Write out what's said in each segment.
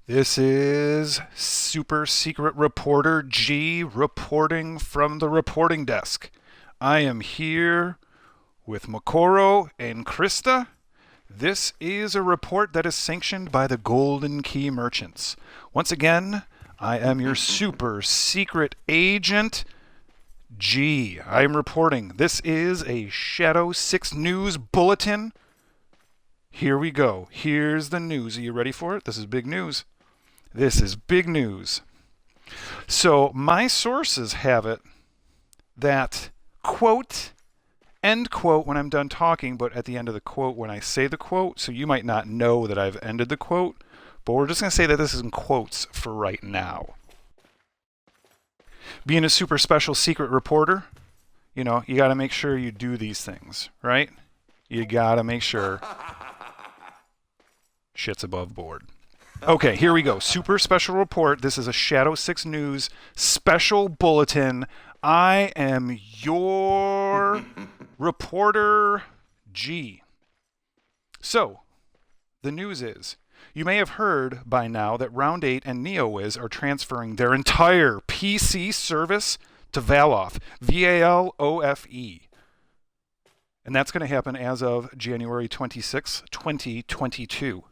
This is Super Secret Reporter G reporting from the reporting desk. I am here with Makoro and Krista. This is a report that is sanctioned by the Golden Key Merchants. Once again, I am your super secret agent, G. I am reporting. This is a Shadow 6 News Bulletin. Here we go. Here's the news. Are you ready for it? This is big news. This is big news. So my sources have it that, quote, end quote when I'm done talking, but at the end of the quote when I say the quote, so you might not know that I've ended the quote, but we're just going to say that this is in quotes for right now. Being a super special secret reporter, you got to make sure you do these things, right? You got to make sure shit's above board. Okay, here we go. Super special report. This is a Shadow 6 News special bulletin. I am your reporter, G. So, the news is, you may have heard by now that Round 8 and NeoWiz are transferring their entire PC service to Valof, V-A-L-O-F-E. And that's going to happen as of January 26, 2022.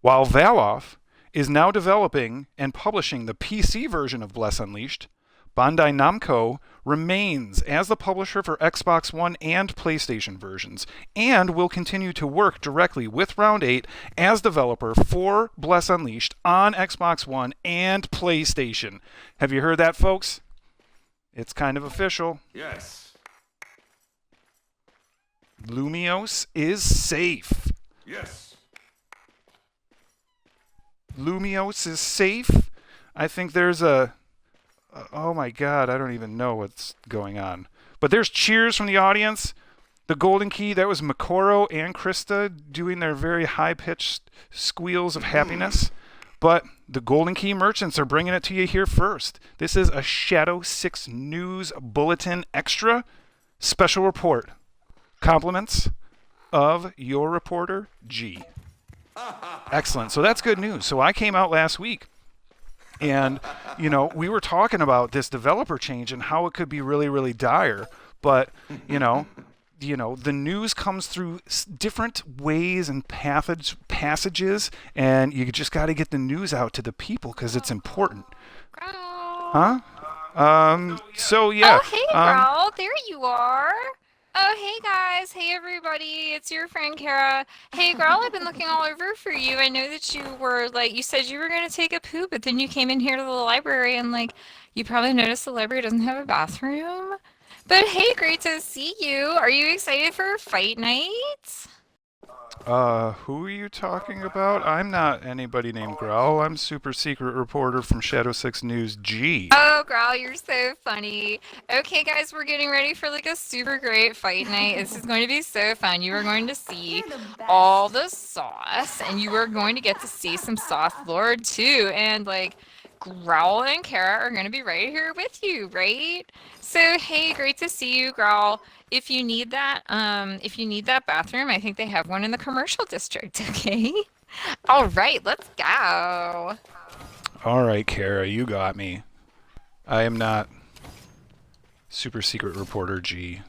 While Valof is now developing and publishing the PC version of Bless Unleashed, Bandai Namco remains as the publisher for Xbox One and PlayStation versions, and will continue to work directly with Round 8 as developer for Bless Unleashed on Xbox One and PlayStation. Have you heard that, folks? It's kind of official. Yes. Lumios is safe. Yes. Lumios is safe. I think there's oh my god, I don't even know what's going on. But there's cheers from the audience. The Golden Key, that was Makoro and Krista doing their very high-pitched squeals of happiness. But the Golden Key Merchants are bringing it to you here first. This is a Shadow 6 News Bulletin Extra special report. Compliments of your reporter, G. Excellent. So that's good news. So I came out last week and, we were talking about this developer change and how it could be really, really dire. But, the news comes through different ways and passages, and you just got to get the news out to the people because it's important. Huh? So yeah. Oh, hey, girl. There you are. Oh, hey, guys. Hey, everybody. It's your friend, Kara. Hey, girl, I've been looking all over for you. I know that you were, you said you were going to take a poo, but then you came in here to the library and, you probably noticed the library doesn't have a bathroom. But hey, great to see you. Are you excited for fight night? Who are you talking about? I'm not anybody named Growl. I'm super secret reporter from Shadow 6 News G. Oh, girl, you're so funny. Okay, guys, we're getting ready for a super great fight night. This is going to be so fun. You are going to see all the sauce, and you are going to get to see some sauce lord too. And Growl and Kara are going to be right here with you, right? So, hey, great to see you, Growl. If you need that bathroom, I think they have one in the commercial district, okay? All right, let's go. All right, Kara, you got me. I am not super secret reporter G.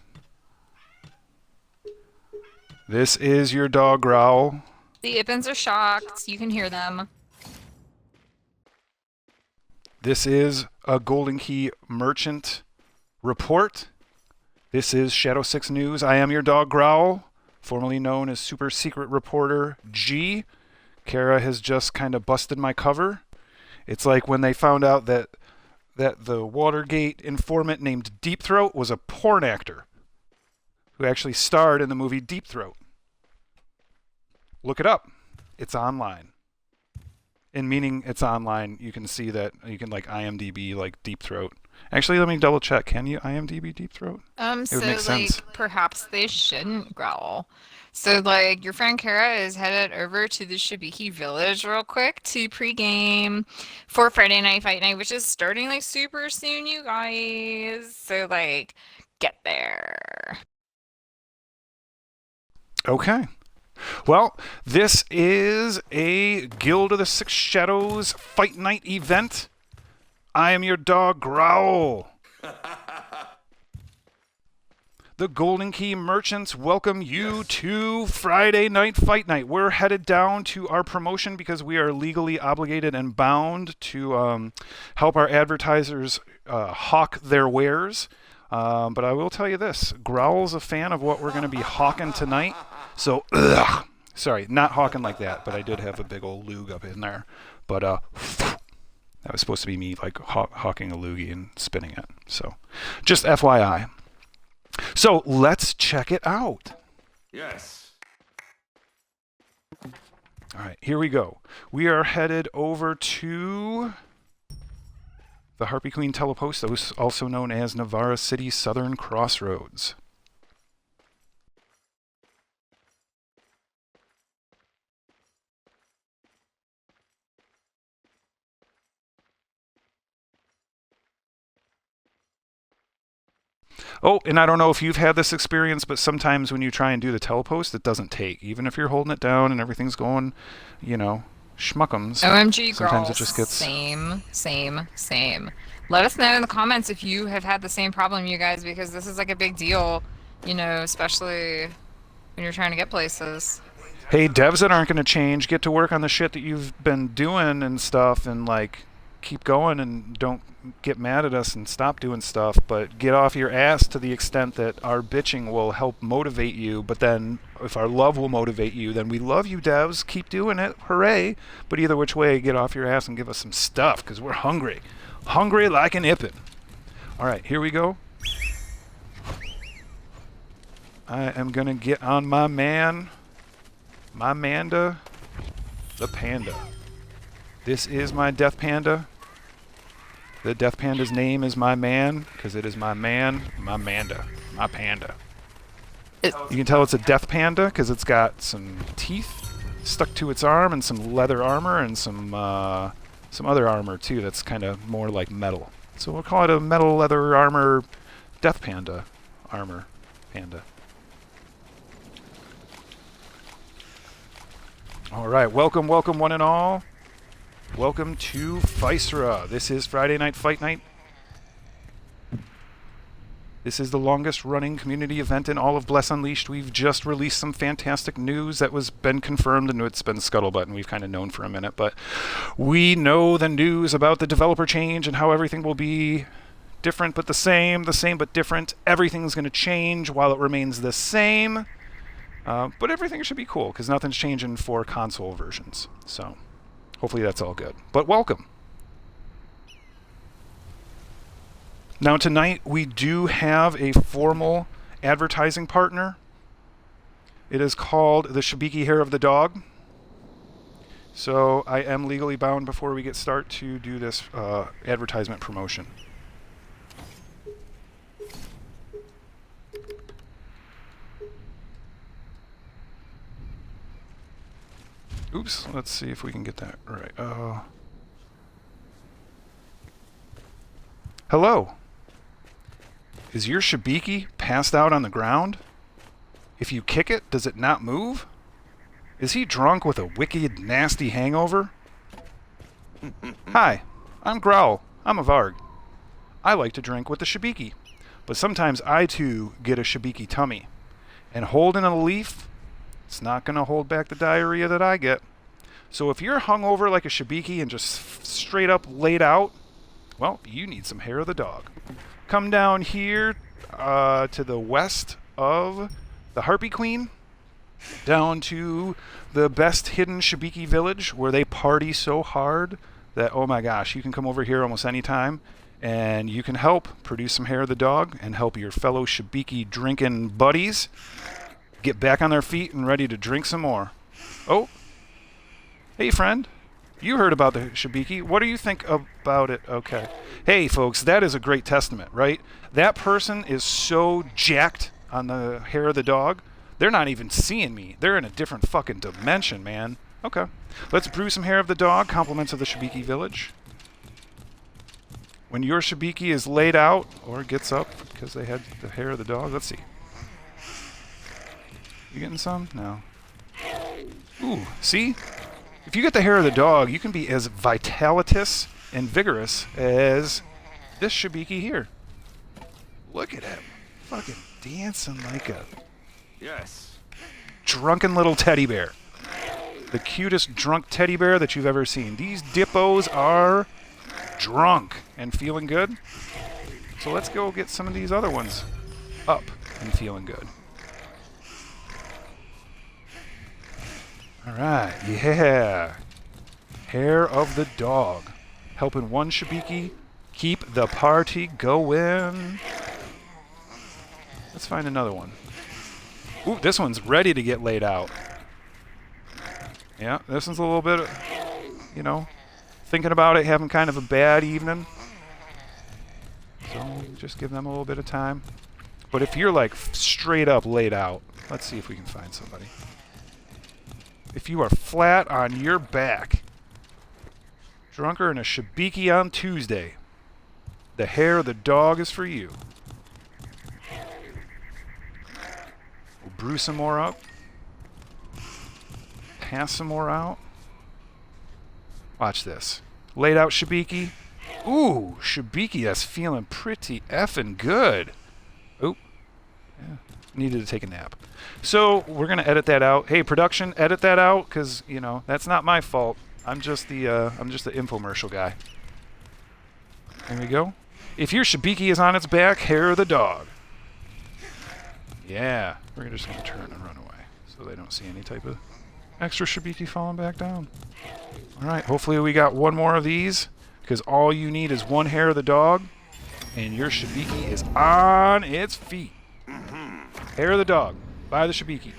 This is your dog Growl. The Ippins are shocked. You can hear them. This is a Golden Key Merchant report. This is Shadow 6 News. I am your dog Growl, formerly known as Super Secret Reporter G. Kara has just kind of busted my cover. It's like when they found out that the Watergate informant named Deep Throat was a porn actor who actually starred in the movie Deep Throat. Look it up. It's online. And meaning it's online, you can see that you can IMDb Deep Throat. Actually, let me double check. Can you IMDb Deep Throat? It would make sense. Perhaps they shouldn't Growl. So, your friend Kara is headed over to the Shibiki Village real quick to pregame for Friday Night Fight Night, which is starting, super soon, you guys. So, get there. Okay. Well, this is a Guild of the Six Shadows Fight Night event. I am your dog, Growl. The Golden Key Merchants welcome you to Friday Night Fight Night. We're headed down to our promotion because we are legally obligated and bound to help our advertisers hawk their wares. But I will tell you this, Growl's a fan of what we're going to be hawking tonight. So, sorry, not hawking like that, but I did have a big old lug up in there. But that was supposed to be me like hawking a loogie and spinning it. So, just FYI. So let's check it out. Yes. All right, here we go. We are headed over to the Harpy Queen Telepost, also known as Navarra City Southern Crossroads. Oh, and I don't know if you've had this experience, but sometimes when you try and do the telepost, it doesn't take. Even if you're holding it down and everything's going, you know, schmuckums. OMG, sometimes girl. It just gets... Same. Let us know in the comments if you have had the same problem, you guys, because this is like a big deal, you know, especially when you're trying to get places. Hey, devs that aren't going to change, get to work on the shit that you've been doing and stuff, and like keep going and don't get mad at us and stop doing stuff, but get off your ass to the extent that our bitching will help motivate you. But then if our love will motivate you, then we love you, devs. Keep doing it. Hooray. But either which way, get off your ass and give us some stuff, because we're hungry. Hungry like an ippin. All right, here we go. I am going to get on my man, my Manda, the panda. This is my death panda. The death panda's name is my man, because it is my man, my Manda, my panda. You can tell it's a death panda because it's got some teeth stuck to its arm and some leather armor and some other armor too that's kind of more like metal. So we'll call it a metal leather armor death panda armor panda. All right, welcome one and all. Welcome to Physera. This is Friday Night Fight Night. This is the longest running community event in all of Bless Unleashed. We've just released some fantastic news that was been confirmed, and it's been scuttlebutt, and we've kind of known for a minute, but we know the news about the developer change and how everything will be different but the same but different. Everything's going to change while it remains the same, but everything should be cool because nothing's changing for console versions. So hopefully that's all good. But welcome. Now tonight we do have a formal advertising partner. It is called the Shibiki Hair of the Dog. So I am legally bound before we get start to do this advertisement promotion. Oops, let's see if we can get that right. Hello. Is your Shibiki passed out on the ground? If you kick it, does it not move? Is he drunk with a wicked, nasty hangover? Hi, I'm Growl. I'm a Varg. I like to drink with the Shibiki, but sometimes I too get a Shibiki tummy. And holding a leaf, it's not going to hold back the diarrhea that I get. So if you're hungover like a Shibiki and just straight up laid out, well, you need some hair of the dog. Come down here to the west of the Harpy Queen, down to the best hidden Shibiki village where they party so hard that, oh my gosh, you can come over here almost any time and you can help produce some hair of the dog and help your fellow Shibiki drinking buddies get back on their feet and ready to drink some more. Oh, hey friend, you heard about the Shibiki. What do you think about it? Okay. Hey folks, that is a great testament, right? That person is so jacked on the hair of the dog, they're not even seeing me. They're in a different fucking dimension, man. Okay. Let's brew some hair of the dog, compliments of the Shibiki village. When your Shibiki is laid out or gets up because they had the hair of the dog, let's see. You getting some? No. Ooh, see? If you get the hair of the dog, you can be as vitalitous and vigorous as this Shibiki here. Look at him. Fucking dancing like a drunken little teddy bear. The cutest drunk teddy bear that you've ever seen. These dippos are drunk and feeling good. So let's go get some of these other ones up and feeling good. Alright, yeah. Hair of the dog. Helping one Shibiki keep the party going. Let's find another one. Ooh, this one's ready to get laid out. Yeah, this one's a little bit, you know, thinking about it, having kind of a bad evening. So just give them a little bit of time. But if you're like straight up laid out, let's see if we can find somebody. If you are flat on your back, drunker in a Shibiki on Tuesday, the hair of the dog is for you. We'll brew some more up. Pass some more out. Watch this. Laid out Shibiki. Ooh, Shibiki, that's feeling pretty effing good. Oop. Yeah, needed to take a nap. So we're gonna edit that out. Hey, production, edit that out, because you know that's not my fault. I'm just the infomercial guy. There we go. If your Shibiki is on its back, hair of the dog. Yeah, we're just gonna turn and run away so they don't see any type of extra Shibiki falling back down. All right, hopefully we got one more of these, because all you need is one hair of the dog, and your Shibiki is on its feet. Hair of the dog, by the Shibiki.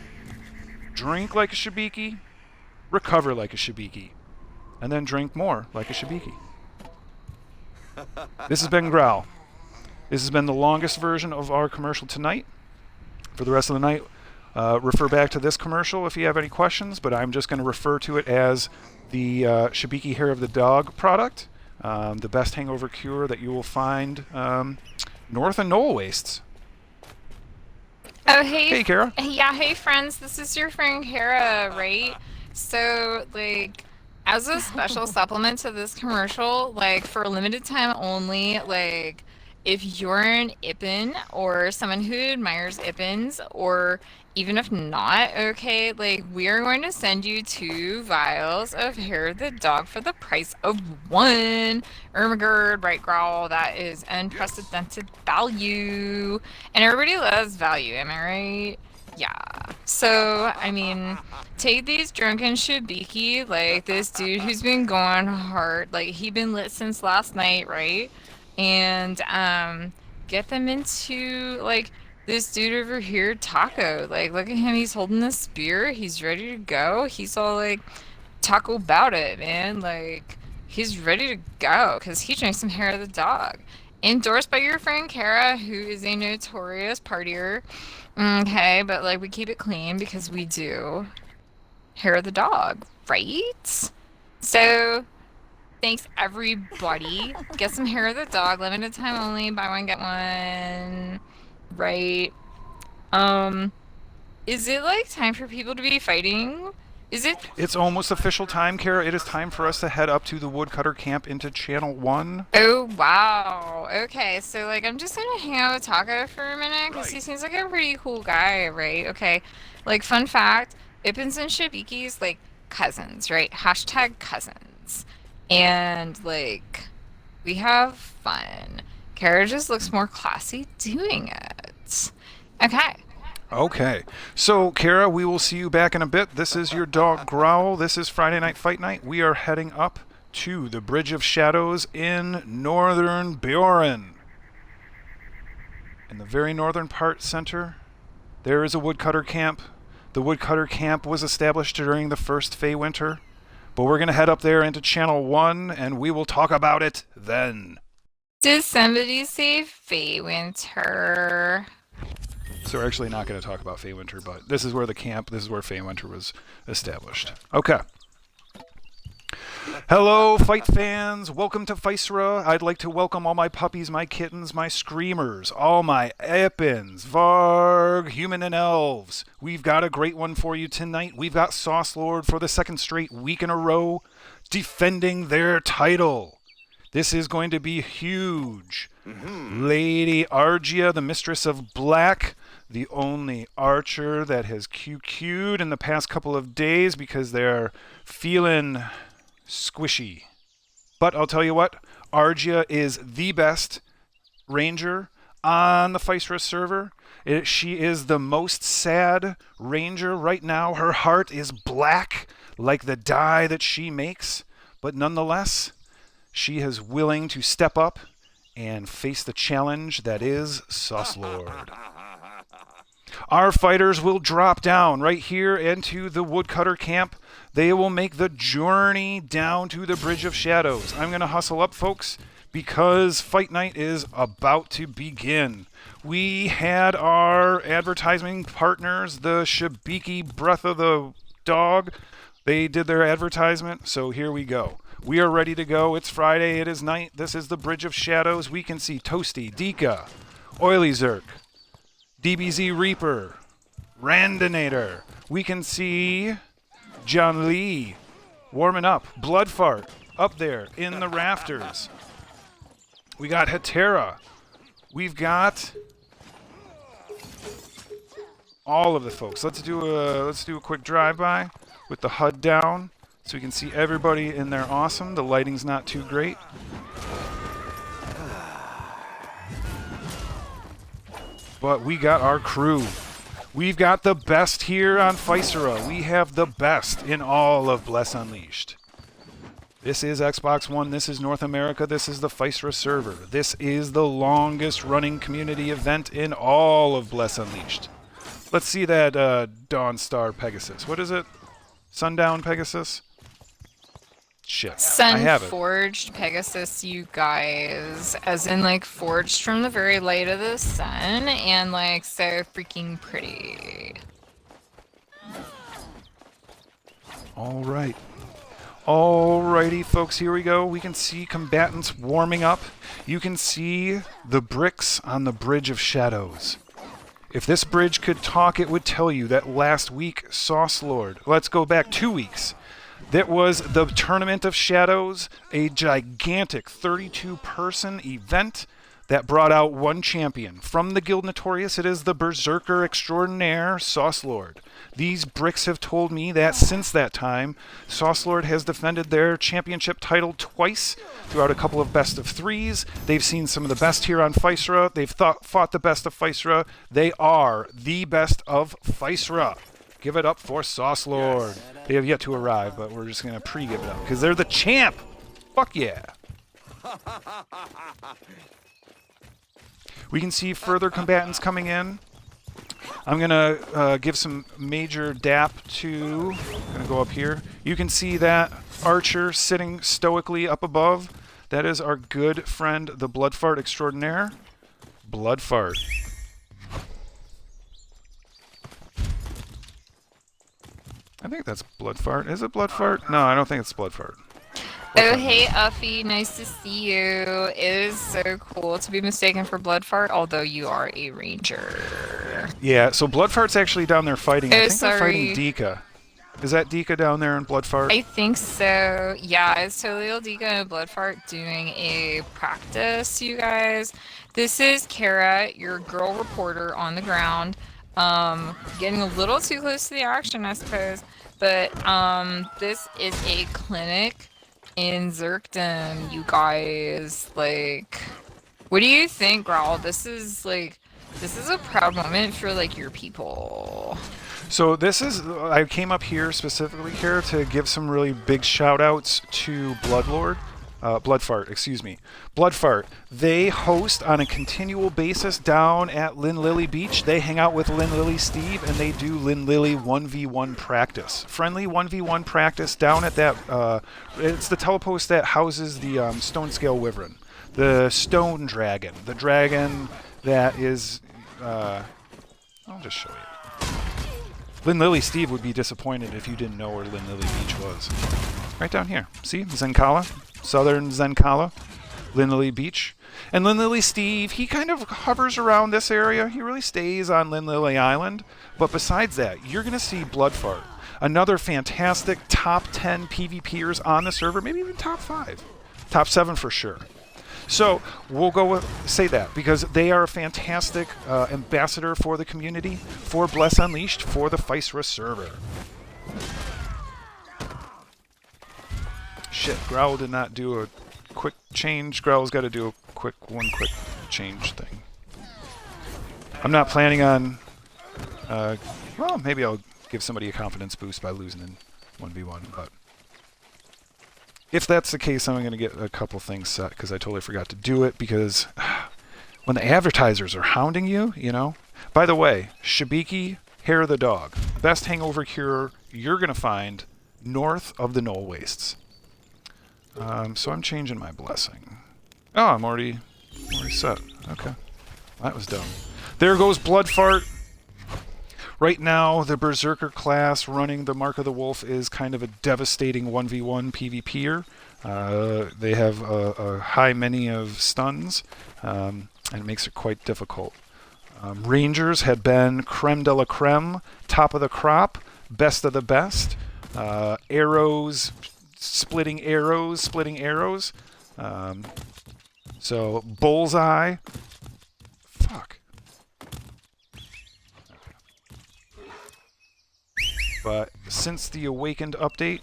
Drink like a Shibiki, recover like a Shibiki, and then drink more like a Shibiki. This has been Growl. This has been the longest version of our commercial tonight. For the rest of the night, refer back to this commercial if you have any questions, but I'm just going to refer to it as the Shibiki Hair of the Dog product, the best hangover cure that you will find north of Knoll Wastes. Oh, hey. Hey, Kara. Yeah, hey, friends. This is your friend Kara, right? So, like, as a special supplement to this commercial, like, for a limited time only, like, if you're an Ippin or someone who admires Ippins, or even if not, okay, like, we are going to send you 2 vials of Hair of the Dog for the price of 1. Ermagerd, right, Growl, that is unprecedented value. And everybody loves value, am I right? Yeah. So, I mean, take these drunken Shibiki, like this dude who's been going hard, like he been lit since last night, right? And get them into like this dude over here, Taco. Like, look at him, he's holding the spear, he's ready to go. He's all like taco about it, man. Like, he's ready to go because he drank some Hair of the Dog. Endorsed by your friend Kara, who is a notorious partier. Okay, but like we keep it clean because we do Hair of the Dog, right? So thanks everybody. Get some Hair of the Dog, limited time only, buy one get one. Right. Is it like time for people to be fighting? Is it? It's almost official time, Kara. It is time for us to head up to the woodcutter camp into Channel 1. Oh, wow. Okay, so, like, I'm just gonna hang out with Taco for a minute, because he seems like a pretty cool guy, right? Okay, like, fun fact, Ippins and Shibikis, like, cousins, right? Hashtag cousins. And, like, we have fun. Kara just looks more classy doing it. Okay. Okay. So, Kara, we will see you back in a bit. This is your dog Growl. This is Friday Night Fight Night. We are heading up to the Bridge of Shadows in northern Bjorn. In the very northern part center, there is a woodcutter camp. The woodcutter camp was established during the first Fey Winter. But we're going to head up there into Channel 1, and we will talk about it then. Did somebody say Fey Winter? So we're actually not going to talk about Fey Winter, but this is where the camp, this is where Fey Winter was established. Okay. Hello, fight fans. Welcome to Physera. I'd like to welcome all my puppies, my kittens, my screamers, all my Eppins, Varg, human and elves. We've got a great one for you tonight. We've got Sauce Lord for the second straight week in a row defending their title. This is going to be huge. Lady Argia, the mistress of black, the only archer that has QQ'd in the past couple of days because they're feeling squishy. But I'll tell you what, Argia is the best ranger on the Physera server. She is the most sad ranger right now. Her heart is black like the dye that she makes, but nonetheless, she is willing to step up and face the challenge that is Sauce Lord. Our fighters will drop down right here into the woodcutter camp. They will make the journey down to the Bridge of Shadows. I'm going to hustle up, folks, because Fight Night is about to begin. We had our advertising partners, the Shibiki Breath of the Dog. They did their advertisement, so here we go. We are ready to go. It's Friday. It is night. This is the Bridge of Shadows. We can see Toasty, Dika, Oily Zerk, DBZ Reaper, Randinator. We can see John Lee warming up. Bloodfart up there in the rafters. We got Hetera. We've got all of the folks. Let's do a quick drive-by with the HUD down so we can see everybody in there. Awesome. The lighting's not too great. But we got our crew. We've got the best here on Physera. We have the best in all of Bless Unleashed. This is Xbox One. This is North America. This is the Physera server. This is the longest running community event in all of Bless Unleashed. Let's see that Dawn Star Pegasus. What is it? Sundown Pegasus? Shit. I have it. Sun-forged Pegasus, you guys. As in, like, forged from the very light of the sun, and, like, so freaking pretty. All right. Alrighty, folks, here we go. We can see combatants warming up. You can see the bricks on the Bridge of Shadows. If this bridge could talk, it would tell you that last week, Sauce Lord, let's go back 2 weeks, that was the Tournament of Shadows, a gigantic 32-person event that brought out one champion. From the Guild Notorious, it is the Berserker Extraordinaire, Sauce Lord. These bricks have told me that since that time, Sauce Lord has defended their championship title twice throughout a couple of best of threes. They've seen some of the best here on Physera. They've fought the best of Physera. They are the best of Physera. Give it up for Sauce Lord. They have yet to arrive, but we're just going to pre-give it up because they're the champ. Fuck yeah. We can see further combatants coming in. I'm going to give some major dap to... I'm going to go up here. You can see that archer sitting stoically up above. That is our good friend, the Bloodfart Extraordinaire. Bloodfart. I think that's Bloodfart. Is it Bloodfart? No, I don't think it's Bloodfart. Oh, hey, Uffy. Nice to see you. It is so cool to be mistaken for Bloodfart, although you are a ranger. Yeah, so Bloodfart's actually down there fighting. Oh, I think sorry. they're fighting Dika. Is that Dika down there in Bloodfart? I think so. Yeah, it's totally Dika and Bloodfart doing a practice, you guys. This is Kara, your girl reporter on the ground. Getting a little too close to the action, I suppose. But this is a clinic in Zerkdom, you guys. Like, what do you think, Growl? This is a proud moment for, like, your people. So I came up here specifically here to give some really big shout outs to Bloodfart, excuse me. Bloodfart. They host on a continual basis down at Lynn Lily Beach. They hang out with Lynn Lily Steve and they do Lynn Lily 1v1 practice. Friendly 1v1 practice down at that, it's the telepost that houses the Stone Scale Wyvern. The Stone Dragon. The dragon that is, I'll just show you. Lynn Lily Steve would be disappointed if you didn't know where Lynn Lily Beach was. Right down here. See? Zenkala. Southern Zenkala. Lindley Beach. And Lindley Steve, he kind of hovers around this area. He really stays on Lindley Island. But besides that, you're going to see Bloodfart. Another fantastic top 10 PvPers on the server. Maybe even top 5. Top 7 for sure. So we'll go with say that because they are a fantastic ambassador for the community, for Bless Unleashed, for the Physera server. Shit, Growl did not do a quick change. Growl's got to do a one quick change thing. I'm not planning on... well, maybe I'll give somebody a confidence boost by losing in 1v1, but... If that's the case, I'm going to get a couple things set, because I totally forgot to do it, because when the advertisers are hounding you, you know... By the way, Shibiki, Hair of the Dog. Best hangover cure you're going to find north of the Knoll Wastes. So I'm changing my blessing. Oh, I'm already set. Okay. That was dumb. There goes Bloodfart. Right now, the Berserker class running the Mark of the Wolf is kind of a devastating 1v1 PvPer. They have a high many of stuns, and it makes it quite difficult. Rangers had been creme de la creme, top of the crop, best of the best. Arrows, splitting arrows. So, Bullseye. Fuck. But since the Awakened update,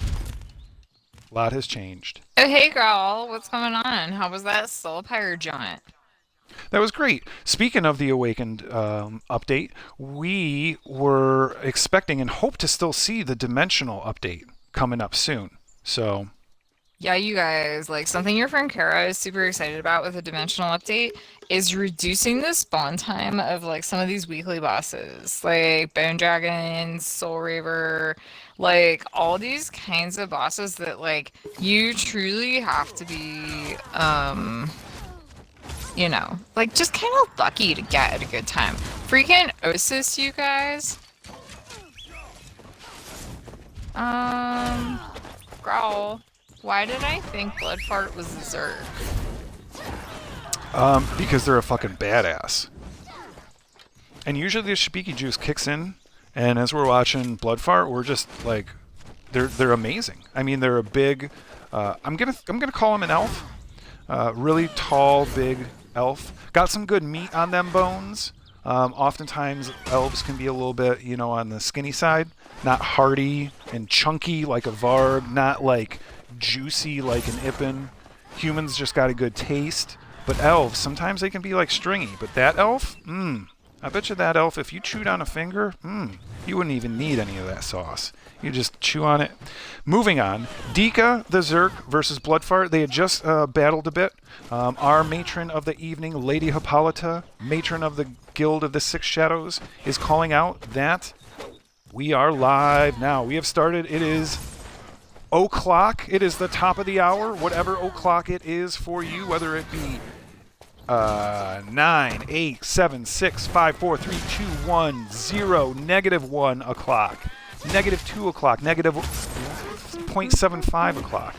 a lot has changed. Oh, hey, Growl. What's going on? How was that Soul Pyre jaunt? That was great. Speaking of the Awakened update, we were expecting and hope to still see the Dimensional update coming up soon. So... Yeah, you guys, like something your friend Kara is super excited about with the dimensional update is reducing the spawn time of like some of these weekly bosses, like Bone Dragon, Soul Raver, like all these kinds of bosses that like you truly have to be, you know, like just kind of lucky to get at a good time. Freaking Osis, you guys. Growl. Why did I think Bloodfart was a Zerg? Because they're a fucking badass. And usually the Shibiki juice kicks in, and as we're watching Bloodfart, we're just like, they're amazing. I mean, they're a big. I'm gonna call him an elf. Really tall, big elf. Got some good meat on them bones. Oftentimes elves can be a little bit, you know, on the skinny side. Not hearty and chunky like a Varg. Not like juicy like an Ippen. Humans just got a good taste. But elves, sometimes they can be like stringy. But that elf, I bet you that elf, if you chewed on a finger, you wouldn't even need any of that sauce. You just chew on it. Moving on, Dika the Zerk versus Bloodfart. They had just battled a bit. Our matron of the evening, Lady Hippolyta, matron of the Guild of the Six Shadows, is calling out that we are live now. We have started. It is o'clock. It is the top of the hour, whatever o'clock it is for you, whether it be 9, 8, 7, 6, 5, 4, 3, 2, 1, 0, -1 o'clock, -2 o'clock, -0.75 o'clock.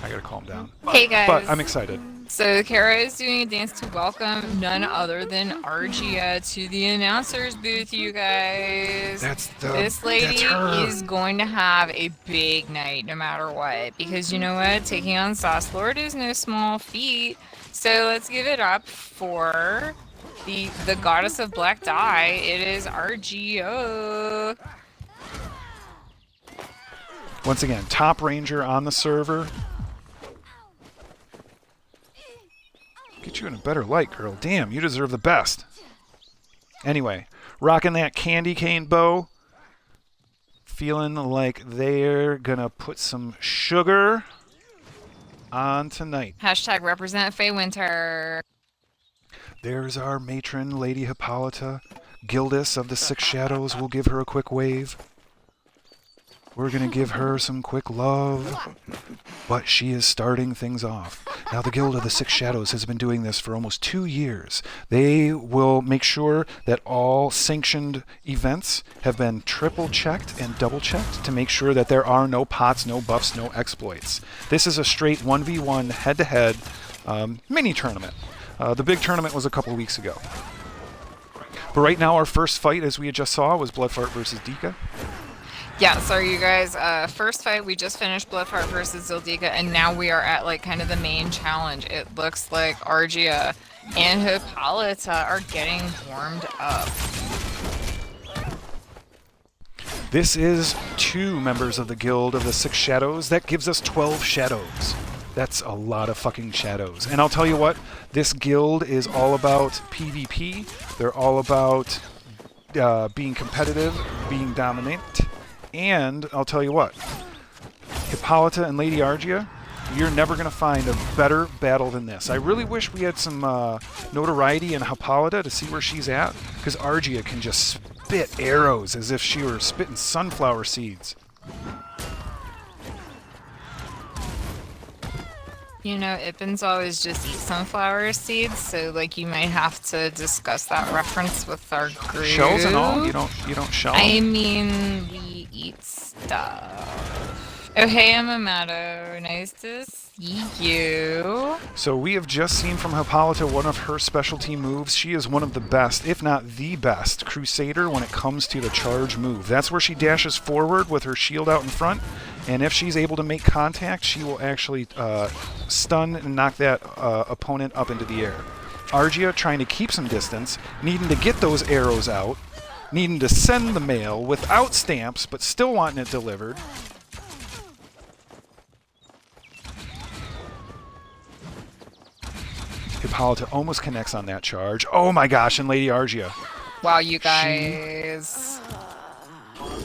I gotta calm down. Hey guys. But I'm excited. So Kara is doing a dance to welcome none other than Argia to the announcer's booth, you guys. This lady is going to have a big night no matter what. Because you know what? Taking on Sauce Lord is no small feat. So let's give it up for the goddess of black dye. It is Argia. Once again, top ranger on the server. Get you in a better light, girl. Damn, you deserve the best. Anyway, rocking that candy cane bow. Feeling like they're gonna put some sugar on tonight. Hashtag represent Faye Winter. There's our matron, Lady Hippolyta. Gildis of the Six Shadows will give her a quick wave. We're going to give her some quick love. But she is starting things off. Now, the Guild of the Six Shadows has been doing this for almost 2 years. They will make sure that all sanctioned events have been triple checked and double checked to make sure that there are no pots, no buffs, no exploits. This is a straight 1v1 head-to-head mini tournament. The big tournament was a couple weeks ago. But right now, our first fight, as we just saw, was Bloodfart versus Dika. Yeah, sorry you guys. First fight, we just finished Bloodfart versus Zildika, and now we are at like kind of the main challenge. It looks like Argia and Hippolyta are getting warmed up. This is 2 members of the Guild of the Six Shadows. That gives us 12 shadows. That's a lot of fucking shadows. And I'll tell you what, this guild is all about PvP. They're all about being competitive, being dominant. And I'll tell you what, Hippolyta and Lady Argia, you're never going to find a better battle than this. I really wish we had some notoriety in Hippolyta to see where she's at, because Argia can just spit arrows as if she were spitting sunflower seeds. You know, Ippins always just eat sunflower seeds, so like you might have to discuss that reference with our group. Shells and all? You don't shell? I mean, we eat stuff. Oh, hey, Amato. Nice to see you. So we have just seen from Hippolyta one of her specialty moves. She is one of the best, if not the best, Crusader when it comes to the charge move. That's where she dashes forward with her shield out in front, and if she's able to make contact, she will actually stun and knock that opponent up into the air. Argia trying to keep some distance, needing to get those arrows out, needing to send the mail without stamps, but still wanting it delivered. Hippolyta almost connects on that charge. Oh my gosh, and Lady Argia. Wow, you guys.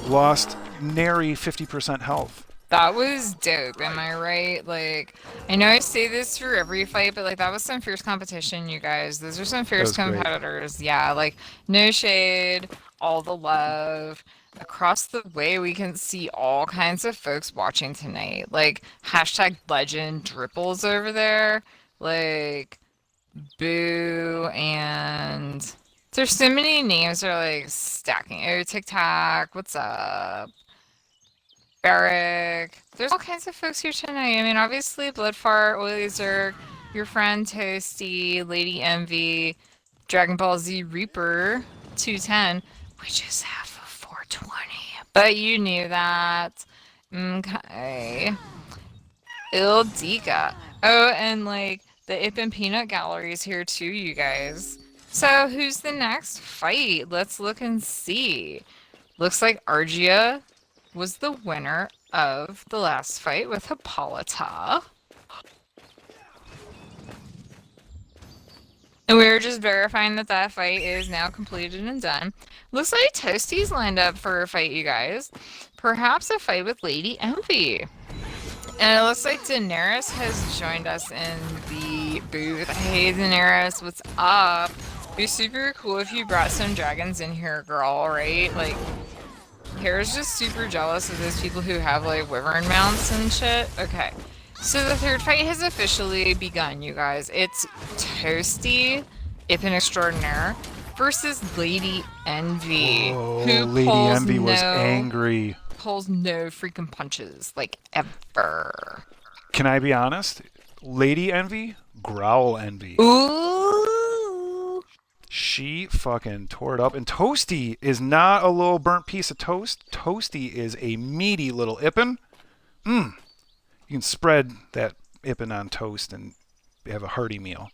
Lost nary 50% health. That was dope, am I right? Like, I know I say this for every fight, but like that was some fierce competition, you guys. Those are some fierce competitors. Great. Yeah, like no shade, all the love. Across the way, we can see all kinds of folks watching tonight. Like hashtag legend Dripples over there. Like Boo, and there's so many names that are like stacking. Oh, Tic Tac, what's up? Barrick. There's all kinds of folks here tonight. I mean, obviously, Bloodfart, Oily Zerg, your friend Toasty, Lady Envy, Dragon Ball Z Reaper, 210. We just have a 420. But you knew that. Okay. Ildika. Oh, and like, the Ip and Peanut Gallery is here too, you guys. So, who's the next fight? Let's look and see. Looks like Argia was the winner of the last fight with Hippolyta. And we were just verifying that that fight is now completed and done. Looks like Toasty's lined up for a fight, you guys. Perhaps a fight with Lady Envy. And it looks like Daenerys has joined us in the booth. Hey, Daenerys, what's up? It'd be super cool if you brought some dragons in here, girl, right? Like, Kara's just super jealous of those people who have, like, wyvern mounts and shit. Okay. So the third fight has officially begun, you guys. It's Toasty, Ipin Extraordinaire, versus Lady Envy. Oh, Lady Envy was angry. Pulls no freaking punches, like, ever. Can I be honest? Lady Envy, growl envy. Ooh. She fucking tore it up. And Toasty is not a little burnt piece of toast. Toasty is a meaty little Ipin. You can spread that Ipin on toast and have a hearty meal.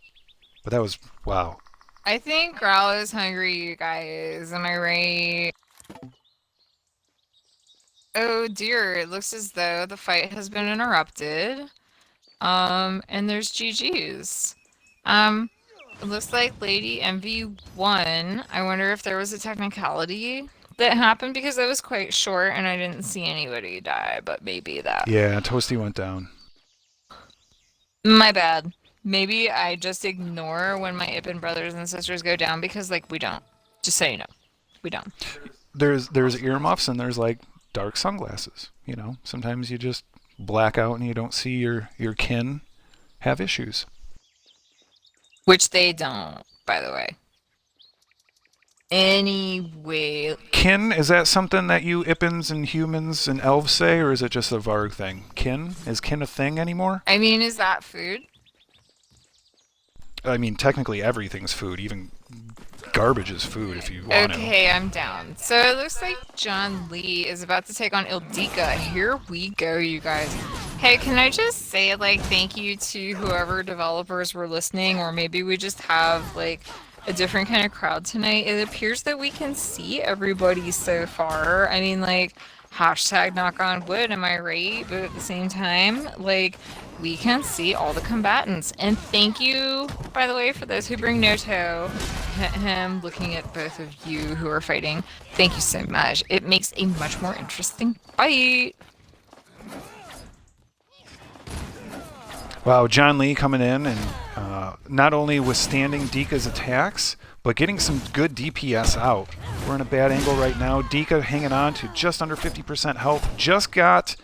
But that was, wow. I think Growl is hungry, you guys. Am I right? Oh dear, it looks as though the fight has been interrupted. And there's GG's. It looks like Lady Envy won. I wonder if there was a technicality that happened because it was quite short and I didn't see anybody die, but maybe that. Yeah, Toasty went down. My bad. Maybe I just ignore when my Ipin brothers and sisters go down because, like, we don't. Just so you know. We don't. There's earmuffs and there's, like, dark sunglasses. You know, sometimes you just black out and you don't see your kin have issues. Which they don't, by the way. Anyway, Kin, is that something that you Ippins and humans and elves say, or is it just a Varg thing? Kin? Is kin a thing anymore? I mean, is that food? I mean, technically everything's food. Even garbage is food if you want to. Okay, I'm down. So it looks like John Lee is about to take on Ildika. Here we go, you guys. Hey, can I just say, like, thank you to whoever developers were listening, or maybe we just have, like, a different kind of crowd tonight. It appears that we can see everybody so far. I mean, like, hashtag knock on wood, am I right? But at the same time, like, we can see all the combatants. And thank you, by the way, for those who bring Noto. Him looking at both of you who are fighting. Thank you so much. It makes a much more interesting fight. Wow, John Lee coming in and not only withstanding Dika's attacks, but getting some good DPS out. We're in a bad angle right now. Dika hanging on to just under 50% health. Just got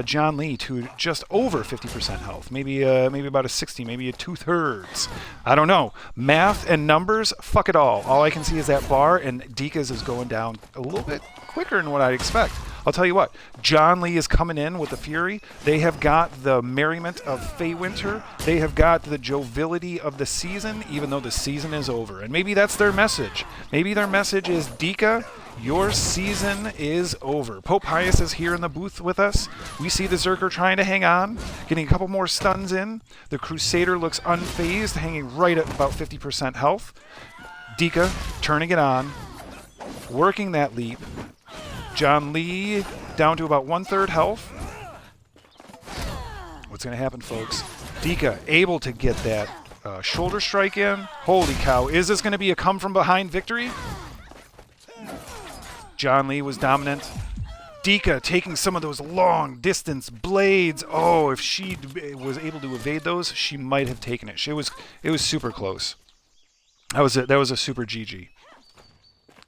John Lee to just over 50% health. Maybe about a 60, maybe a 2/3. I don't know. Math and numbers, fuck it all. All I can see is that bar, and Dika's is going down a little bit quicker than what I'd expect. I'll tell you what, John Lee is coming in with the Fury. They have got the merriment of Feywinter. They have got the joviality of the season, even though the season is over. And maybe that's their message. Maybe their message is, Dika, your season is over. Pope Pius is here in the booth with us. We see the Zerker trying to hang on, getting a couple more stuns in. The Crusader looks unfazed, hanging right at about 50% health. Dika turning it on, working that leap. John Lee down to about 1/3 health. What's going to happen, folks? Dika able to get that shoulder strike in. Holy cow. Is this going to be a come from behind victory? John Lee was dominant. Dika taking some of those long distance blades. Oh, if she was able to evade those, she might have taken it. It was super close. That was a super GG.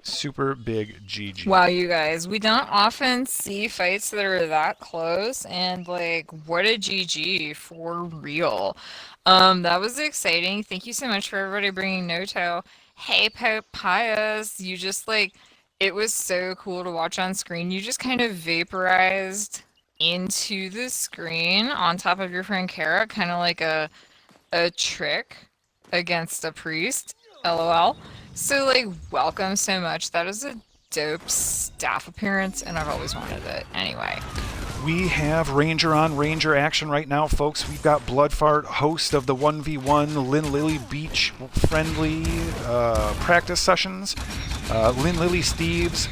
Super big GG. Wow, you guys, we don't often see fights that are that close, and like, what a GG for real. That was exciting. Thank you so much for everybody bringing Noto. Hey, Pope Pius, you just like, it was so cool to watch on screen. You just kind of vaporized into the screen on top of your friend Kara, kind of like a trick against a priest. LOL. So, like, welcome so much. That is a dope staff appearance, and I've always wanted it. Anyway. We have Ranger on Ranger action right now, folks. We've got Bloodfart, host of the 1v1 Lynn Lily Beach friendly practice sessions. Lynn Lily Steve's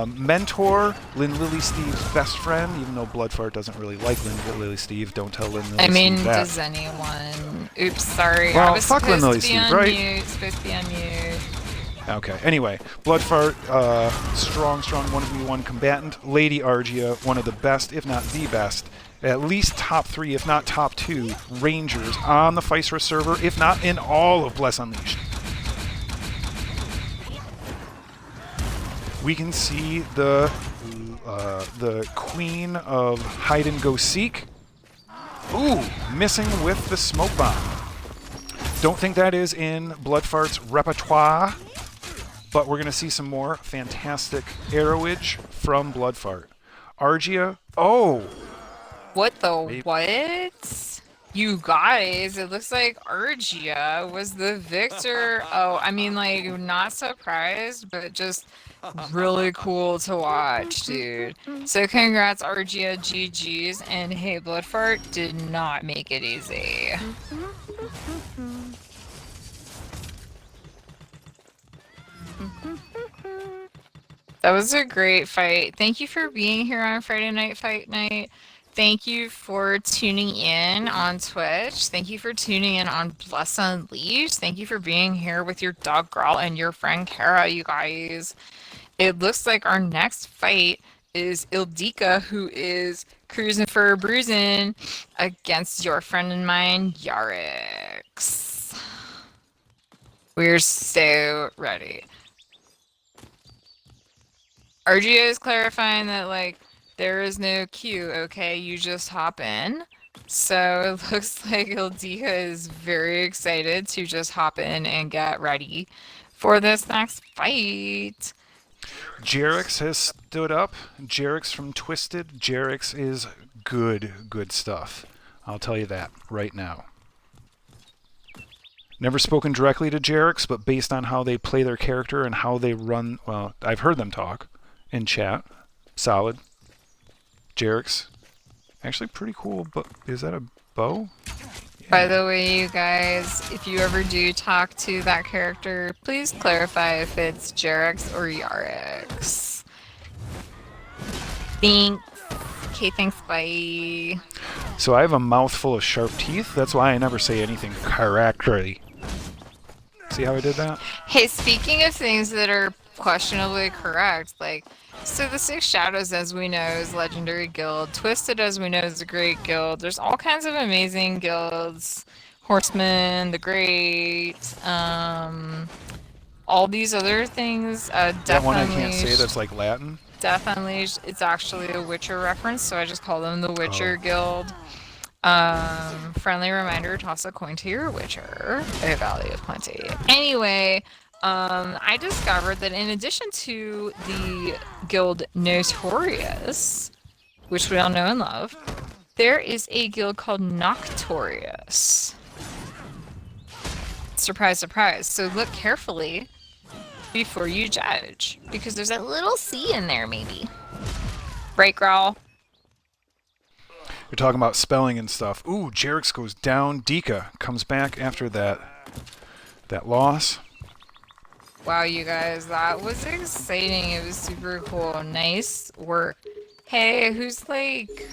mentor, Lynn Lily Steve's best friend, even though Bloodfart doesn't really like Lynn Lily Steve. Don't tell Lynn Lily I mean, Steve that. does anyone? Oops, sorry. Well, I was fuck Lynn supposed Lily to be Steve, on right? mute. Supposed to be on mute. Okay, anyway, Bloodfart, strong 1v1 combatant. Lady Argia, one of the best, if not the best, at least top 3, if not top 2, Rangers on the Physera server, if not in all of Bless Unleashed. We can see the queen of hide and go seek. Ooh, missing with the smoke bomb. Don't think that is in Bloodfart's repertoire, but we're going to see some more fantastic arrowage from Bloodfart. Argia, oh! What the what? You guys, it looks like Argia was the victor. Oh, I mean, like, not surprised, but just really cool to watch, dude. So congrats, Argia, GG's, and hey, Bloodfart did not make it easy. That was a great fight. Thank you for being here on Friday Night Fight Night. Thank you for tuning in on Twitch. Thank you for tuning in on Bless Unleashed. Thank you for being here with your dog Girl and your friend Kara, you guys. It looks like our next fight is Ildika, who is cruising for a bruising against your friend and mine, Yarix. We're so ready. Argia is clarifying that, like, There is no queue, okay? You just hop in. So it looks like Ildika is very excited to just hop in and get ready for this next fight. Jerix has stood up. Jerix from Twisted. Jerix is good stuff. I'll tell you that right now. Never spoken directly to Jerix, but based on how they play their character and how they run, well, I've heard them talk in chat. Solid. Jerix. Actually pretty cool, but is that a bow? By the way, you guys, if you ever do talk to that character, please clarify if it's Jerix or Yarix. Thanks. Okay, thanks, bye. So I have a mouthful of sharp teeth. That's why I never say anything correctly. See how I did that? Hey, speaking of things that are questionably correct, like, so the Six Shadows, as we know, is a legendary guild. Twisted, as we know, is a great guild. There's all kinds of amazing guilds. Horsemen, the Great, all these other things. That Death one I Unleashed. can't say that's like Latin. Death Unleashed. It's actually a Witcher reference, so I just call them the Witcher Guild. Friendly reminder, toss a coin to your Witcher. A value of plenty. Anyway, I discovered that in addition to the guild Notorious, which we all know and love, there is a guild called Noctorious. Surprise, surprise. So look carefully before you judge, because there's a little C in there, maybe. Right, Growl? You're talking about spelling and stuff. Ooh, Jerix goes down. Dika comes back after that loss. Wow, you guys, that was exciting. It was super cool. Nice work. Hey, who's like...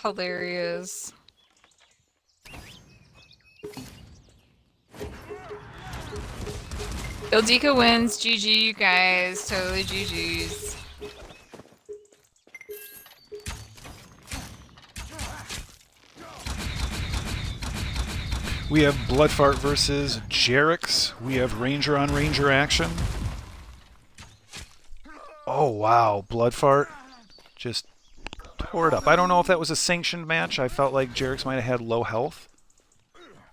hilarious. Ildika wins. GG, you guys. Totally GG's. We have Bloodfart versus Jerix. We have Ranger on Ranger action. Oh, wow. Bloodfart just tore it up. I don't know if that was a sanctioned match. I felt like Jerix might have had low health.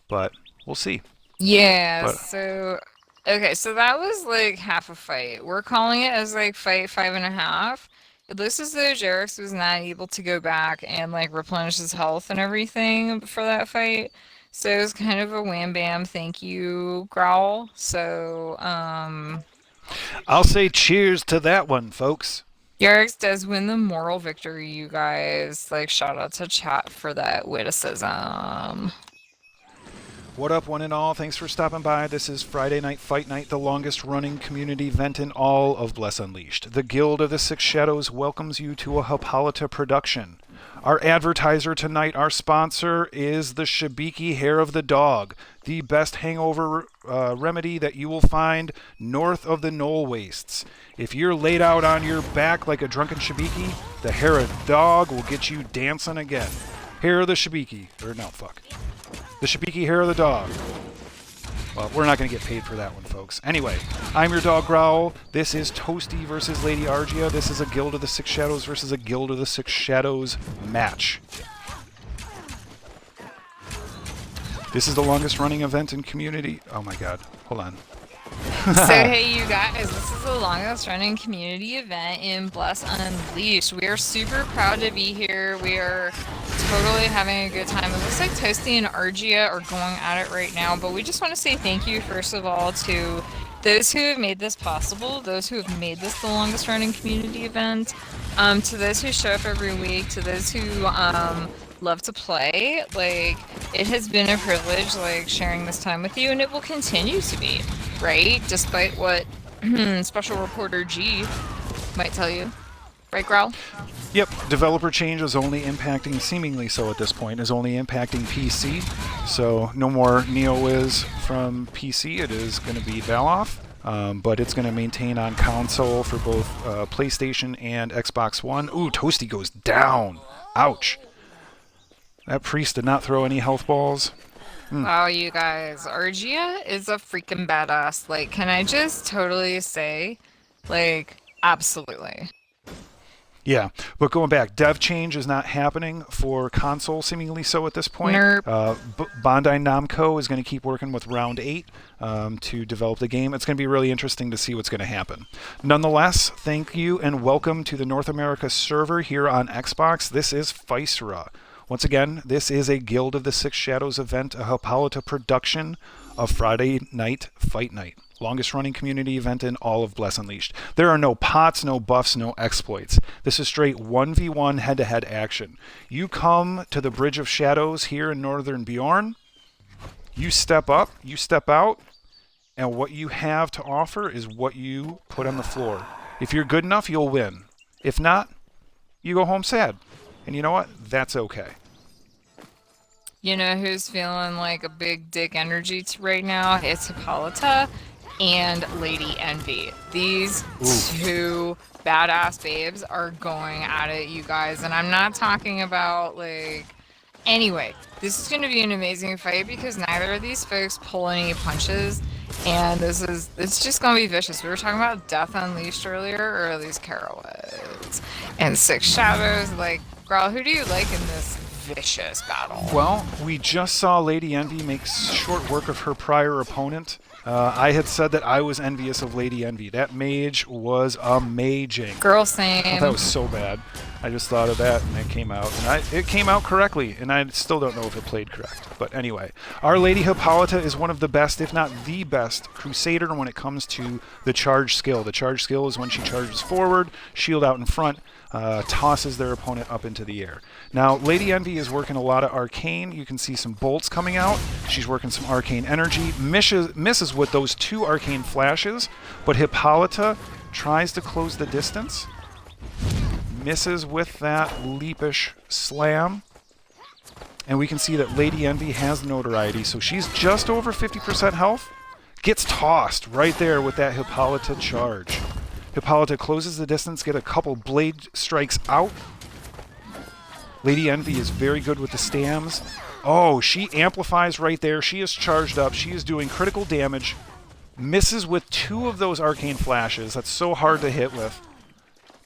But we'll see. Yeah, so... Okay, so that was like half a fight. We're calling it as like fight 5.5. It looks as though Jerix was not able to go back and like replenish his health and everything for that fight. So it was kind of a wham bam thank you growl. So I'll say cheers to that one, folks. Jerix does win the moral victory, you guys. Like shout out to chat for that witticism. What up, one and all? Thanks for stopping by. This is Friday Night Fight Night, the longest running community event in all of Bless Unleashed. The Guild of the Six Shadows welcomes you to a Hippolyta production. Our advertiser tonight, our sponsor, is the Shibiki Hair of the Dog, the best hangover remedy that you will find north of the Knoll Wastes. If you're laid out on your back like a drunken Shibiki, the Hair of the Dog will get you dancing again. Hair of the Shibiki. Or no, fuck. The Shibiki Hair of the Dog. Well, we're not going to get paid for that one, folks. Anyway, I'm your dog Growl. This is Toasty versus Lady Argia. This is a Guild of the Six Shadows versus a Guild of the Six Shadows match. This is the longest running event in community. Oh my god. Hold on. So hey you guys, this is the longest running community event in Bless Unleashed. We are super proud to be here. We are totally having a good time. It looks like Toasty and Argia are going at it right now, but we just want to say thank you first of all to those who have made this possible, those who have made this the longest running community event, to those who show up every week, to those who love to play. Like, it has been a privilege, like, sharing this time with you, and it will continue to be, right? Despite what Special Reporter G might tell you. Right, Growl? Yep, developer change is only impacting, seemingly so at this point, is only impacting PC. So no more NeoWiz from PC. It is going to be Valoff, but it's going to maintain on console for both PlayStation and Xbox One. Ooh, Toasty goes down. Ouch. That priest did not throw any health balls. Wow, you guys. Argia is a freaking badass. Like, can I just totally say, like, absolutely. Yeah, but going back, dev change is not happening for console, seemingly so at this point. Nerp. Bandai Namco is going to keep working with Round 8 to develop the game. It's going to be really interesting to see what's going to happen. Nonetheless, thank you and welcome to the North America server here on Xbox. This is Physera. Once again, this is a Guild of the Six Shadows event, a Hippolyta production of Friday Night Fight Night. Longest running community event in all of Bless Unleashed. There are no pots, no buffs, no exploits. This is straight 1v1 head-to-head action. You come to the Bridge of Shadows here in Northern Bjorn. You step up, you step out, and what you have to offer is what you put on the floor. If you're good enough, you'll win. If not, you go home sad. And you know what? That's okay. You know who's feeling like a big dick energy right now? It's Hippolyta and Lady Envy. These two badass babes are going at it, you guys. And I'm not talking about like... Anyway, this is going to be an amazing fight because neither of these folks pull any punches. And it's just going to be vicious. We were talking about Death Unleashed earlier, or at least Carol was. And Six Shadows, like, girl, who do you like in this vicious battle? Well, we just saw Lady Envy make short work of her prior opponent. I had said that I was envious of Lady Envy. That mage was amazing. Girl, same. Oh, that was so bad. I just thought of that and it came out. And it came out correctly, and I still don't know if it played correct. But anyway, Our Lady Hippolyta is one of the best, if not the best, Crusader when it comes to the charge skill. The charge skill is when she charges forward, shield out in front, tosses their opponent up into the air. Now, Lady Envy is working a lot of arcane. You can see some bolts coming out. She's working some arcane energy. Misses with those two arcane flashes, but Hippolyta tries to close the distance. Misses with that leapish slam. And we can see that Lady Envy has notoriety, so she's just over 50% health. Gets tossed right there with that Hippolyta charge. Hippolyta closes the distance, get a couple blade strikes out. Lady Envy is very good with the stams. Oh, she amplifies right there. She is charged up. She is doing critical damage. Misses with two of those arcane flashes. That's so hard to hit with.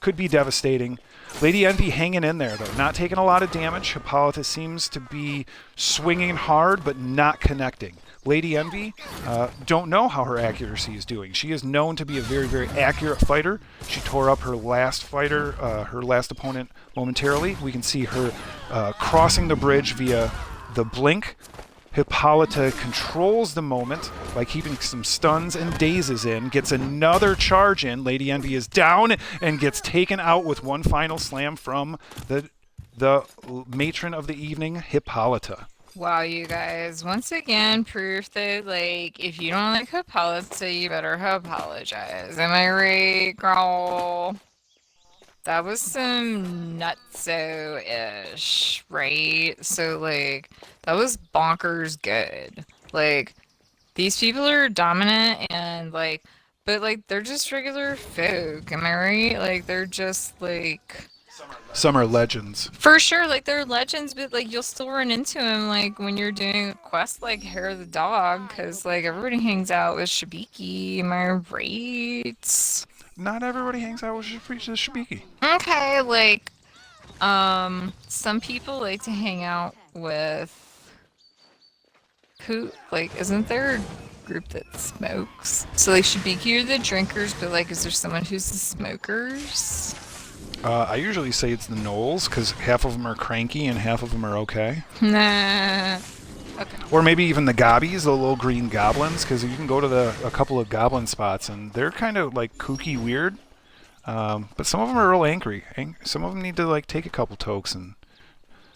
Could be devastating. Lady Envy hanging in there, though. Not taking a lot of damage. Hippolyta seems to be swinging hard, but not connecting. Lady Envy, don't know how her accuracy is doing. She is known to be a very, very accurate fighter. She tore up her last fighter, her last opponent momentarily. We can see her crossing the bridge via the blink. Hippolyta controls the moment by keeping some stuns and dazes in, gets another charge in. Lady Envy is down and gets taken out with one final slam from the matron of the evening, Hippolyta. Wow, you guys, once again, proof that, like, if you don't like Hippolyta, you better apologize. Am I right, girl? That was some nutso-ish, right? So, like, that was bonkers good. Like, these people are dominant and, like, but, like, they're just regular folk, am I right? Like, they're just, like... Some are legends. For sure, like, they're legends, but, like, you'll still run into them, like, when you're doing a quest like Hair of the Dog, because, like, everybody hangs out with Shibiki, am I right? Not everybody hangs out with Shibiki. Okay, like, some people like to hang out with... Who, like, isn't there a group that smokes? So, like, Shibiki are the drinkers, but, like, is there someone who's the smokers? I usually say it's the Knolls, because half of them are cranky and half of them are okay. Nah. Okay. Or maybe even the gobbies, the little green goblins, because you can go to a couple of goblin spots, and they're kind of, like, kooky weird. But some of them are real angry. Some of them need to, like, take a couple tokes and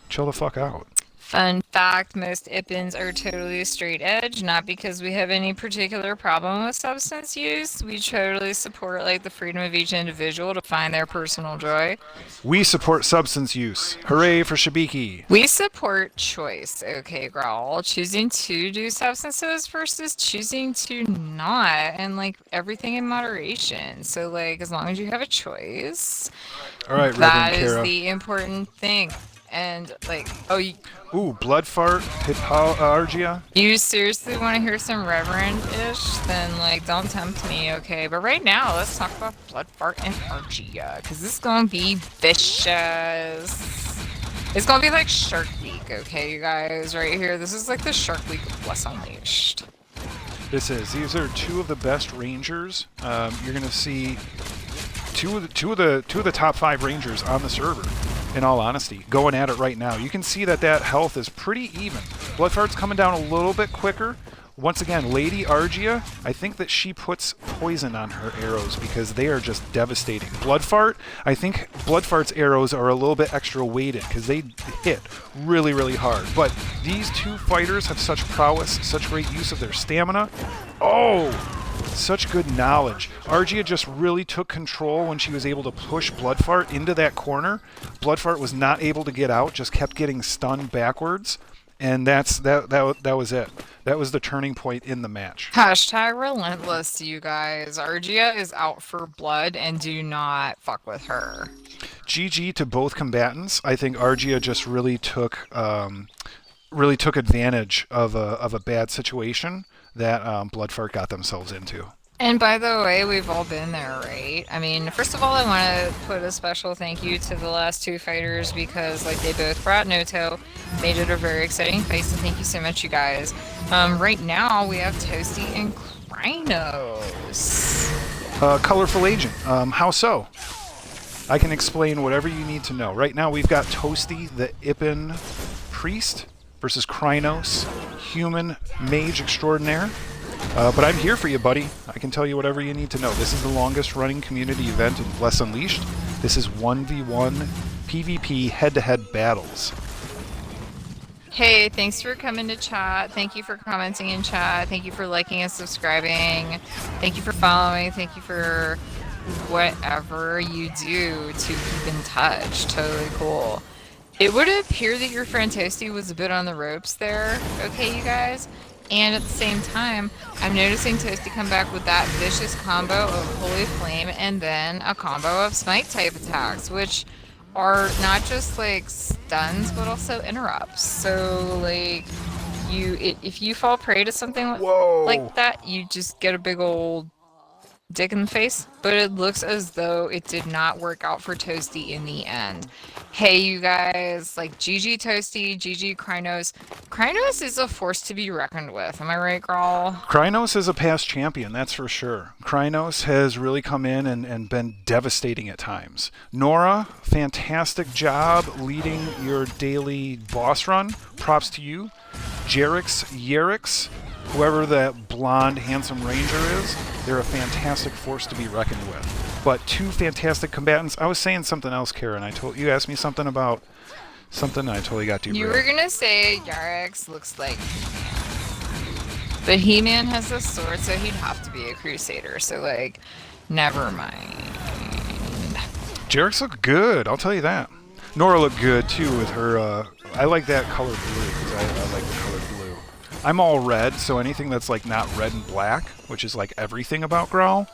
chill the fuck out. Fun fact, most Ippins are totally straight edge, not because we have any particular problem with substance use. We totally support, like, the freedom of each individual to find their personal joy. We support substance use. Hooray for Shibiki. We support choice, okay, girl. Choosing to do substances versus choosing to not, and, like, everything in moderation. So, like, as long as you have a choice, all right, that Reverend is Kara. the important thing. And like, oh, Ooh, blood fart, Argia. you seriously want to hear some reverend-ish? Then like, don't tempt me, okay? But right now, let's talk about blood fart and Argia, because this is gonna be vicious. It's gonna be like Shark Week, okay, you guys, right here. This is like the Shark Week of Bless Unleashed. These are two of the best rangers. You're gonna see two of the top 5 rangers on the server. In all honesty, going at it right now, you can see that health is pretty even. Bloodfart's coming down a little bit quicker. Once again, Lady Argia, I think that she puts poison on her arrows because they are just devastating. Bloodfart, I think Bloodfart's arrows are a little bit extra weighted because they hit really, really hard. But these two fighters have such prowess, such great use of their stamina. Oh! Such good knowledge. Argia just really took control when she was able to push Bloodfart into that corner. Bloodfart was not able to get out, just kept getting stunned backwards. And that was it. That was the turning point in the match. Hashtag relentless, you guys. Argia is out for blood, and do not fuck with her. GG to both combatants. I think Argia just really took advantage of a bad situation that Bloodfart got themselves into. And by the way, we've all been there, right? I mean, first of all, I want to put a special thank you to the last 2 fighters because, like, they both brought Noto, made it a very exciting fight, so thank you so much, you guys. Right now, we have Toasty and Krynos. Colorful Agent. How so? I can explain whatever you need to know. Right now, we've got Toasty, the Ipin Priest, versus Krynos, Human Mage Extraordinaire. But I'm here for you, buddy. I can tell you whatever you need to know. This is the longest running community event in Bless Unleashed. This is 1v1 PvP head-to-head battles. Hey, thanks for coming to chat. Thank you for commenting in chat. Thank you for liking and subscribing. Thank you for following. Thank you for whatever you do to keep in touch. Totally cool. It would appear that your friend Toasty was a bit on the ropes there. Okay, you guys? And at the same time, I'm noticing Toasty come back with that vicious combo of Holy Flame and then a combo of Smite type attacks, which are not just like stuns, but also interrupts. So like, if you fall prey to something like that, you just get a big old dick in the face. But it looks as though it did not work out for Toasty in the end. Hey, you guys, like, GG Toasty, GG Krynos. Krynos is a force to be reckoned with. Am I right, girl? Krynos is a past champion, that's for sure. Krynos has really come in and been devastating at times. Nora, fantastic job leading your daily boss run. Props to you. Yerix, whoever that blonde, handsome ranger is, they're a fantastic force to be reckoned with. But 2 fantastic combatants. I was saying something else, Karen. You asked me something about something, and I totally got you. You were gonna say Yerix looks like He-Man. But He-Man has a sword, so he'd have to be a crusader. So, like, never mind. Yerix looked good, I'll tell you that. Nora looked good, too, with her... I like that color blue, because I like the color blue. I'm all red, so anything that's, like, not red and black, which is, like, everything about Growl,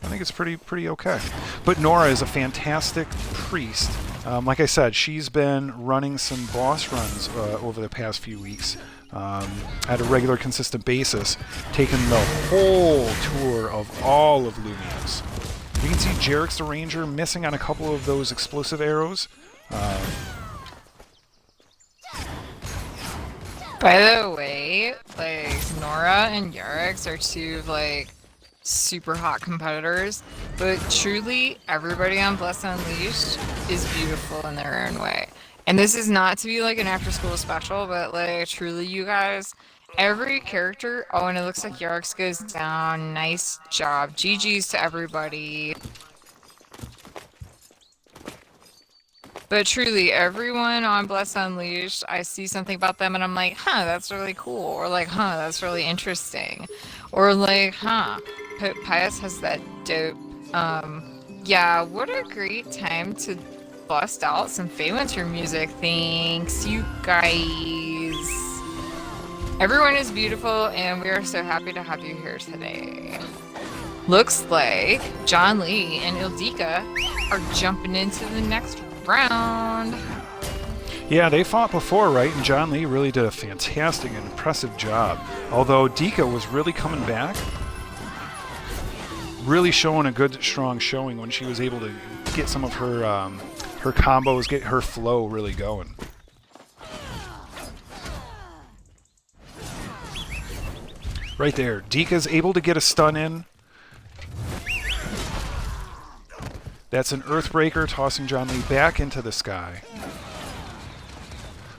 I think it's pretty okay. But Nora is a fantastic priest. Like I said, she's been running some boss runs over the past few weeks at a regular, consistent basis, taking the whole tour of all of Lumios. You can see Jerix the Ranger missing on a couple of those explosive arrows. By the way, like, Nora and Yerix are 2, like, super hot competitors, but truly everybody on Bless Unleashed is beautiful in their own way. And this is not to be like an after school special, but like truly, you guys, every character, oh, and it looks like Yerix goes down. Nice job. GG's to everybody. But truly, everyone on Bless Unleashed, I see something about them and I'm like, huh, that's really cool. Or like, huh, that's really interesting. Or like, huh, Pius has that dope. Yeah, what a great time to bust out some Winter music. Thanks, you guys. Everyone is beautiful and we are so happy to have you here today. Looks like John Lee and Ildika are jumping into the next round. Yeah, they fought before, right? And John Lee really did a fantastic and impressive job. Although Dika was really coming back, really showing a good, strong showing when she was able to get some of her her combos, get her flow really going. Right there, Dika's able to get a stun in. That's an Earthbreaker, tossing John Lee back into the sky.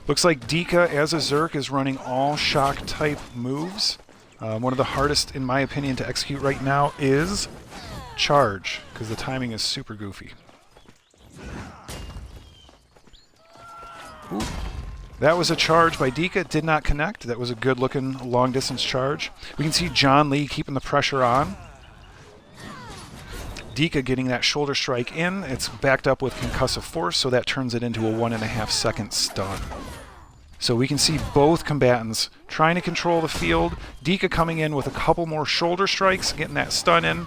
Looks like Dika, as a Zerk, is running all shock-type moves. One of the hardest, in my opinion, to execute right now is Charge, because the timing is super goofy. Ooh. That was a charge by Dika, did not connect. That was a good-looking long-distance charge. We can see John Lee keeping the pressure on. Dika getting that shoulder strike in. It's backed up with concussive force, so that turns it into a 1.5 second stun. So we can see both combatants trying to control the field. Dika coming in with a couple more shoulder strikes, getting that stun in.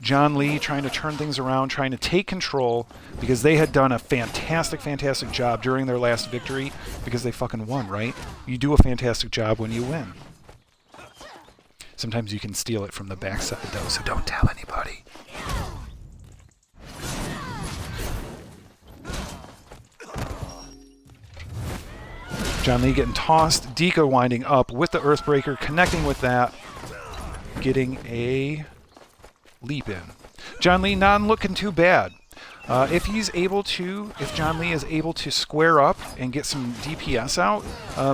John Lee trying to turn things around, trying to take control, because they had done a fantastic, fantastic job during their last victory, because they fucking won, right? You do a fantastic job when you win. Sometimes you can steal it from the backside, though, so don't tell anybody. John Lee getting tossed. Dika winding up with the Earthbreaker, connecting with that, getting a leap in. John Lee not looking too bad. If John Lee is able to square up and get some DPS out,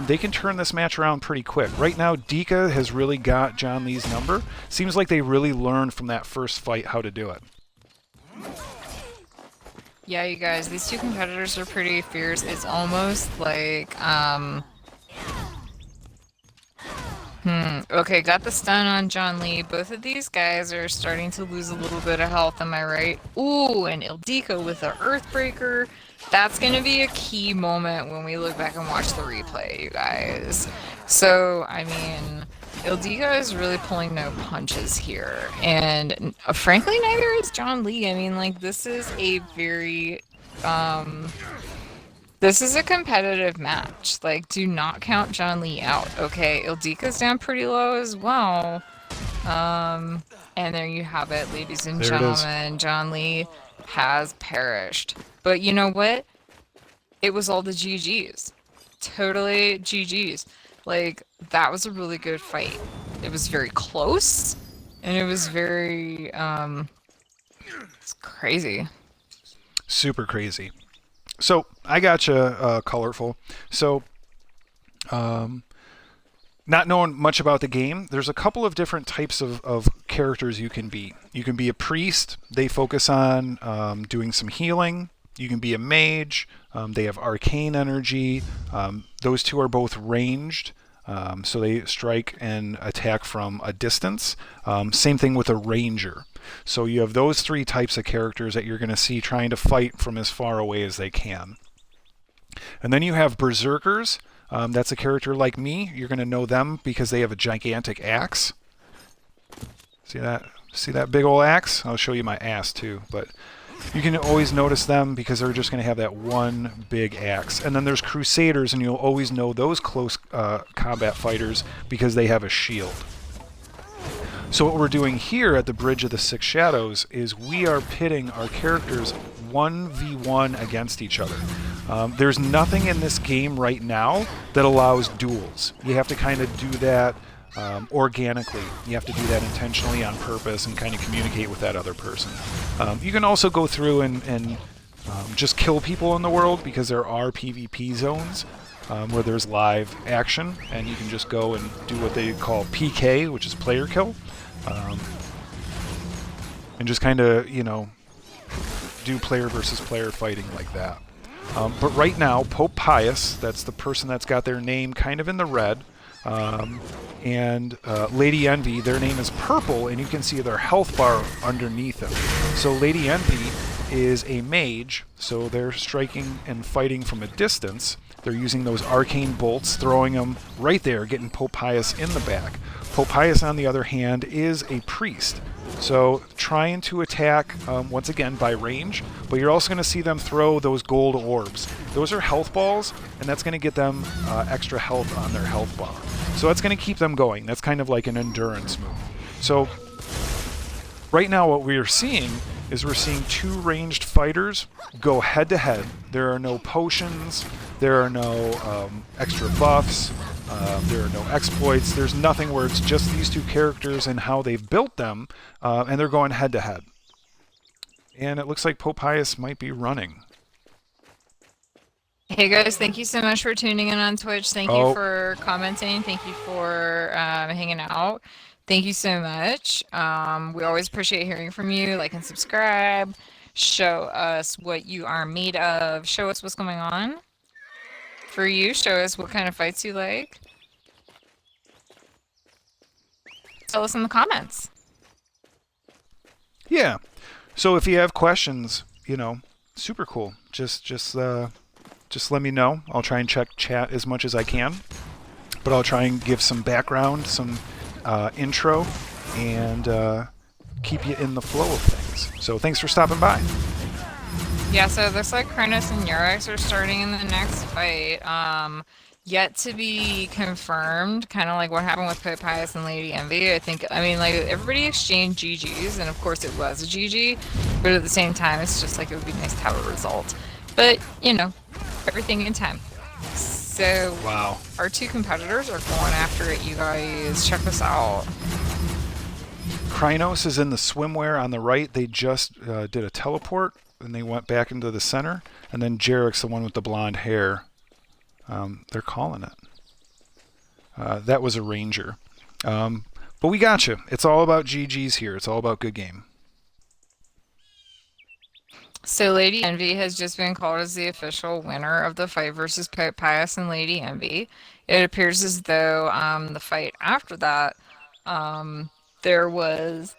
they can turn this match around pretty quick. Right now, Dika has really got John Lee's number. Seems like they really learned from that first fight how to do it. Yeah, you guys, these two competitors are pretty fierce. It's almost like, okay, got the stun on John Lee. Both of these guys are starting to lose a little bit of health, am I right? Ooh, and Ildiko with the Earthbreaker. That's going to be a key moment when we look back and watch the replay, you guys. So, I mean, Ildiko is really pulling no punches here. And frankly, neither is John Lee. I mean, like, this is a very, this is a competitive match. Like, do not count John Lee out. Okay, Ildiko's down pretty low as well. And there you have it, ladies and gentlemen. John Lee has perished. But you know what? It was all the GGs. Totally GGs. Like, that was a really good fight. It was very close. And it was very, it's crazy. Super crazy. So, I gotcha, Colorful. So, not knowing much about the game, there's a couple of different types of characters you can be. You can be a priest. They focus on doing some healing. You can be a mage. They have arcane energy. Those two are both ranged. So they strike and attack from a distance. Same thing with a ranger. So you have those three types of characters that you're going to see trying to fight from as far away as they can. And then you have berserkers. That's a character like me. You're going to know them because they have a gigantic axe. See that? See that big old axe? I'll show you my ass too, but you can always notice them because they're just going to have that one big axe. And then there's crusaders, and you'll always know those close combat fighters because they have a shield. So what we're doing here at the Bridge of the Six Shadows is we are pitting our characters 1v1 against each other. There's nothing in this game right now that allows duels. You have to kind of do that organically. You have to do that intentionally on purpose and kind of communicate with that other person. You can also go through and just kill people in the world because there are PvP zones where there's live action, and you can just go and do what they call PK, which is player kill, and just kind of, you know, do player versus player fighting like that. But right now, Pope Pius, that's the person that's got their name kind of in the red, and Lady Envy, their name is purple, and you can see their health bar underneath them. So Lady Envy is a mage, so they're striking and fighting from a distance. They're using those arcane bolts, throwing them right there, getting Pope Pius in the back. Pope Pius, on the other hand, is a priest, so trying to attack, once again, by range, but you're also going to see them throw those gold orbs. Those are health balls, and that's going to get them extra health on their health bar. So that's going to keep them going. That's kind of like an endurance move. So right now what we are seeing is we're seeing two ranged fighters go head-to-head. There are no potions, there are no extra buffs, there are no exploits, there's nothing where it's just these two characters and how they've built them, and they're going head-to-head. And it looks like Pope Pius might be running. Hey guys, thank you so much for tuning in on Twitch. Thank you for commenting. Thank you for hanging out. Thank you so much. We always appreciate hearing from you. Like and subscribe. Show us what you are made of. Show us what's going on for you. Show us what kind of fights you like. Tell us in the comments. Yeah. So if you have questions, you know, super cool. Just let me know. I'll try and check chat as much as I can. But I'll try and give some background, some intro, and keep you in the flow of things. So thanks for stopping by. Yeah, so it looks like Kronos and Yurex are starting in the next fight. Yet to be confirmed, kind of like what happened with Pope Pius and Lady Envy. I mean, like, everybody exchanged GGs, and of course it was a GG, but at the same time, it's just like it would be nice to have a result. But, you know, everything in time. So, wow. Our two competitors are going after it, you guys. Check this out. Krynos is in the swimwear on the right. They just did a teleport, and they went back into the center. And then Jarek's the one with the blonde hair. They're calling it. That was a ranger. But we got you. It's all about GGs here. It's all about good game. So Lady Envy has just been called as the official winner of the fight versus Pope Pius and Lady Envy. It appears as though the fight after that, there was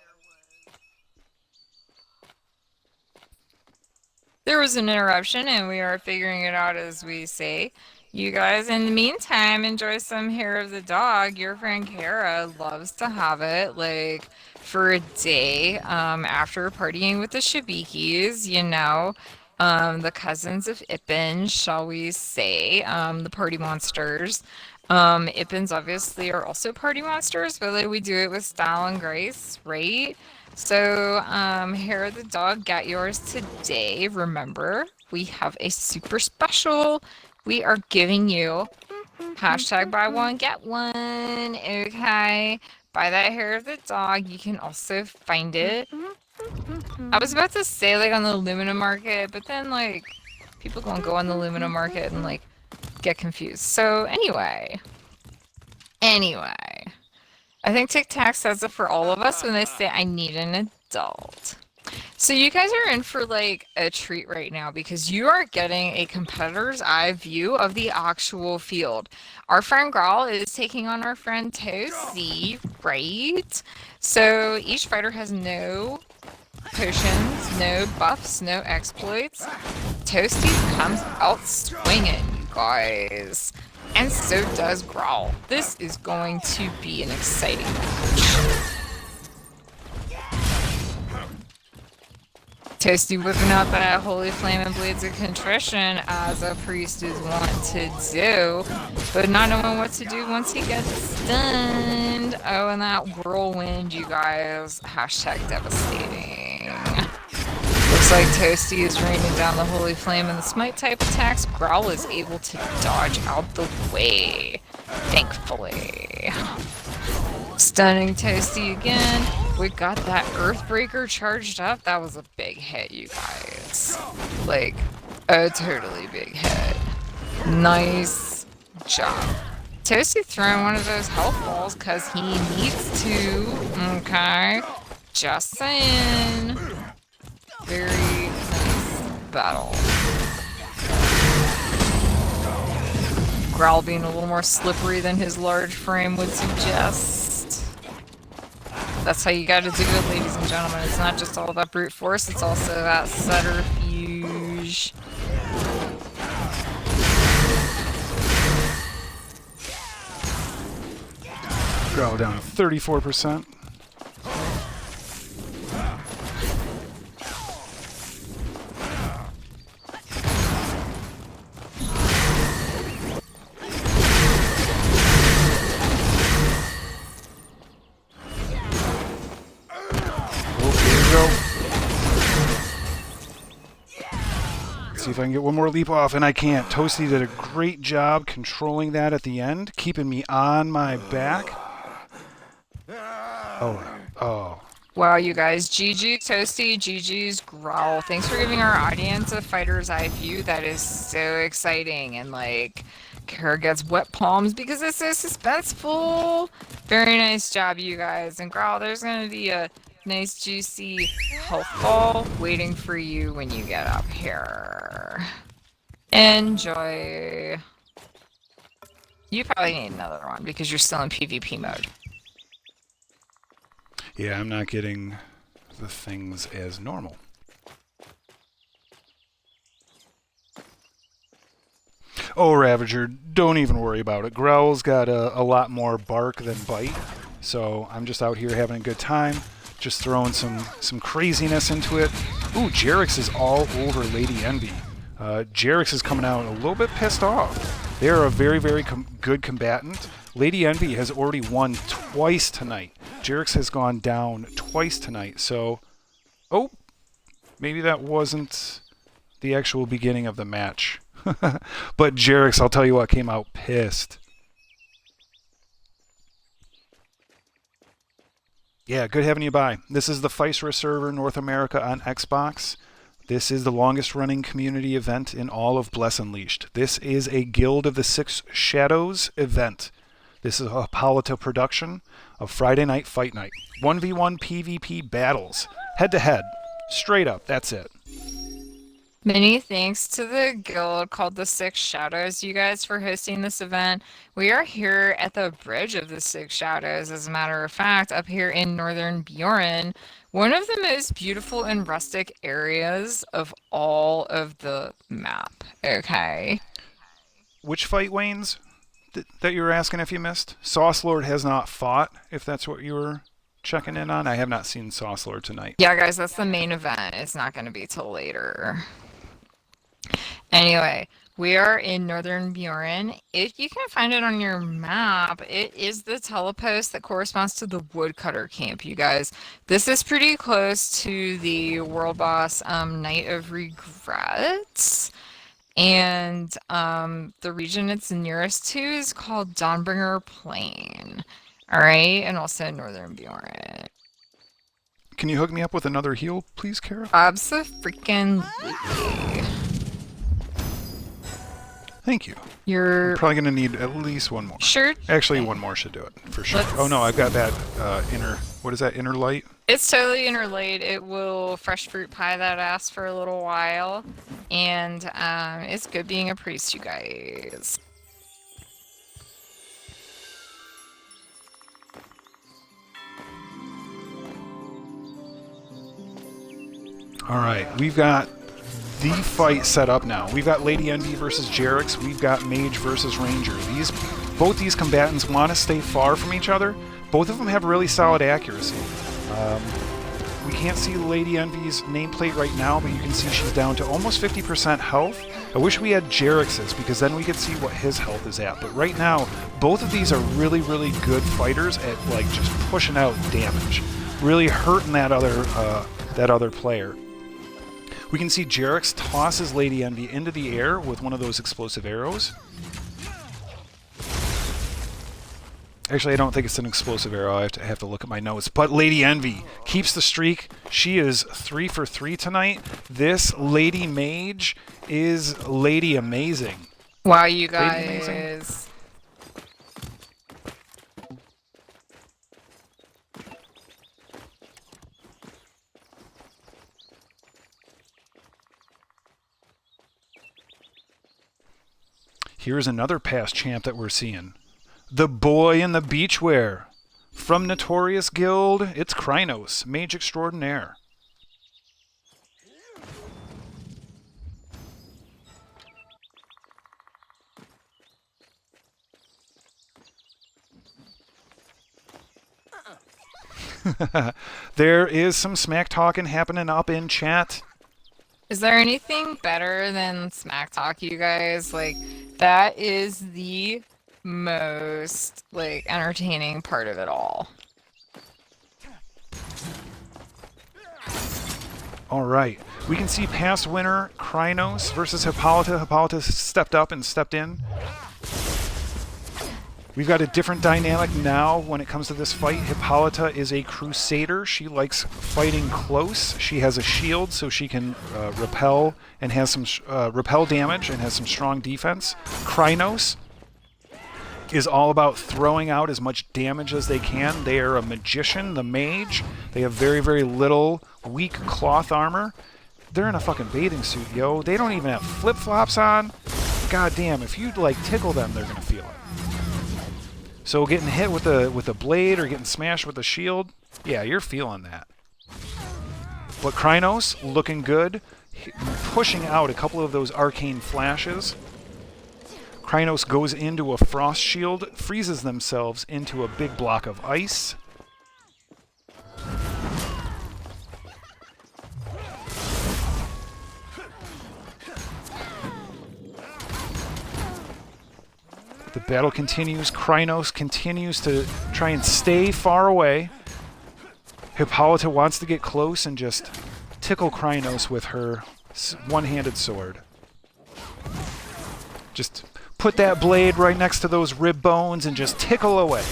an interruption, and we are figuring it out as we say. You guys, in the meantime, enjoy some hair of the dog. Your friend Kara loves to have it, like, for a day after partying with the Shabikis, you know, the cousins of Ippen, shall we say, the party monsters. Ippens obviously are also party monsters, but like, we do it with style and grace, right? So, hair of the dog, get yours today. Remember, we have a super special. We are giving you hashtag buy one, get one. Okay. Buy that hair of the dog. You can also find it. I was about to say like on the Lumina market, but then like people gonna go on the Lumina market and like get confused. So anyway. I think Tic Tac says it for all of us when they say I need an adult. So you guys are in for like a treat right now because you are getting a competitor's eye view of the actual field. Our friend Grawl is taking on our friend Toasty, right? So each fighter has no potions, no buffs, no exploits. Toasty comes out swinging, you guys. And so does Grawl. This is going to be an exciting match. Toasty whipping out that Holy Flame and Blades of Contrition as a priest is wont to do, but not knowing what to do once he gets stunned. Oh, and that whirlwind, you guys. Hashtag devastating. Looks like Toasty is raining down the Holy Flame and the Smite type attacks. Growl is able to dodge out the way, thankfully. Stunning Toasty again. We got that Earthbreaker charged up. That was a big hit, you guys. Like, a totally big hit. Nice job. Toasty throwing one of those health balls because he needs to. Okay. Just saying. Very nice battle. Growl being a little more slippery than his large frame would suggest. That's how you gotta do it, ladies and gentlemen. It's not just all about brute force, it's also about subterfuge. Growl down to 34%. See if I can get one more leap off, and I can't. Toasty did a great job controlling that at the end, keeping me on my back. Oh. Wow, you guys. GG Toasty, GG's Growl. Thanks for giving our audience a fighter's eye view. That is so exciting. And, like, Kara gets wet palms because it's so suspenseful. Very nice job, you guys. And Growl, there's going to be a nice, juicy health ball waiting for you when you get up here. Enjoy. You probably need another one because you're still in PvP mode. Yeah, I'm not getting the things as normal. Oh, Ravager, don't even worry about it. Growl's got a lot more bark than bite, so I'm just out here having a good time, just throwing some craziness into it. Ooh, Jerix is all over Lady Envy. Jerix is coming out a little bit pissed off. They are a very, very good combatant. Lady Envy has already won twice tonight. Jerix has gone down twice tonight, so... Oh, maybe that wasn't the actual beginning of the match. But Jerix, I'll tell you what, came out pissed. Yeah, good having you by. This is the Physera server North America on Xbox. This is the longest running community event in all of Bless Unleashed. This is a Guild of the Six Shadows event. This is a Polito production of Friday Night Fight Night. 1v1 PvP battles. Head to head. Straight up, that's it. Many thanks to the guild called the Six Shadows, you guys, for hosting this event. We are here at the Bridge of the Six Shadows, as a matter of fact, up here in northern Bjorn, one of the most beautiful and rustic areas of all of the map, okay? Which fight, Waynes, that you were asking if you missed? Sauce Lord has not fought, if that's what you were checking in on. I have not seen Sauce Lord tonight. Yeah, guys, that's the main event. It's not going to be till later. Anyway, we are in northern Bjorn. If you can find it on your map, it is the telepost that corresponds to the woodcutter camp, you guys. This is pretty close to the world boss Night of Regrets. And the region it's nearest to is called Dawnbringer Plain. Alright, and also northern Bjorn. Can you hook me up with another heal, please, Kara? Abso-freaking-lutely. Thank you. You're I'm probably going to need at least one more. Sure. Actually, one more should do it, for sure. Oh no, I've got that inner... What is that, inner light? It's totally interlaid. It will fresh fruit pie that ass for a little while. And it's good being a priest, you guys. Alright, we've got the fight set up now. We've got Lady Envy versus Jerix. We've got Mage versus Ranger. Both these combatants want to stay far from each other. Both of them have really solid accuracy. We can't see Lady Envy's nameplate right now, but you can see she's down to almost 50% health. I wish we had Jerix's, because then we could see what his health is at. But right now, both of these are really, really good fighters at like just pushing out damage, really hurting that other player. We can see Jerix tosses Lady Envy into the air with one of those explosive arrows. Actually, I don't think it's an explosive arrow. I have to look at my notes. But Lady Envy keeps the streak. She is 3 for 3 tonight. This Lady Mage is Lady Amazing. Wow, you guys. Here's another past champ that we're seeing. The boy in the beachwear. From Notorious Guild, it's Krynos, Mage Extraordinaire. There is some smack talking happening up in chat. Is there anything better than smack talk, you guys? Like, that is the most, like, entertaining part of it all. All right. We can see past winner Krynos versus Hippolyta. Hippolyta stepped up and stepped in. We've got a different dynamic now when it comes to this fight. Hippolyta is a crusader. She likes fighting close. She has a shield so she can repel and has some repel damage and has some strong defense. Krynos is all about throwing out as much damage as they can. They are a magician, the mage. They have very, very little weak cloth armor. They're in a fucking bathing suit, yo. They don't even have flip-flops on. God damn, if you like tickle them, they're gonna feel it. So getting hit with a blade or getting smashed with a shield, yeah, you're feeling that. But Krynos looking good, pushing out a couple of those arcane flashes. Krynos goes into a frost shield, freezes themselves into a big block of ice. The battle continues. Krynos continues to try and stay far away. Hippolyta wants to get close and just tickle Krynos with her one-handed sword. Just put that blade right next to those rib bones and just tickle away.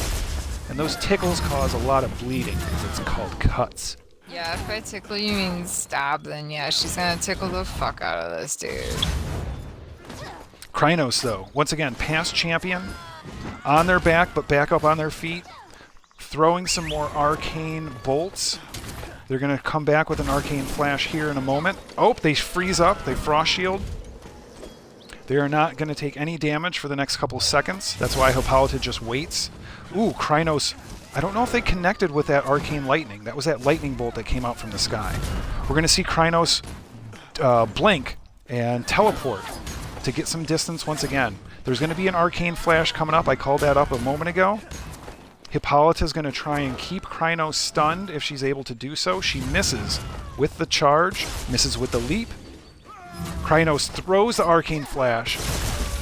And those tickles cause a lot of bleeding because it's called cuts. Yeah, if I tickle you mean stab, then yeah, she's gonna tickle the fuck out of this dude. Krynos, though, once again, past champion, on their back, but back up on their feet, throwing some more arcane bolts. They're going to come back with an arcane flash here in a moment. Oh, they freeze up. They frost shield. They are not going to take any damage for the next couple seconds. That's why Hippolyta just waits. Ooh, Krynos, I don't know if they connected with that arcane lightning. That was that lightning bolt that came out from the sky. We're going to see Krynos blink and teleport to get some distance once again. There's going to be an arcane flash coming up. I called that up a moment ago. Hippolyta is going to try and keep Krynos stunned if she's able to do so. She misses with the charge, misses with the leap. Krynos throws the arcane flash,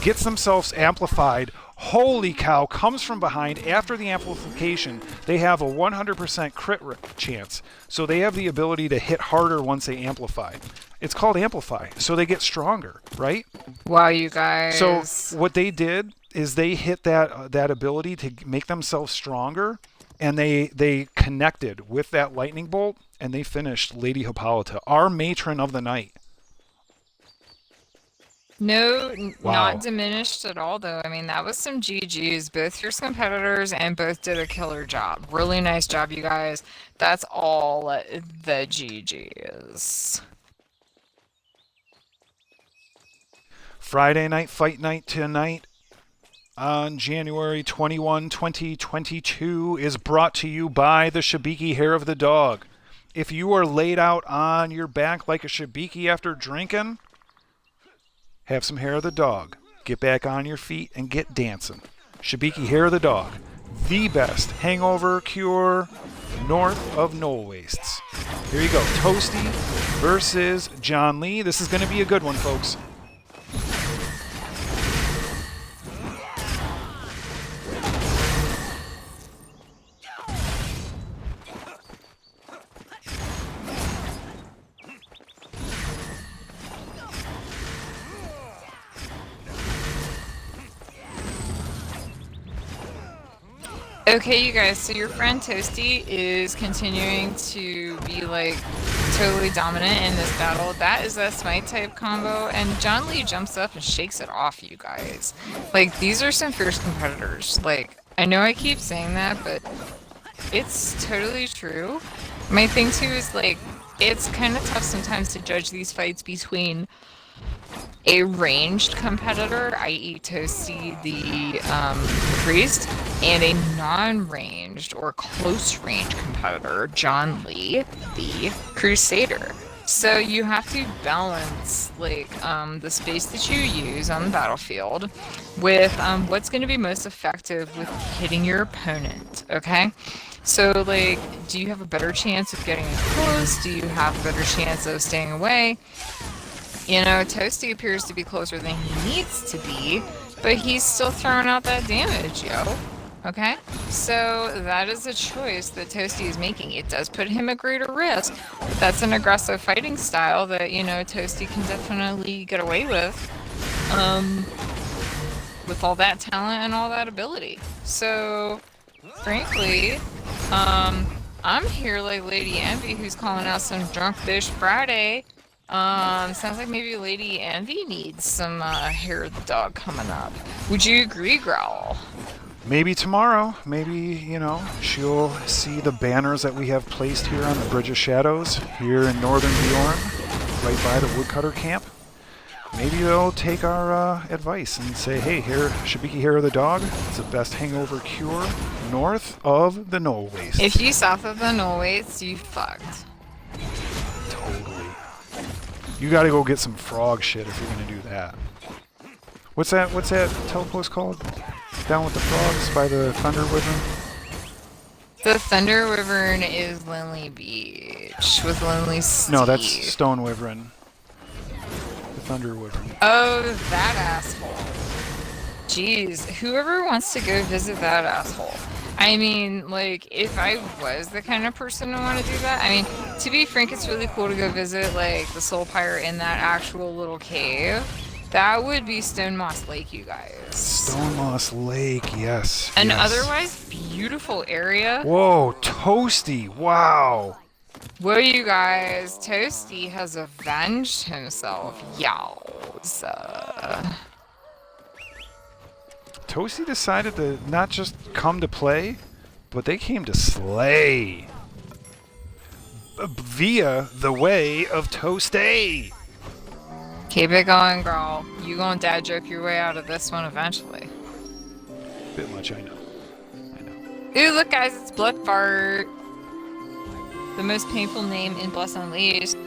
gets themselves amplified. Holy cow, comes from behind. After the amplification, they have a 100% crit chance. So they have the ability to hit harder once they amplify. It's called amplify, so they get stronger, right? Wow, you guys. So what they did is they hit that ability to make themselves stronger, and they connected with that lightning bolt, and they finished Lady Hippolyta, our matron of the night. No, Wow. Not diminished at all, though. I mean, that was some GGs. Both fierce competitors and both did a killer job. Really nice job, you guys. That's all the GGs. Friday night fight night tonight on January 21, 2022 is brought to you by the Shibiki Hair of the Dog. If you are laid out on your back like a Shibiki after drinking, have some hair of the dog. Get back on your feet and get dancing. Shibiki Hair of the Dog, the best hangover cure north of Knoll Wastes. Here you go, Toasty versus John Lee. This is going to be a good one, folks. Okay, you guys, so your friend Toasty is continuing to be, like, totally dominant in this battle. That is a smite type combo, and John Lee jumps up and shakes it off, you guys. Like, these are some fierce competitors. Like, I know I keep saying that, but it's totally true. My thing, too, is, like, it's kind of tough sometimes to judge these fights between a ranged competitor, i.e. Toasty the priest, and a non-ranged or close-range competitor, John Lee the crusader. So you have to balance like the space that you use on the battlefield with what's going to be most effective with hitting your opponent, okay? So like, do you have a better chance of getting in close? Do you have a better chance of staying away? You know, Toasty appears to be closer than he needs to be, but he's still throwing out that damage, yo. Okay? So that is a choice that Toasty is making. It does put him at greater risk, but that's an aggressive fighting style that, you know, Toasty can definitely get away with all that talent and all that ability. So, frankly, I'm here like Lady Envy, who's calling out some Drunk Fish Friday. Sounds like maybe Lady Envy needs some hair of the dog coming up. Would you agree, Growl? Maybe tomorrow. Maybe, you know, she'll see the banners that we have placed here on the Bridge of Shadows here in northern Bjorn, right by the woodcutter camp. Maybe they'll take our advice and say, hey, here, Shabiki Hair of the Dog, it's the best hangover cure north of the Knoll Waste. If you south of the Knoll Waste, you fucked. Totally. You gotta go get some frog shit if you're gonna do that. What's that telepost called? Down with the frogs by the Thunder Wyvern? The Thunder Wyvern is Lindley Beach with Lindley Steve. No, that's Stone Wyvern. The Thunder Wyvern. Oh, that asshole. Jeez, whoever wants to go visit that asshole. I mean, like, if I was the kind of person to want to do that, I mean, to be frank, it's really cool to go visit, like, the Soul Pyre in that actual little cave. That would be Stone Moss Lake, you guys. Stone Moss Lake, yes. An yes. otherwise beautiful area. Whoa, Toasty, wow. Well, you guys, Toasty has avenged himself. Yowza. Toasty decided to not just come to play, but they came to slay. Via the way of Toasty. Keep it going, girl. You gonna dad joke your way out of this one eventually. Bit much, I know. Ooh, look, guys, it's Blood Fart. The most painful name in Bless Unleashed.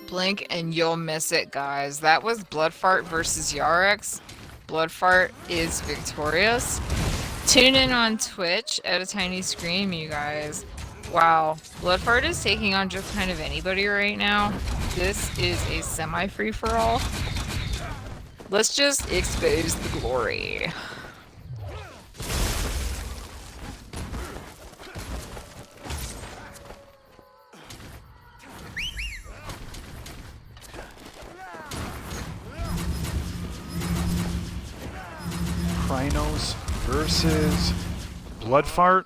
Blink and you'll miss it, guys. That was Bloodfart versus Yarix. Bloodfart is victorious. Tune in on Twitch at a tiny scream, you guys. Wow, Bloodfart is taking on just kind of anybody right now. This is a semi-free-for-all. Let's just expose the glory. Rhinos versus Bloodfart.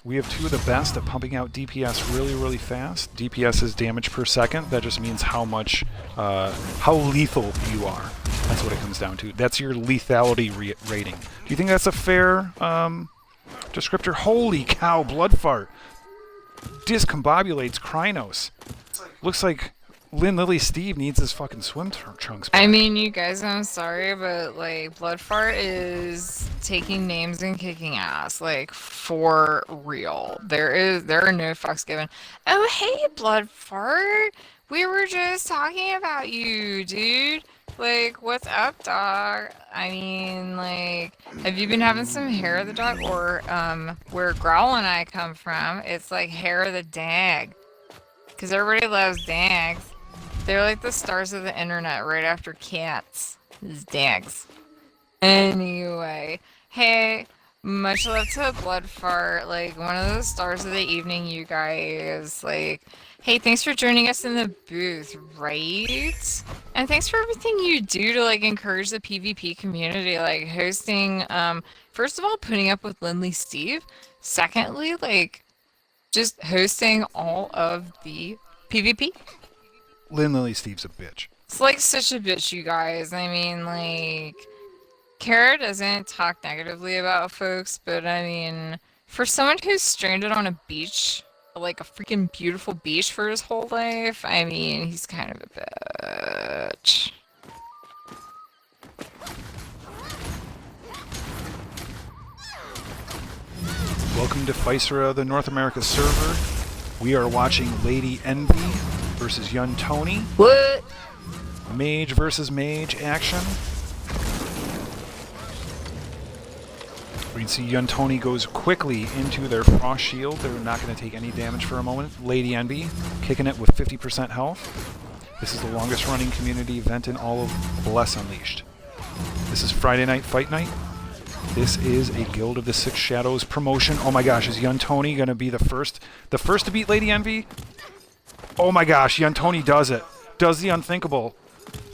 We have two of the best at pumping out DPS really, really fast. DPS is damage per second. That just means how much, how lethal you are. That's what it comes down to. That's your lethality rating. Do you think that's a fair descriptor? Holy cow, Bloodfart discombobulates Krynos. Looks like Lynn Lily Steve needs his fucking swim trunks back. I mean, you guys, I'm sorry, but like Bloodfart is taking names and kicking ass, like for real. There are no fucks given. Oh hey, Bloodfart, we were just talking about you, dude. Like, what's up, dog? I mean, like, have you been having some hair of the dog? Or where Growl and I come from, it's like hair of the dag, because everybody loves dags. They're like the stars of the internet right after cats. These dags. Anyway, hey, Much love to Bloodfart, like one of the stars of the evening, you guys. Like, hey, thanks for joining us in the booth, right? And thanks for everything you do to like encourage the PvP community, like hosting, first of all, putting up with Lindley Steve. Secondly, like just hosting all of the PvP. Lindley Steve's a bitch. It's like such a bitch, you guys. I mean, like Kara doesn't talk negatively about folks, but I mean, for someone who's stranded on a beach, like a freaking beautiful beach for his whole life, I mean, he's kind of a bitch. Welcome to Physera, the North America server. We are watching Lady Envy versus Yun Tony. What? Mage versus mage action. We can see Yun Tony goes quickly into their frost shield. They're not going to take any damage for a moment. Lady Envy kicking it with 50% health. This is the longest running community event in all of Bless Unleashed. This is Friday Night Fight Night. This is a Guild of the Six Shadows promotion. Oh my gosh, is Yun Tony going to be the first to beat Lady Envy? Oh my gosh, Yun Tony does it. Does the unthinkable.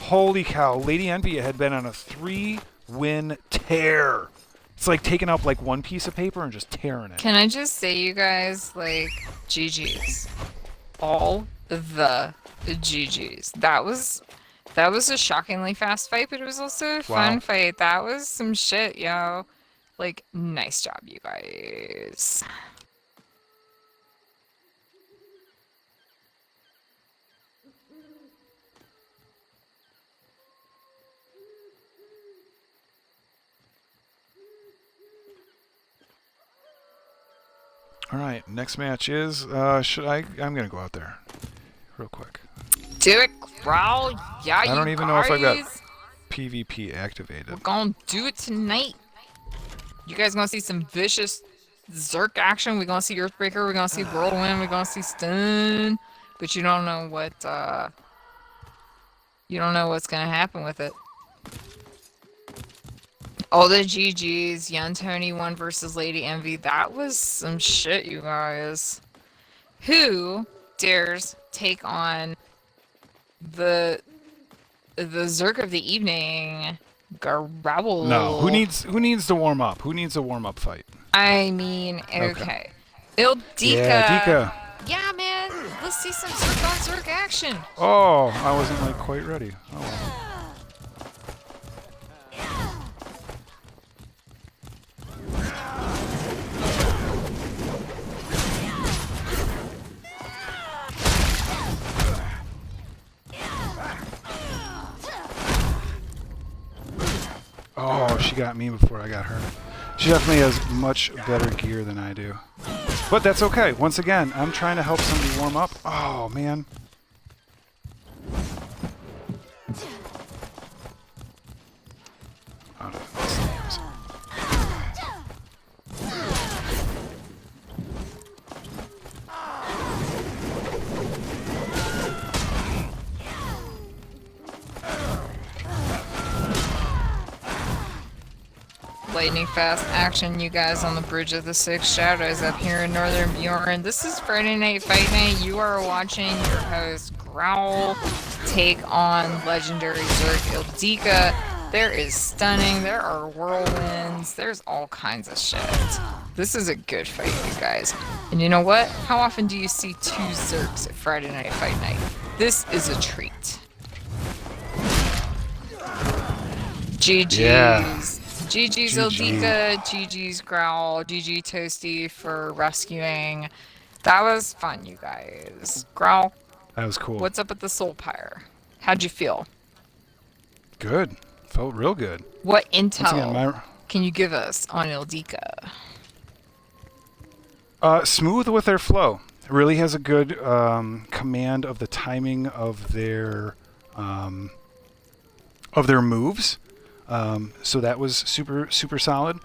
Holy cow, Lady Envy had been on a 3-win tear. It's like taking up like one piece of paper and just tearing it. Can I just say, you guys, like, GG's. All the GG's. That was a shockingly fast fight, but it was also a fun fight. That was some shit, yo. Like, nice job, you guys. All right, next match is, I'm going to go out there real quick. Do it, Growl. Yeah, I don't even know if I got PvP activated. We're gonna do it tonight. You guys gonna see some vicious Zerk action. We're gonna see Earthbreaker. We're gonna see Whirlwind. We're gonna see Stun. But you don't know what, you don't know what's gonna happen with it. All the GGs, Yun Tony won versus Lady Envy. That was some shit, you guys. Who dares take on the Zerk of the evening, Garabble? No, who needs to warm up? Who needs a warm up fight? I mean, okay. Ildika. Yeah, Dika. Yeah, man. Let's see some Zerk on Zerk action. Oh, I wasn't like quite ready. Oh well. Oh, she got me before I got her. She definitely has much better gear than I do. But that's okay. Once again, I'm trying to help somebody warm up. Oh, man. Oh, no. Lightning fast action, you guys, on the Bridge of the Six Shadows up here in Northern Bjorn. This is Friday Night Fight Night. You are watching your host Growl take on legendary Zerk Ildika. There is stunning, there are whirlwinds, there's all kinds of shit. This is a good fight, you guys. And you know what? How often do you see two Zerks at Friday Night Fight Night? This is a treat. GG's. Yeah. GG's Ildika, GG's Growl, GG Toasty for rescuing. That was fun, you guys. Growl. That was cool. What's up with the Soul Pyre? How'd you feel? Good. Felt real good. What intel again, can you give us on Ildika? Smooth with their flow. Really has a good command of the timing of their moves. So that was super solid.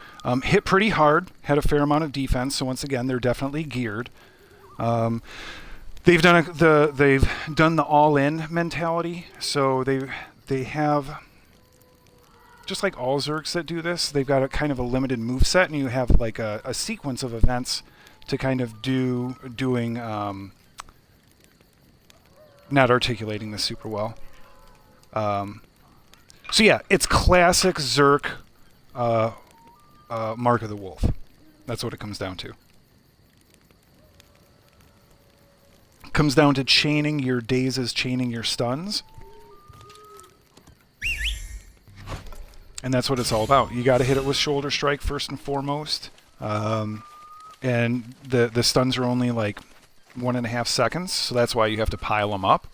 Hit pretty hard. Had a fair amount of defense. So once again, they're definitely geared. They've done the all-in mentality. So they have just like all Zergs that do this, they've got a kind of a limited move set, and you have like a sequence of events to kind of doing. Not articulating this super well. So yeah, it's classic Zerg Mark of the Wolf. That's what it comes down to. Comes down to chaining your dazes, chaining your stuns. And that's what it's all about. You got to hit it with Shoulder Strike first and foremost. And the stuns are only like 1.5 seconds, so that's why you have to pile them up.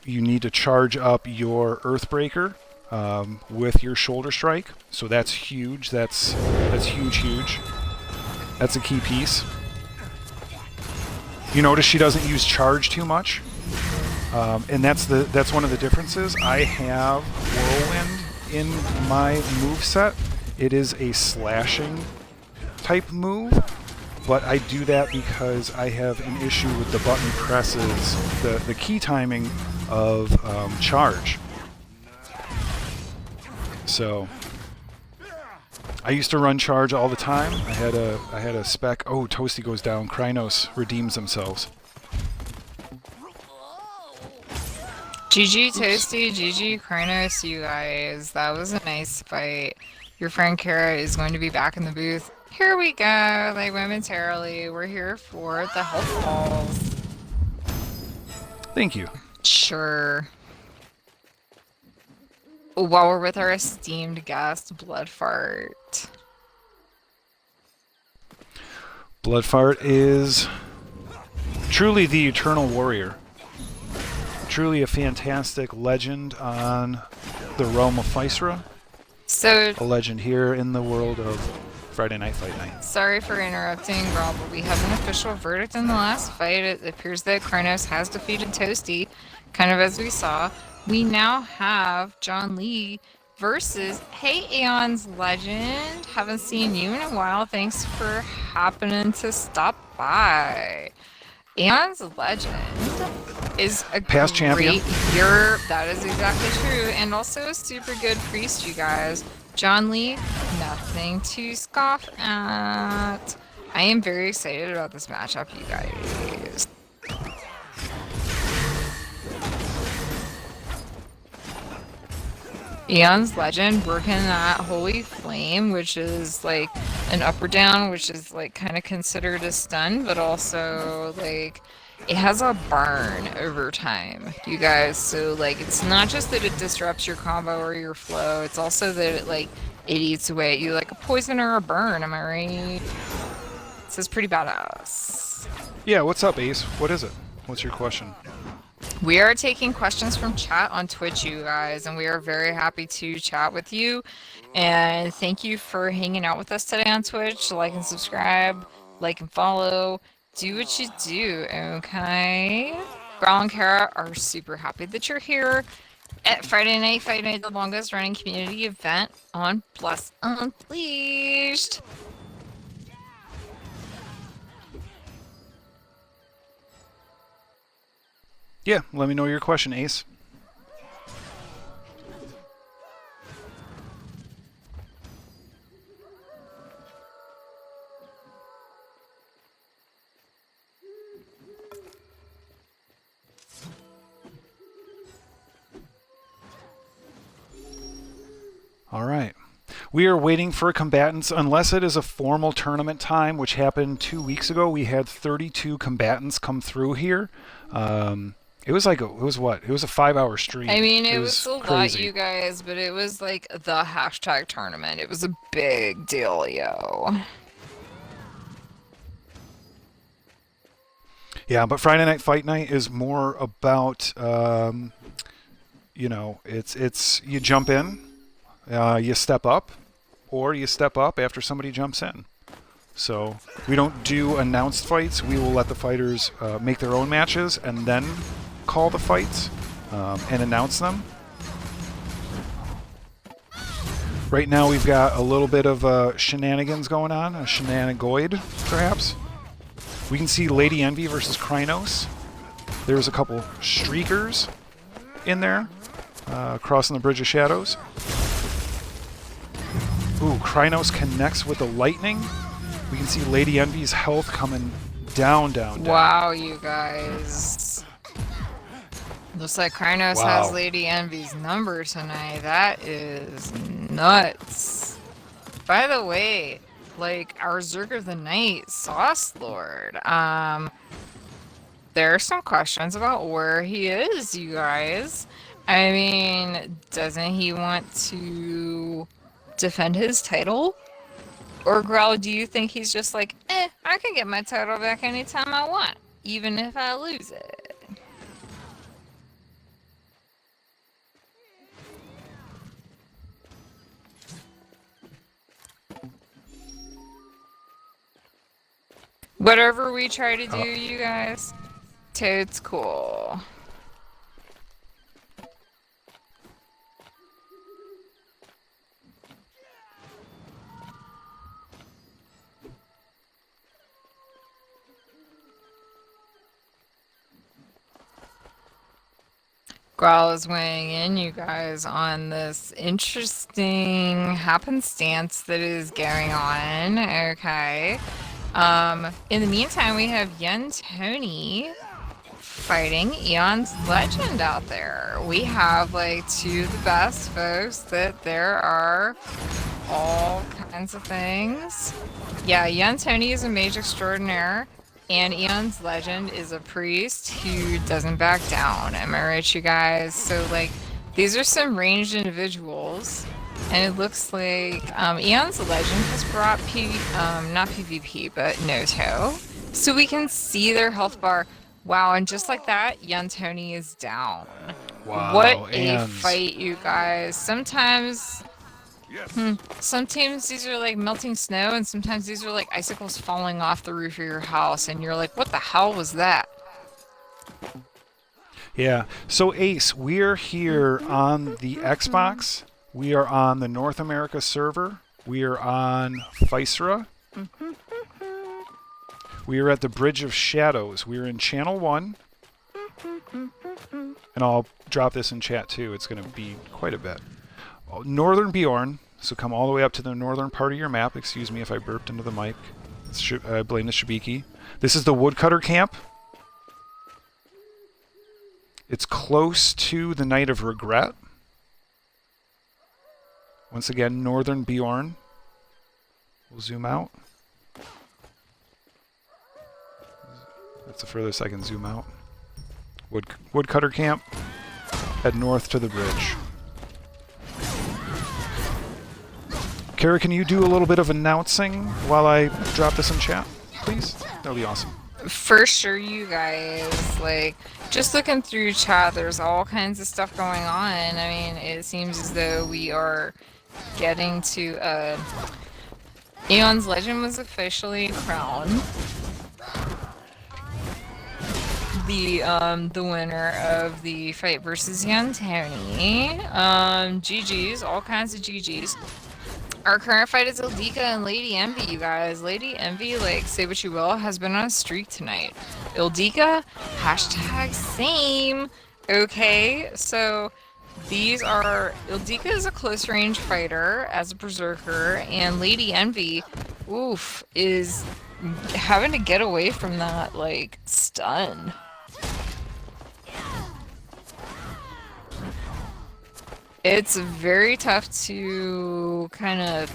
You need to charge up your Earthbreaker with your Shoulder Strike, so that's huge. That's huge. That's a key piece. You notice she doesn't use charge too much, and that's one of the differences. I have Whirlwind in my moveset. It is a slashing type move, but I do that because I have an issue with the button presses, the key timing of charge. So I used to run charge all the time. I had a spec. Oh, Toasty goes down. Krynos redeems themselves. GG Toasty, GG Krynos, you guys. That was a nice fight. Your friend Kara is going to be back in the booth. Here we go, like momentarily. We're here for the health balls. Thank you. Sure. While we're with our esteemed guest, Bloodfart. Bloodfart is truly the Eternal Warrior. Truly a fantastic legend on the realm of Physera. So, a legend here in the world of Friday Night Fight Night. Sorry for interrupting, Rob, but we have an official verdict in the last fight. It appears that Krynos has defeated Toasty, kind of as we saw. We now have John Lee versus Hey Aeon's Legend. Haven't seen you in a while. Thanks for happening to stop by. Aeon's Legend is a past champion. That is exactly true. And also a super good priest, you guys. John Lee, nothing to scoff at. I am very excited about this matchup, you guys. Aeon's Legend working at Holy Flame, which is like an up or down, which is like kind of considered a stun, but also like it has a burn over time, you guys. So like it's not just that it disrupts your combo or your flow, it's also that it eats away at you like a poison or a burn, am I right? This is pretty badass. Yeah, what's up, Ace? What is it? What's your question? We are taking questions from chat on Twitch, you guys, and we are very happy to chat with you. And thank you for hanging out with us today on Twitch. Like and subscribe, like and follow. Do what you do, okay? Growl and Kara are super happy that you're here at Friday Night Fight Night, the longest running community event on Plus Unleashed. Yeah, let me know your question, Ace. All right. We are waiting for combatants, unless it is a formal tournament time, which happened 2 weeks ago. We had 32 combatants come through here. It was like, it was a 5-hour stream. I mean, it was a crazy. lot, you guys, but it was like the hashtag tournament. It was a big deal, yo. Yeah, but Friday Night Fight Night is more about, you know, it's you jump in, you step up, or you step up after somebody jumps in. So we don't do announced fights. We will let the fighters make their own matches and then call the fights and announce them. Right now we've got a little bit of shenanigans going on, a shenanigoid perhaps. We can see Lady Envy versus Krynos. There's a couple streakers in there. Crossing the Bridge of Shadows. Ooh, Krynos connects with the lightning. We can see Lady Envy's health coming down. Wow, you guys. Looks like Krynos has Lady Envy's number tonight. That is nuts. By the way, like, our Zerg of the Night, Sauce Lord, there are some questions about where he is, you guys. I mean, doesn't he want to defend his title? Or Growl, do you think he's just like, I can get my title back anytime I want, even if I lose it? Whatever we try to do, you guys, totes cool. Growl is weighing in, you guys, on this interesting happenstance that is going on. Okay. In the meantime, we have Yen Tony fighting Eon's Legend out there. We have, like, two of the best folks that there are all kinds of things. Yeah, Yen Tony is a mage extraordinaire, and Eon's Legend is a priest who doesn't back down. Am I right, you guys? So, like, these are some ranged individuals. And it looks like Eon's Legend has brought not PvP, but Noto. So we can see their health bar. Wow, and just like that, Yen Tony is down. Wow, what a fight, you guys. Sometimes, some teams, these are like melting snow, and sometimes these are like icicles falling off the roof of your house, and you're like, what the hell was that? Yeah, so Ace, we're here on the Xbox. We are on the North America server. We are on Physera. We are at the Bridge of Shadows. We are in Channel 1. And I'll drop this in chat too. It's going to be quite a bit. Northern Bjorn. So come all the way up to the northern part of your map. Excuse me if I burped into the mic. I blame the Shibiki. This is the Woodcutter Camp. It's close to the Night of Regret. Once again, Northern Bjorn. We'll zoom out. That's the furthest I can zoom out. Woodcutter Camp. Head north to the bridge. Kara, can you do a little bit of announcing while I drop this in chat, please? That would be awesome. For sure, you guys. Like, just looking through chat, there's all kinds of stuff going on. I mean, it seems as though we are getting to Eon's Legend was officially crowned the winner of the fight versus Yen Tony. GG's, all kinds of GG's. Our current fight is Ildika and Lady Envy, you guys. Lady Envy, like, say what you will, has been on a streak tonight. Ildika, hashtag same. Okay, so these are... Ildika is a close range fighter as a berserker, and Lady Envy, oof, is having to get away from that, like, stun. It's very tough to kind of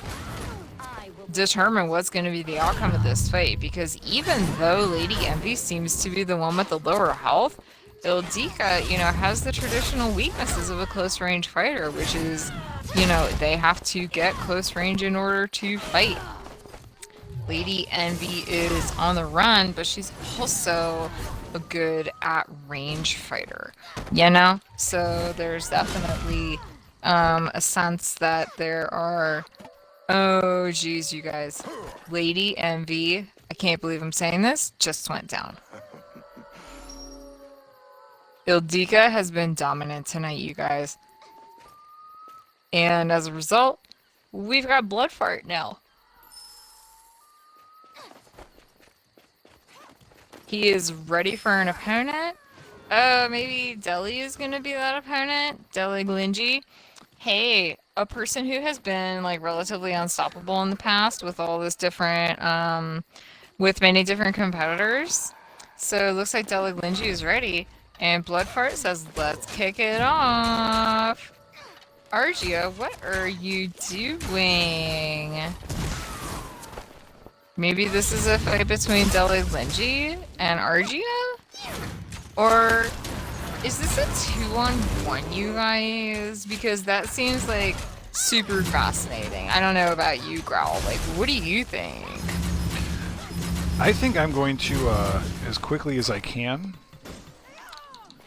determine what's going to be the outcome of this fight, because even though Lady Envy seems to be the one with the lower health, Ildika, you know, has the traditional weaknesses of a close range fighter, which is, you know, they have to get close range in order to fight. Lady Envy is on the run, but she's also a good at range fighter, you know? So there's definitely a sense that there are... Oh, geez, you guys. Lady Envy, I can't believe I'm saying this, just went down. Ildika has been dominant tonight, you guys. And as a result, we've got Blood Fart now. He is ready for an opponent. Maybe Deli is gonna be that opponent. Deli Glingy. Hey, a person who has been like relatively unstoppable in the past with all this different, with many different competitors. So it looks like Deli Glingy is ready. And Bloodfart says, let's kick it off. Argia, what are you doing? Maybe this is a fight between Deli Glingy and Argia? Or is this a 2-on-1, you guys? Because that seems like super fascinating. I don't know about you, Growl. Like, what do you think? I think I'm going to, as quickly as I can,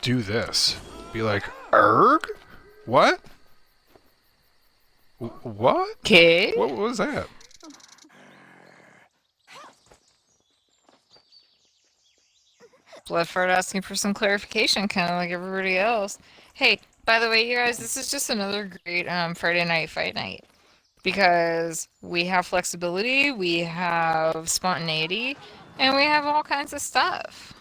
do this. Be like, erg? What? What? Okay. What was that? Bloodfart asking for some clarification, kind of like everybody else. Hey, by the way, you guys, this is just another great Friday night fight night. Because we have flexibility, we have spontaneity, and we have all kinds of stuff.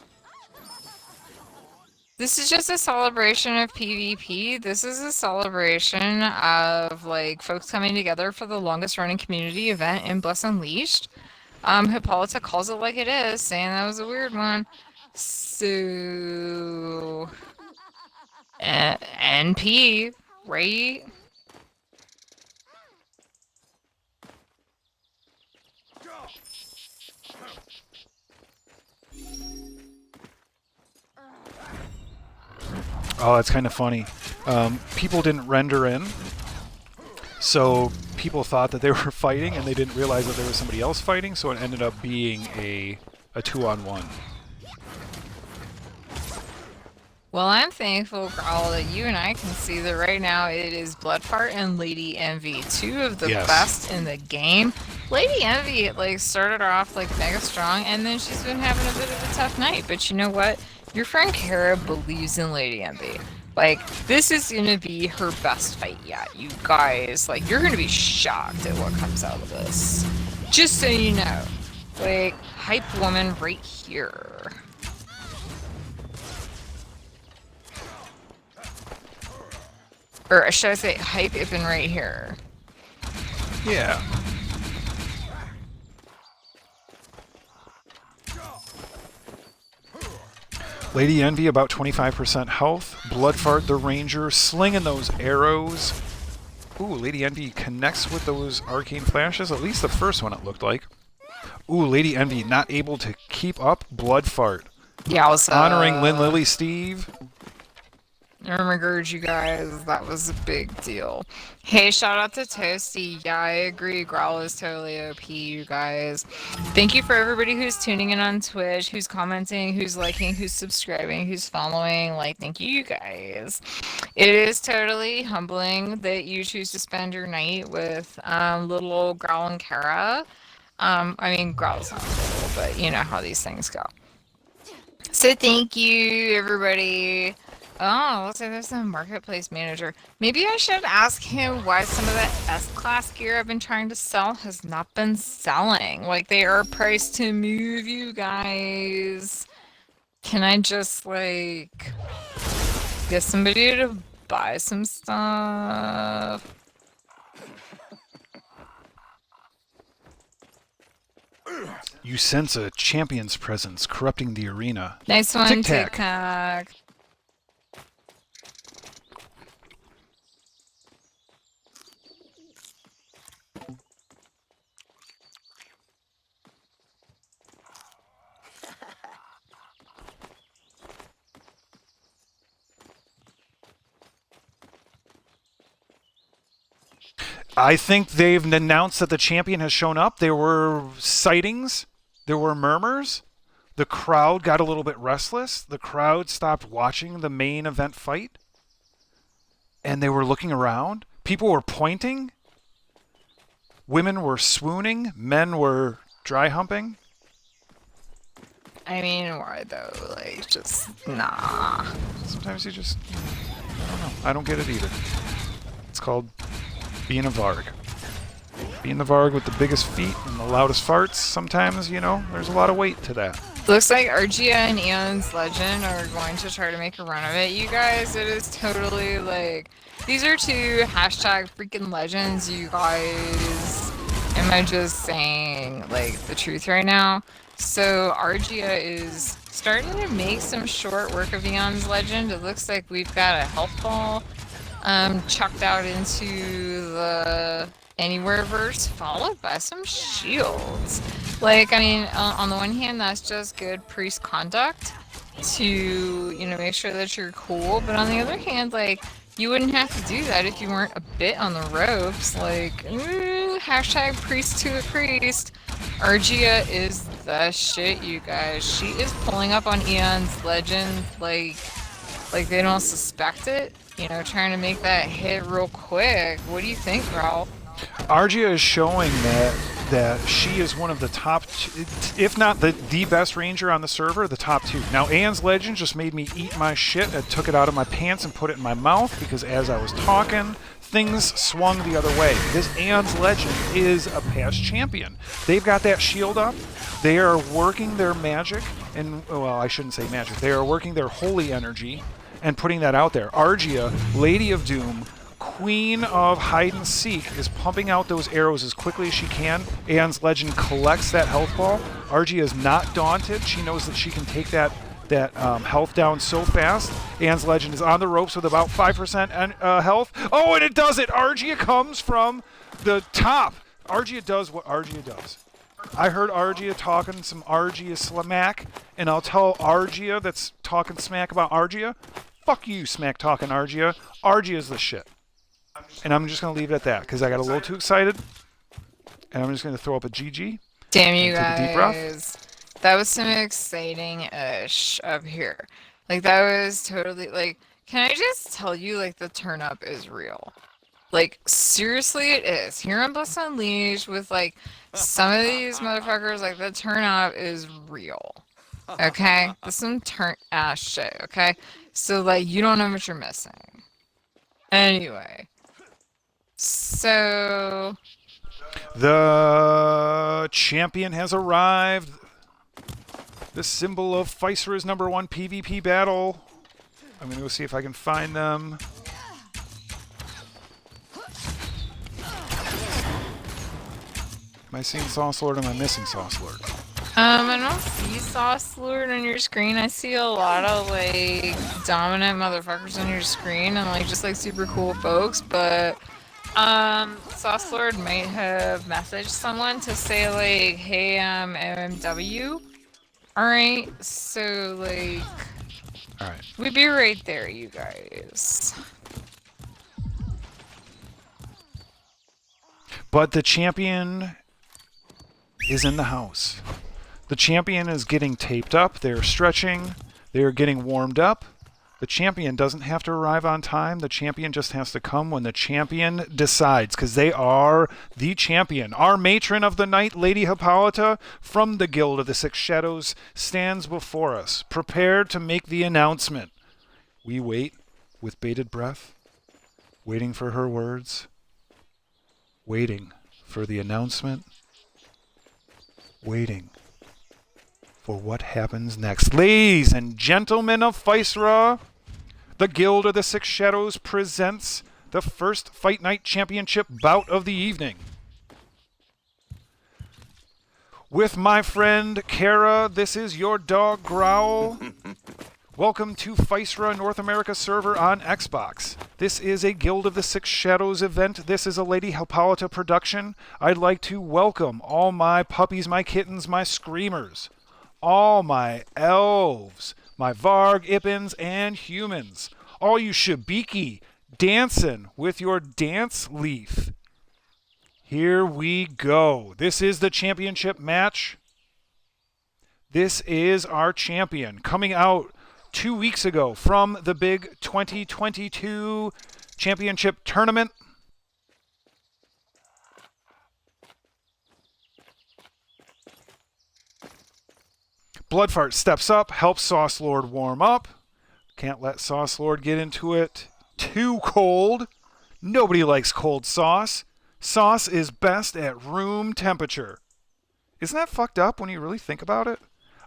This is just a celebration of PvP. This is a celebration of like folks coming together for the longest running community event in Bless Unleashed. Hippolyta calls it like it is, saying that was a weird one. So NP, right? Oh, that's kind of funny. People didn't render in, so people thought that they were fighting, and they didn't realize that there was somebody else fighting, so it ended up being a 2-on-1. Well, I'm thankful, Growl, that you and I can see that right now it is Bloodfart and Lady Envy, two of the Yes. best in the game. Lady Envy, like, started off, like, mega strong, and then she's been having a bit of a tough night. But you know what? Your friend Kara believes in Lady Envy. Like, this is gonna be her best fight yet, you guys. Like, you're gonna be shocked at what comes out of this. Just so you know. Like, hype woman right here. Or should I say hype Ippin right here? Yeah. Lady Envy about 25% health. Bloodfart the Ranger slinging those arrows. Ooh, Lady Envy connects with those arcane flashes. At least the first one it looked like. Ooh, Lady Envy not able to keep up. Bloodfart. Yowza. Honoring Lynn Lily Steve. Oh my god, you guys, that was a big deal. Hey, shout out to Toasty. Yeah, I agree. Growl is totally OP, you guys. Thank you for everybody who's tuning in on Twitch, who's commenting, who's liking, who's subscribing, who's following. Like, thank you, you guys. It is totally humbling that you choose to spend your night with little old Growl and Kara. I mean, Growl's not little, but you know how these things go. So thank you, everybody. Oh, looks like there's a marketplace manager. Maybe I should ask him why some of that S-Class gear I've been trying to sell has not been selling. Like, they are priced to move, you guys. Can I just, like, get somebody to buy some stuff? You sense a champion's presence corrupting the arena. Nice one, Tic-tac. Tic-tac. I think they've announced that the champion has shown up. There were sightings. There were murmurs. The crowd got a little bit restless. The crowd stopped watching the main event fight. And they were looking around. People were pointing. Women were swooning. Men were dry humping. I mean, why though? Like, just, nah. Sometimes you just, I don't know. I don't get it either. It's called being a Varg. Being the Varg with the biggest feet and the loudest farts, sometimes, you know, there's a lot of weight to that. Looks like Argia and Eon's Legend are going to try to make a run of it, you guys. It is totally like these are two hashtag freaking legends, you guys. Am I just saying like the truth right now? So Argia is starting to make some short work of Eon's Legend. It looks like we've got a health ball chucked out into the anywhere verse, followed by some shields. Like, I mean, on the one hand, that's just good priest conduct to, you know, make sure that you're cool. But on the other hand, like, you wouldn't have to do that if you weren't a bit on the ropes. Like, hashtag priest to a priest. Argia is the shit, you guys. She is pulling up on Eon's Legend like they don't suspect it. You know, trying to make that hit real quick. What do you think, Ralph? Argia is showing that she is one of the top, if not the best ranger on the server, the top two. Now, Aeon's Legend just made me eat my shit. I took it out of my pants and put it in my mouth because as I was talking, things swung the other way. This Aeon's Legend is a past champion. They've got that shield up. They are working their magic, and, well, I shouldn't say magic. They are working their holy energy and putting that out there. Argia, Lady of Doom, Queen of Hide and Seek, is pumping out those arrows as quickly as she can. Aeon's Legend collects that health ball. Argia is not daunted. She knows that she can take that health down so fast. Aeon's Legend is on the ropes with about 5% health. Oh, and it does it! Argia comes from the top. Argia does what Argia does. I heard Argia talking some Argia smack, and I'll tell Argia that's talking smack about Argia, fuck you, smack talking Argia. Argia's the shit. And I'm just going to leave it at that because I got a little too excited. And I'm just going to throw up a GG. Damn you take a deep guys. That was some exciting-ish up here. Like, that was totally, like, can I just tell you, like, the turn-up is real. Like, seriously, it is. Here on Bliss Unleashed with, like, some of these motherfuckers, like, the turn-up is real. Okay? This is some turn-ass shit, okay? So, like, you don't know what you're missing. Anyway. So... The champion has arrived. The symbol of Physera's #1 PvP battle. I'm going to go see if I can find them. Am I seeing Sauce Lord or am I missing Sauce Lord? I don't see Sauce Lord on your screen. I see a lot of, like, dominant motherfuckers on your screen and, like, just, like, super cool folks, but, Sauce Lord might have messaged someone to say, like, hey, MMW. Alright, so, like, Alright. we'd be right there, you guys. But the champion is in the house. The champion is getting taped up. They're stretching. They're getting warmed up. The champion doesn't have to arrive on time. The champion just has to come when the champion decides, because they are the champion. Our matron of the night, Lady Hippolyta, from the Guild of the Six Shadows, stands before us, prepared to make the announcement. We wait with bated breath, waiting for her words, waiting for the announcement, waiting for what happens next. Ladies and gentlemen of Physera, the Guild of the Six Shadows presents the first Fight Night Championship bout of the evening. With my friend Kara, this is your dog Growl. Welcome to Physera North America server on Xbox. This is a Guild of the Six Shadows event. This is a Lady Hippolyta production. I'd like to welcome all my puppies, my kittens, my screamers, all my elves, my Varg, Ippins, and humans. All you Shabiki dancing with your dance leaf. Here we go. This is the championship match. This is our champion coming out 2 weeks ago from the big 2022 championship tournament. Bloodfart steps up, helps Sauce Lord warm up. Can't let Sauce Lord get into it too cold. Nobody likes cold sauce. Sauce is best at room temperature. Isn't that fucked up when you really think about it?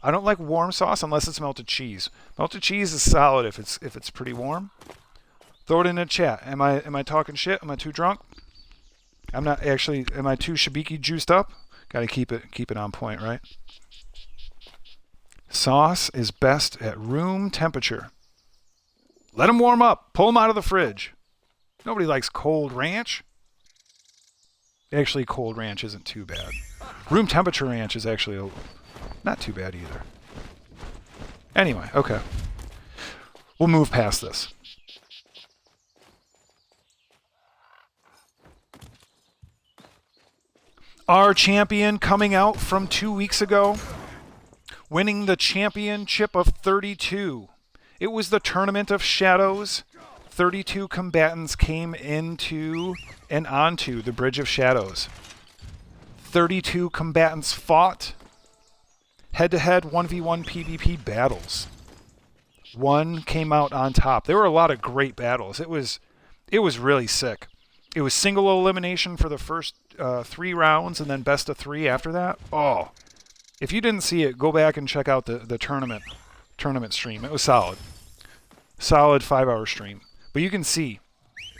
I don't like warm sauce unless it's melted cheese. Melted cheese is solid if it's pretty warm. Throw it in the chat. Am I talking shit? Am I too drunk? I'm not actually. Am I too shibiki juiced up? Got to keep it on point, right? Sauce is best at room temperature. Let them warm up. Pull them out of the fridge. Nobody likes cold ranch. Actually, cold ranch isn't too bad. Room temperature ranch is actually not too bad either. Anyway, okay. We'll move past this. Our champion coming out from 2 weeks ago, winning the championship of 32. It was the Tournament of Shadows. 32 combatants came into and onto the Bridge of Shadows. 32 combatants fought head-to-head 1v1 PvP battles. One came out on top. There were a lot of great battles. It was really sick. It was single elimination for the first 3 rounds and then best of 3 after that. Oh, if you didn't see it, go back and check out the tournament stream. It was solid. Solid 5-hour stream. But you can see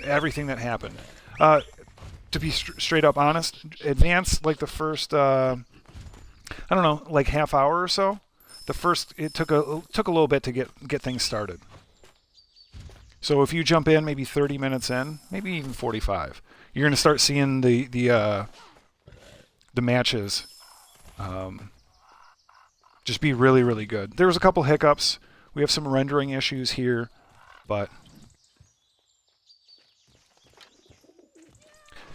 everything that happened. To be straight up honest, advanced like the first, I don't know, like half hour or so. It took a little bit to get things started. So if you jump in maybe 30 minutes in, maybe even 45, you're going to start seeing the matches just be really, really good. There was a couple hiccups. We have some rendering issues here, but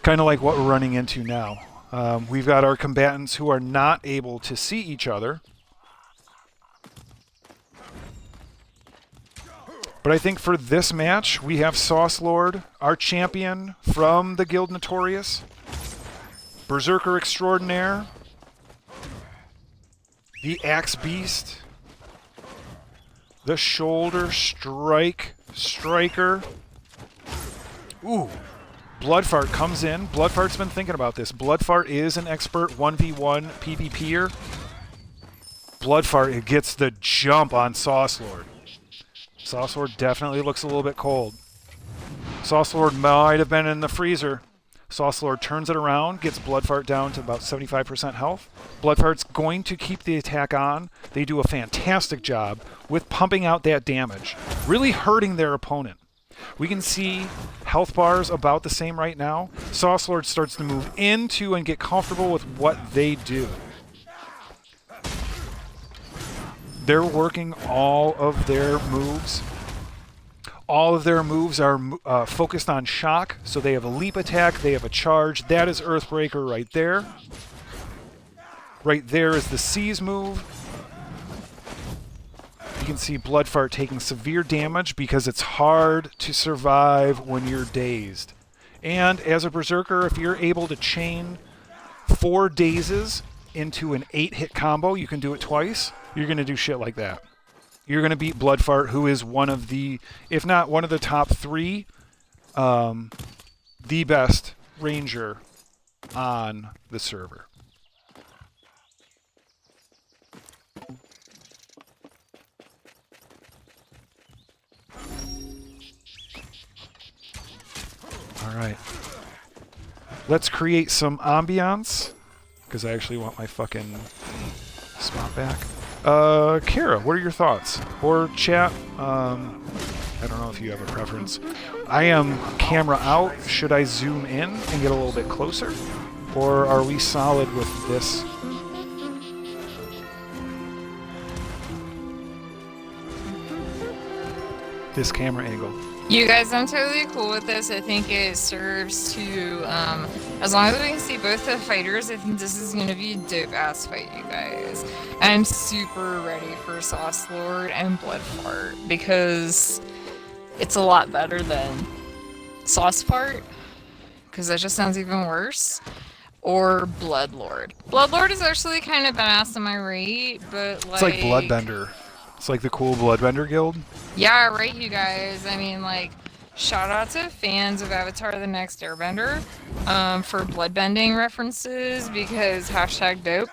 kind of like what we're running into now. We've got our combatants who are not able to see each other. But I think for this match, we have Sauce Lord, our champion from the Guild Notorious, Berserker Extraordinaire, the Axe Beast, the Shoulder Striker. Ooh, Bloodfart comes in. Bloodfart's been thinking about this. Bloodfart is an expert 1v1 PvPer. Bloodfart gets the jump on Sauce Lord. Sauce Lord definitely looks a little bit cold. Sauce Lord might have been in the freezer. Sauce Lord turns it around, gets Bloodfart down to about 75% health. Bloodfart's going to keep the attack on. They do a fantastic job with pumping out that damage, really hurting their opponent. We can see health bars about the same right now. Sauce Lord starts to move into and get comfortable with what they do. They're working all of their moves. All of their moves are focused on shock, so they have a leap attack, they have a charge. That is Earthbreaker right there. Right there is the Seize move. You can see Bloodfart taking severe damage because it's hard to survive when you're dazed. And as a Berserker, if you're able to chain 4 dazes into an 8-hit combo, you can do it twice. You're going to do shit like that. You're going to beat Bloodfart, who is one of the, if not one of the top 3, the best ranger on the server. All right. Let's create some ambiance, because I actually want my fucking spot back. Kara, what are your thoughts? Or chat, I don't know if you have a preference. I am camera out. Should I zoom in and get a little bit closer? Or are we solid with this? This camera angle. You guys, I'm totally cool with this. I think it serves to, as long as we can see both the fighters, I think this is going to be a dope-ass fight, you guys. I'm super ready for Sauce Lord and Bloodfart, because it's a lot better than Sauce Fart, because that just sounds even worse, or Blood Lord. Blood Lord is actually kind of badass in my rate, but like... It's like Bloodbender. It's like the cool Bloodbender guild. Yeah, right, you guys. I mean, like, shout out to fans of Avatar The Next Airbender for bloodbending references, because hashtag dope.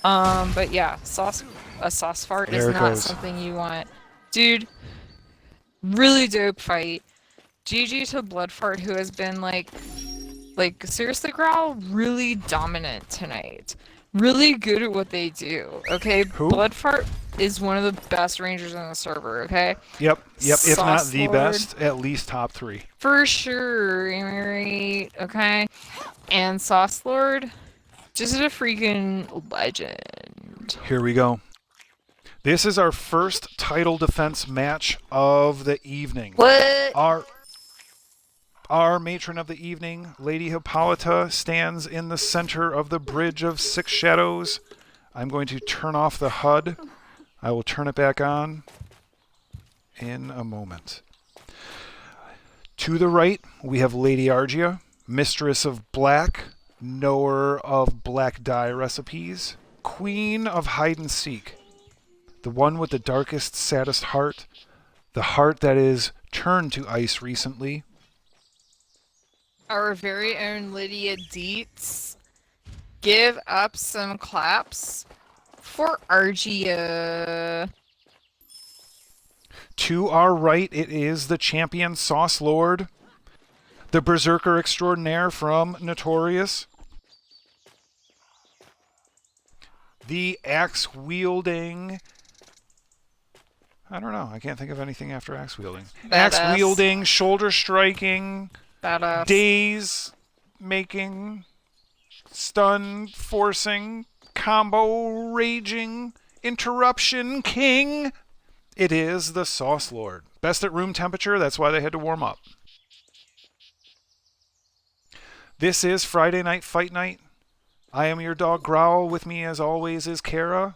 But yeah, a sauce fart is There it not goes. something you want. Dude, really dope fight. GG to Bloodfart, who has been like seriously, Growl, really dominant tonight. Really good at what they do. Okay, Who? Bloodfart is one of the best rangers on the server. Okay, Yep, yep. If not Sauce the Lord, best, at least top three. for sure. Am I right? Okay, and Sauce Lord, just a freaking legend. Here we go. This is our first title defense match of the evening. What? Our matron of the evening, Lady Hippolyta, stands in the center of the Bridge of Six Shadows. I'm going to turn off the HUD. I will turn it back on in a moment. To the right, we have Lady Argia, Mistress of Black, knower of black dye recipes, Queen of Hide and Seek, the one with the darkest, saddest heart, the heart that is turned to ice recently. Our very own Lydia Dietz. Give up some claps for Argia. To our right, it is the champion Sauce Lord, the berserker extraordinaire from Notorious, the axe wielding. I don't know. I can't think of anything after axe wielding. Axe Badass. wielding, shoulder striking, Badass. daze making, stun forcing, combo raging, interruption king. It is the Sauce Lord. Best at room temperature, that's why they had to warm up. This is Friday Night Fight Night. I am your dog Growl. With me as always is Kara.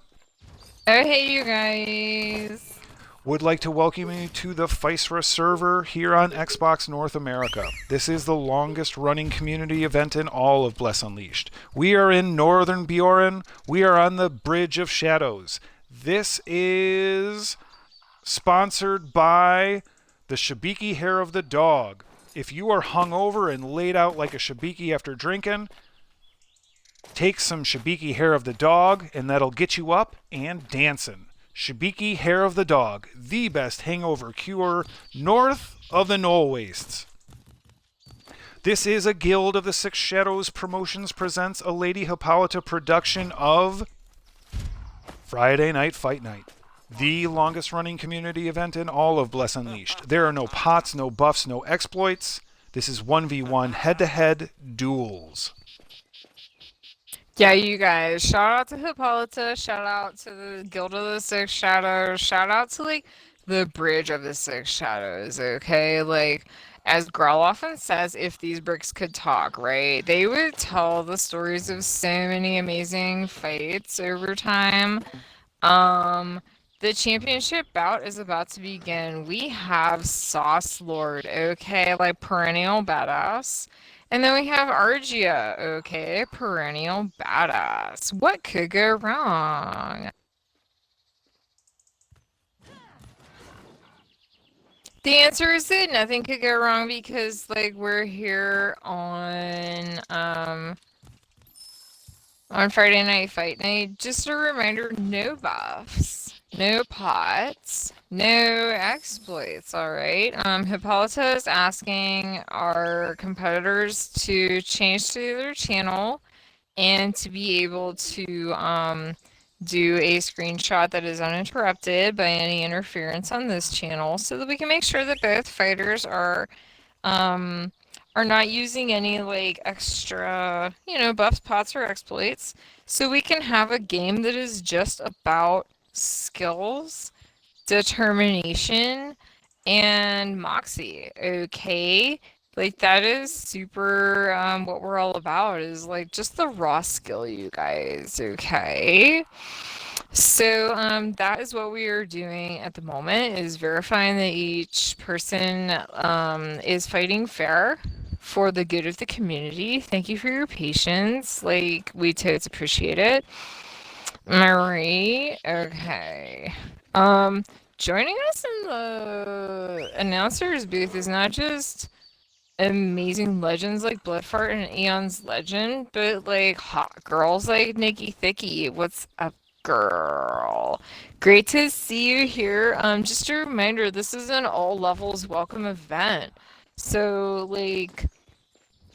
Oh, hey, you guys. Would like to welcome you to the Physera server here on Xbox North America. This is the longest running community event in all of Bless Unleashed. We are in Northern Bjorn. We are on the Bridge of Shadows. This is sponsored by the Shibiki Hair of the Dog. If you are hungover and laid out like a Shibiki after drinking, take some Shibiki Hair of the Dog and that'll get you up and dancing. Shibiki Hair of the Dog, the best hangover cure north of the Knoll Wastes. This is a Guild of the Six Shadows Promotions presents a Lady Hippolyta production of Friday Night Fight Night, the longest running community event in all of Bless Unleashed. There are no pots, no buffs, no exploits. This is 1v1 head-to-head duels. Yeah, you guys. Shout out to Hippolyta. Shout out to the Guild of the Six Shadows. Shout out to, like, the Bridge of the Six Shadows, okay? Like, as Growl often says, if these bricks could talk, right? They would tell the stories of so many amazing fights over time. The championship bout is about to begin. We have Sauce Lord, okay? Like, perennial badass. And then we have Argia, okay, perennial badass. What could go wrong? The answer is that nothing could go wrong because, like, we're here on Friday Night Fight Night. Just a reminder, no buffs, no pots, no exploits, alright? Hippolyta is asking our competitors to change to the other channel and to be able to do a screenshot that is uninterrupted by any interference on this channel so that we can make sure that both fighters are not using any like extra, buffs, pots, or exploits. So we can have a game that is just about skills, determination, and moxie. Okay? Like that is super what we're all about is like just the raw skill, you guys, okay? So that is what we are doing at the moment is verifying that each person is fighting fair for the good of the community. Thank you for your patience. Like we totes appreciate it. Marie, okay. Joining us in the announcer's booth is not just amazing legends like Bloodfart and Aeon's Legend, but like hot girls like Nikki Thicky. What's up, girl? Great to see you here. Just a reminder, this is an all levels welcome event. So like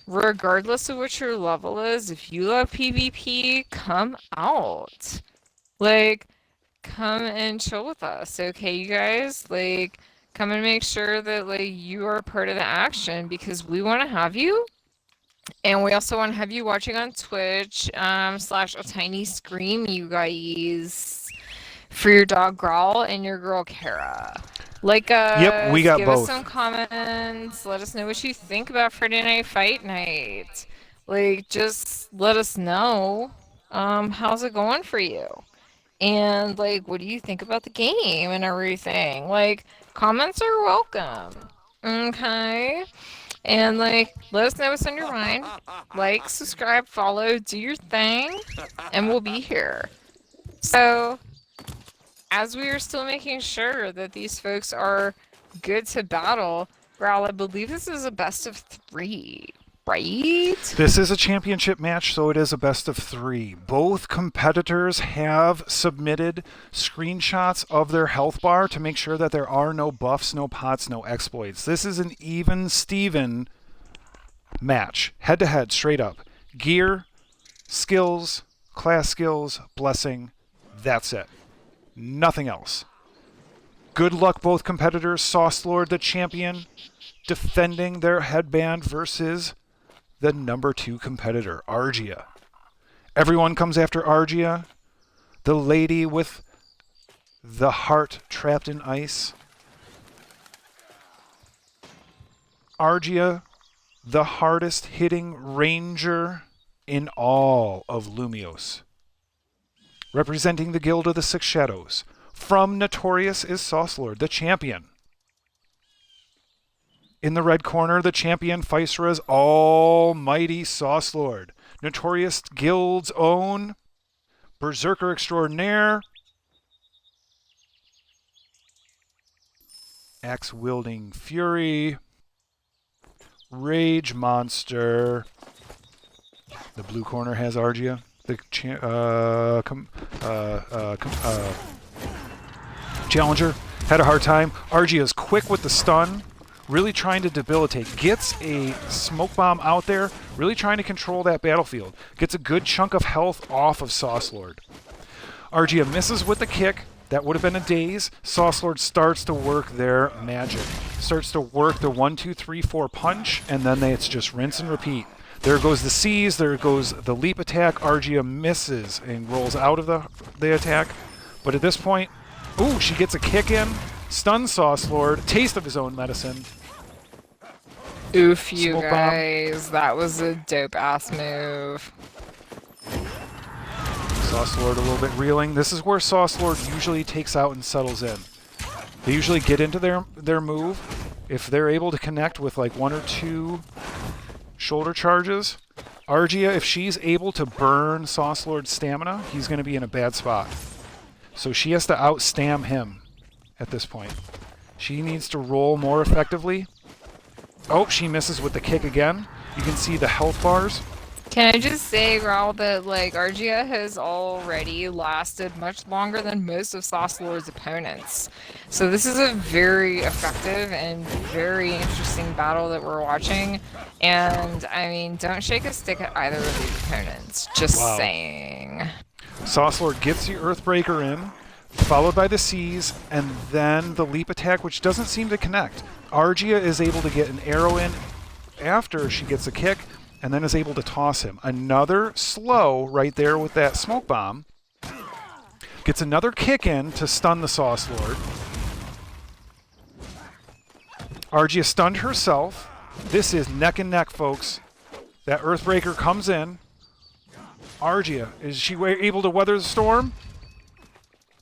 regardless of what your level is, if you love PvP, come out. Like come and chill with us, okay, you guys? Like, come and make sure that like you are part of the action because we want to have you, and we also want to have you watching on Twitch, slash a tiny scream, you guys, for your dog Growl and your girl Kara. Like Yep, we us, got give us both. some comments, let us know what you think about Friday Night Fight Night. Like, just let us know, how's it going for you? And like, what do you think about the game and everything? Like, comments are welcome. Okay. And like, let us know what's on your mind. Like, subscribe, follow, do your thing, and we'll be here. So, as we are still making sure that these folks are good to battle, Growl, I believe this is a best of 3, right? This is a championship match, so it is a best of 3. Both competitors have submitted screenshots of their health bar to make sure that there are no buffs, no pots, no exploits. This is an even Steven match, head to head, straight up. Gear, skills, class skills, blessing, that's it. Nothing else. Good luck, both competitors. Sauce Lord, the champion, defending their headband versus the number 2 competitor, Argia. Everyone comes after Argia, the lady with the heart trapped in ice. Argia, the hardest hitting ranger in all of Lumios. Representing the Guild of the Six Shadows, from Notorious is Sauce Lord, the champion. In the red corner, the champion Physera's almighty Sauce Lord, Notorious Guild's own Berserker Extraordinaire, Axe-wielding Fury, Rage Monster. The blue corner has Argia. The challenger had a hard time. Argia is quick with the stun, really trying to debilitate. Gets a smoke bomb out there, really trying to control that battlefield. Gets a good chunk of health off of Sauce Lord. Argia misses with the kick. That would have been a daze. Sauce Lord starts to work their magic. Starts to work the 1, 2, 3, 4 punch, and then it's just rinse and repeat. There goes the seize, there goes the leap attack. Argia misses and rolls out of the attack. But at this point, ooh, she gets a kick in. Stuns Sauce Lord. Taste of his own medicine. Oof, you Smoke bomb. guys. That was a dope-ass move. Sauce Lord a little bit reeling. This is where Sauce Lord usually takes out and settles in. They usually get into their move. If they're able to connect with like 1 or 2 shoulder charges, Argia, if she's able to burn Sauce Lord's stamina, he's going to be in a bad spot. So she has to out-stam him at this point. She needs to roll more effectively. Oh, she misses with the kick again. You can see the health bars. Can I just say, Raul, that like Argia has already lasted much longer than most of Sauce Lord's opponents. So this is a very effective and very interesting battle that we're watching. And I mean, don't shake a stick at either of these opponents. Just saying. Sauce Lord gets the Earthbreaker in, followed by the seize, and then the leap attack, which doesn't seem to connect. Argia is able to get an arrow in after she gets a kick, and then is able to toss him. Another slow right there with that smoke bomb. Gets another kick in to stun the Sauce Lord. Argia stunned herself. This is neck and neck, folks. That Earthbreaker comes in. Argia, is she able to weather the storm?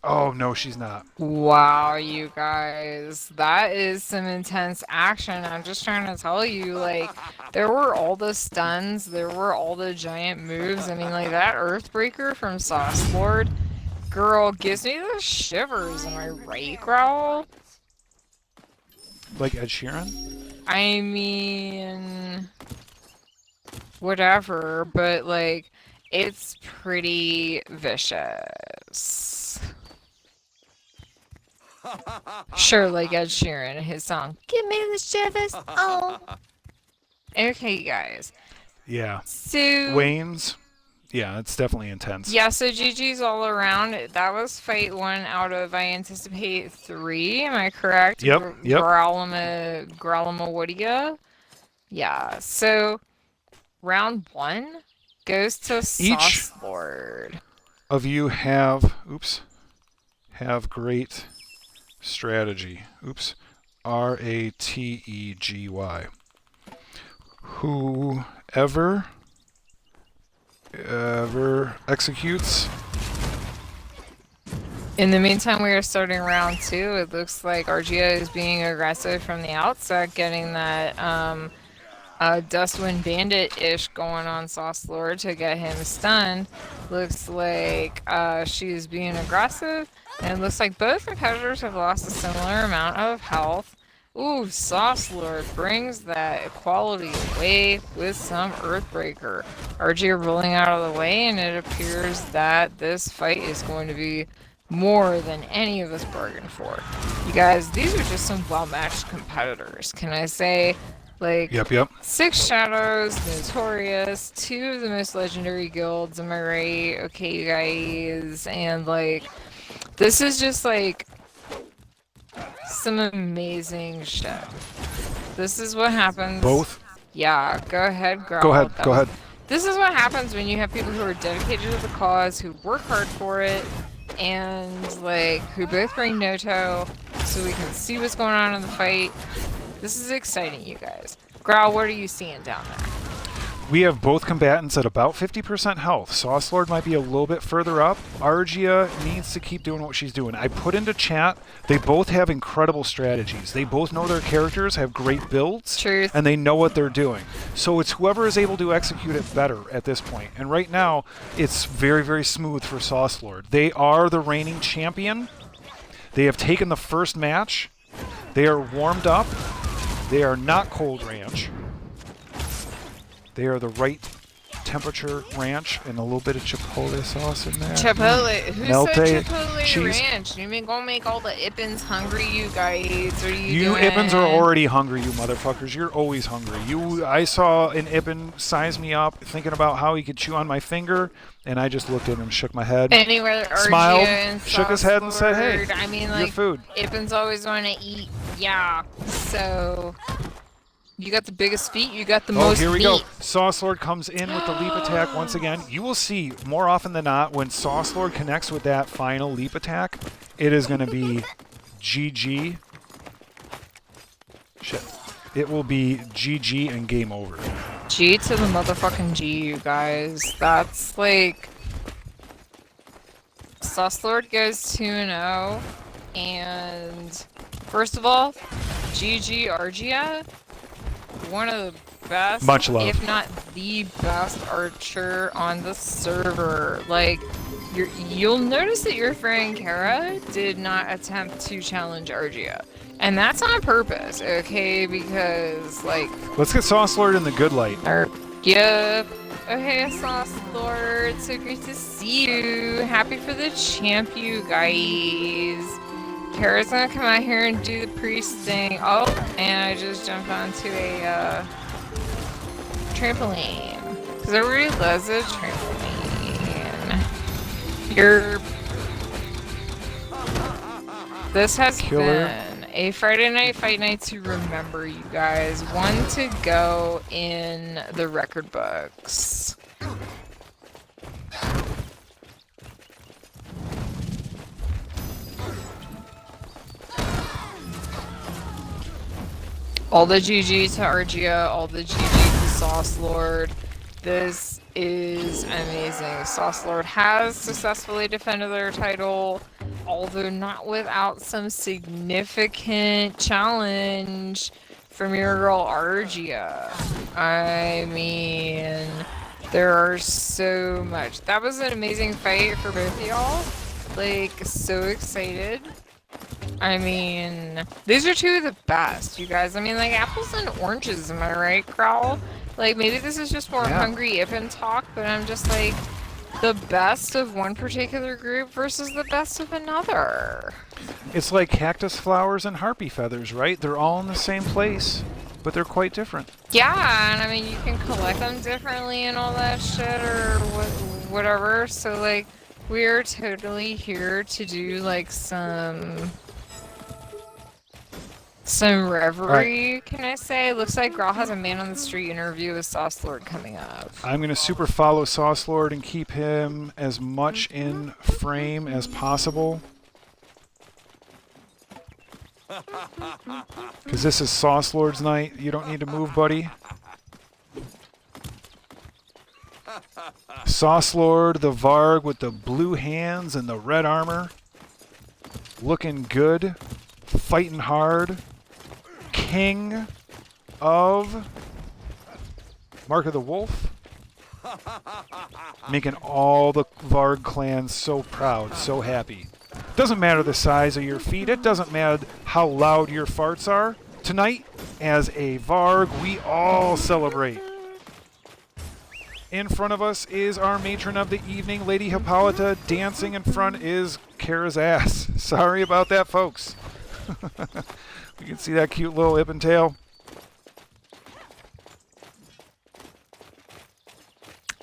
Oh, no, she's not. Wow, you guys, that is some intense action. I'm just trying to tell you, like, there were all the stuns, there were all the giant moves. I mean, like, that Earthbreaker from Sauce Lord, girl, gives me the shivers. Am I right, Growl? like Ed Sheeran? I mean, whatever, but like, it's pretty vicious. Sure, like Ed Sheeran and his song, Give Me the Shivers. Oh. Okay, guys. Yeah. So. Wayne's. Yeah, it's definitely intense. Yeah, so GG's all around. That was fight 1 out of, I anticipate, 3. Am I correct? Yep. Growlamawodia? Yeah, so round 1 goes to Each Sauce Lord. of you have great strategy. Oops. RATEGY. Whoever executes. In the meantime, we are starting round 2. It looks like Argia is being aggressive from the outset, getting that Dustwind Bandit-ish going on Sauce Lord to get him stunned. Looks like she's being aggressive, and it looks like both competitors have lost a similar amount of health. Ooh, Sauce Lord brings that equality away with some Earthbreaker. RG rolling out of the way, and it appears that this fight is going to be more than any of us bargained for. You guys, these are just some well-matched competitors. Can I say, like, Yep. 6 Shadows, Notorious, 2 of the most legendary guilds, am I right? Okay, you guys, and like, this is just like some amazing shit. This is what happens. Both? Yeah, go ahead, Growl. Go ahead. This is what happens when you have people who are dedicated to the cause, who work hard for it, and like, who both bring Noto, so we can see what's going on in the fight. This is exciting, you guys. Growl, what are you seeing down there? We have both combatants at about 50% health. Sauce Lord might be a little bit further up. Argia needs to keep doing what she's doing. I put into chat, they both have incredible strategies. They both know their characters, have great builds, Truth. and they know what they're doing. So it's whoever is able to execute it better at this point. And right now, it's very, very smooth for Sauce Lord. They are the reigning champion. They have taken the first match. They are warmed up. They are not cold ranch. They are the right temperature ranch and a little bit of chipotle sauce in there. Chipotle? Who Melt said chipotle cheese. ranch? You mean gonna make all the Ippins hungry, you guys? What are you doing? Ippins are already hungry, you motherfuckers. You're always hungry. I saw an Ippin size me up, thinking about how he could chew on my finger, and I just looked at him and shook my head. Anywhere Smiled, and shook his head and said, "Hey, I mean, your like, food." Ippins always want to eat. Yeah. So you got the biggest feet. You got the most. Oh, here we meat. go. Sauce Lord comes in with the leap attack once again. You will see more often than not when Sauce Lord connects with that final leap attack, it is going to be GG. Shit. It will be GG and game over. G to the motherfucking G, you guys. That's like. Sauce Lord goes 2-0. And first of all, GG Argia. One of the best, Much love. if not the best archer on the server. Like, you'll notice that your friend Kara did not attempt to challenge Argia. And that's on purpose, okay? Because, like... Let's get Sauce Lord in the good light. Yep. Okay, Sauce Lord, so great to see you. Happy for the champ, you guys. Kara's gonna come out here and do the priest thing. Oh, and I just jumped onto a trampoline. Because everybody loves a trampoline. This has been a Friday Night Fight Night to remember, you guys. One to go in the record books. All the GG to Argia, all the GG to Sauce Lord. This is amazing. Sauce Lord has successfully defended their title, although not without some significant challenge from your girl Argia. I mean, there are so much. That was an amazing fight for both of y'all. Like, so excited. I mean, these are two of the best, you guys. I mean, like apples and oranges, am I right, Growl? Like, maybe this is just more Yeah. hungry Ipin talk, but I'm just like, the best of one particular group versus the best of another. It's like cactus flowers and harpy feathers, right? They're all in the same place, but they're quite different. Yeah, and I mean, you can collect them differently and all that shit or whatever. So, like, we're totally here to do, like, some reverie, can I say? Looks like Grawl has a man on the street interview with Sauce Lord coming up. I'm going to super follow Sauce Lord and keep him as much in frame as possible. Because this is Sauce Lord's night. You don't need to move, buddy. Sauce Lord, the Varg with the blue hands and the red armor. Looking good. Fighting hard. King of Mark of the Wolf. Making all the Varg clans so proud, so happy. Doesn't matter the size of your feet. It doesn't matter how loud your farts are. Tonight, as a Varg, we all celebrate. In front of us is our matron of the evening, Lady Hippolyta. Dancing in front is Kara's ass. Sorry about that, folks. You can see that cute little Ipin tail.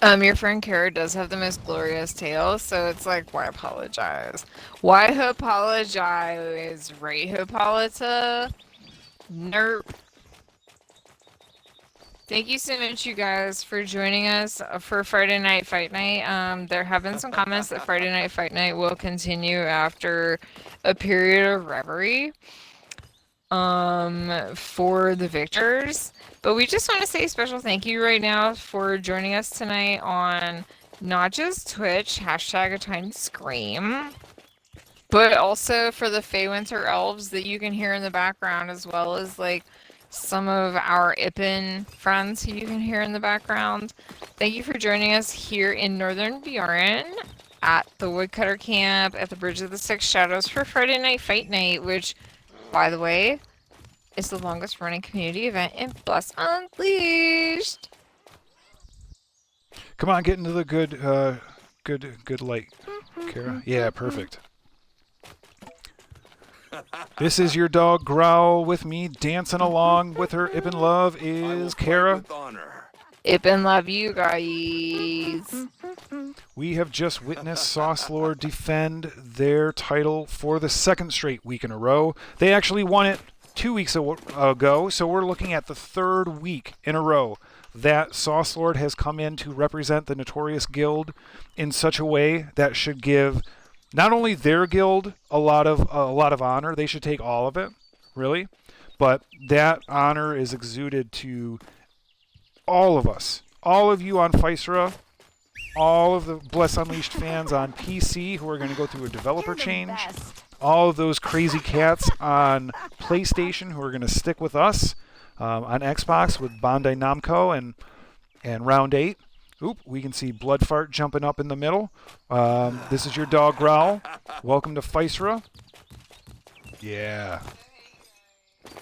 Your friend Kara does have the most glorious tail, so it's like, why apologize? Why apologize, right, Hippolyta? Nerp. Thank you so much, you guys, for joining us for Friday Night Fight Night. There have been some comments that Friday Night Fight Night will continue after a period of reverie for the victors. But we just want to say a special thank you right now for joining us tonight on not just Twitch, hashtag a tiny scream, but also for the Fey Winter Elves that you can hear in the background, as well as like some of our Ipin friends who you can hear in the background. Thank you for joining us here in Northern Bjorn at the Woodcutter Camp at the Bridge of the Six Shadows for Friday Night Fight Night, which, by the way, is the longest running community event in Bless Unleashed. Come on, get into the good light, Kara. Yeah, perfect. This is your dog Growl with me. Dancing along with her Ipin love is Kara. Ipin love you guys. We have just witnessed Sauce Lord defend their title for the second straight week in a row. They actually won it 2 weeks ago, so we're looking at the third week in a row that Sauce Lord has come in to represent the Notorious Guild in such a way that should give not only their guild a lot of honor, they should take all of it, really, but that honor is exuded to all of us, all of you on Physera, all of the Bless Unleashed fans on PC who are going to go through a developer change, all of those crazy cats on PlayStation who are going to stick with us, on Xbox with Bandai Namco and Round 8. Oop, we can see Bloodfart jumping up in the middle. This is your dog Growl. Welcome to Physera. Yeah.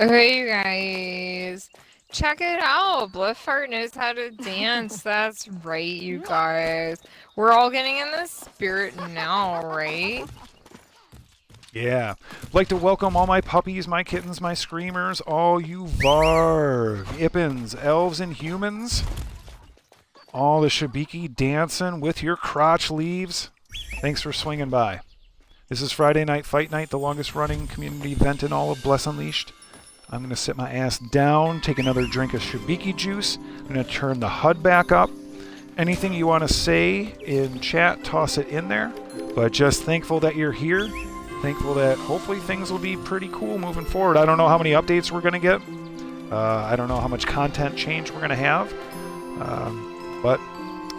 Okay, you guys. Check it out. Bloodfart knows how to dance. That's right, you guys. We're all getting in the spirit now, right? Yeah. I'd like to welcome all my puppies, my kittens, my screamers, all you Varg, Ipins, elves, and humans. All the Shabiki dancing with your crotch leaves. Thanks for swinging by. This is Friday Night Fight Night, the longest running community event in all of Bless Unleashed. I'm going to sit my ass down, take another drink of Shabiki juice. I'm going to turn the HUD back up. Anything you want to say in chat, toss it in there. But just thankful that you're here. Thankful that hopefully things will be pretty cool moving forward. I don't know how many updates we're going to get. I don't know how much content change we're going to have. But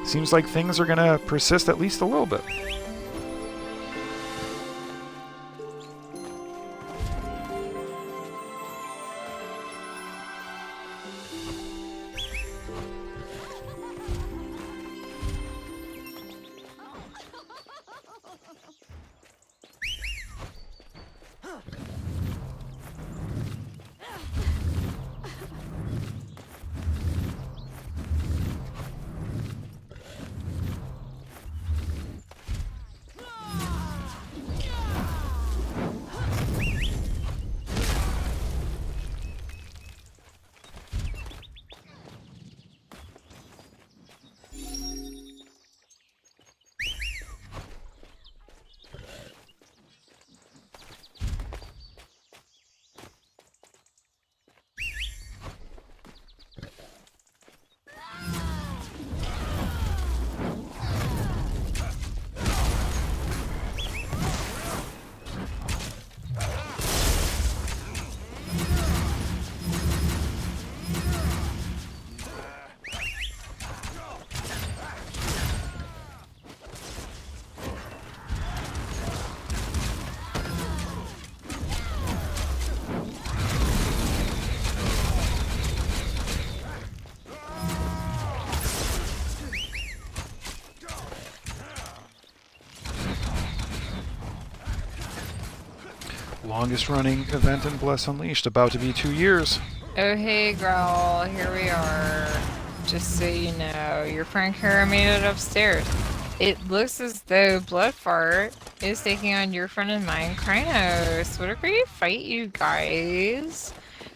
seems like things are going to persist at least a little bit. Longest running event in Bless Unleashed, about to be 2 years. Oh hey Growl, here we are. Just so you know, your friend Kara made it upstairs. It looks as though Bloodfart is taking on your friend and mine, Krynos. What a great fight, you guys.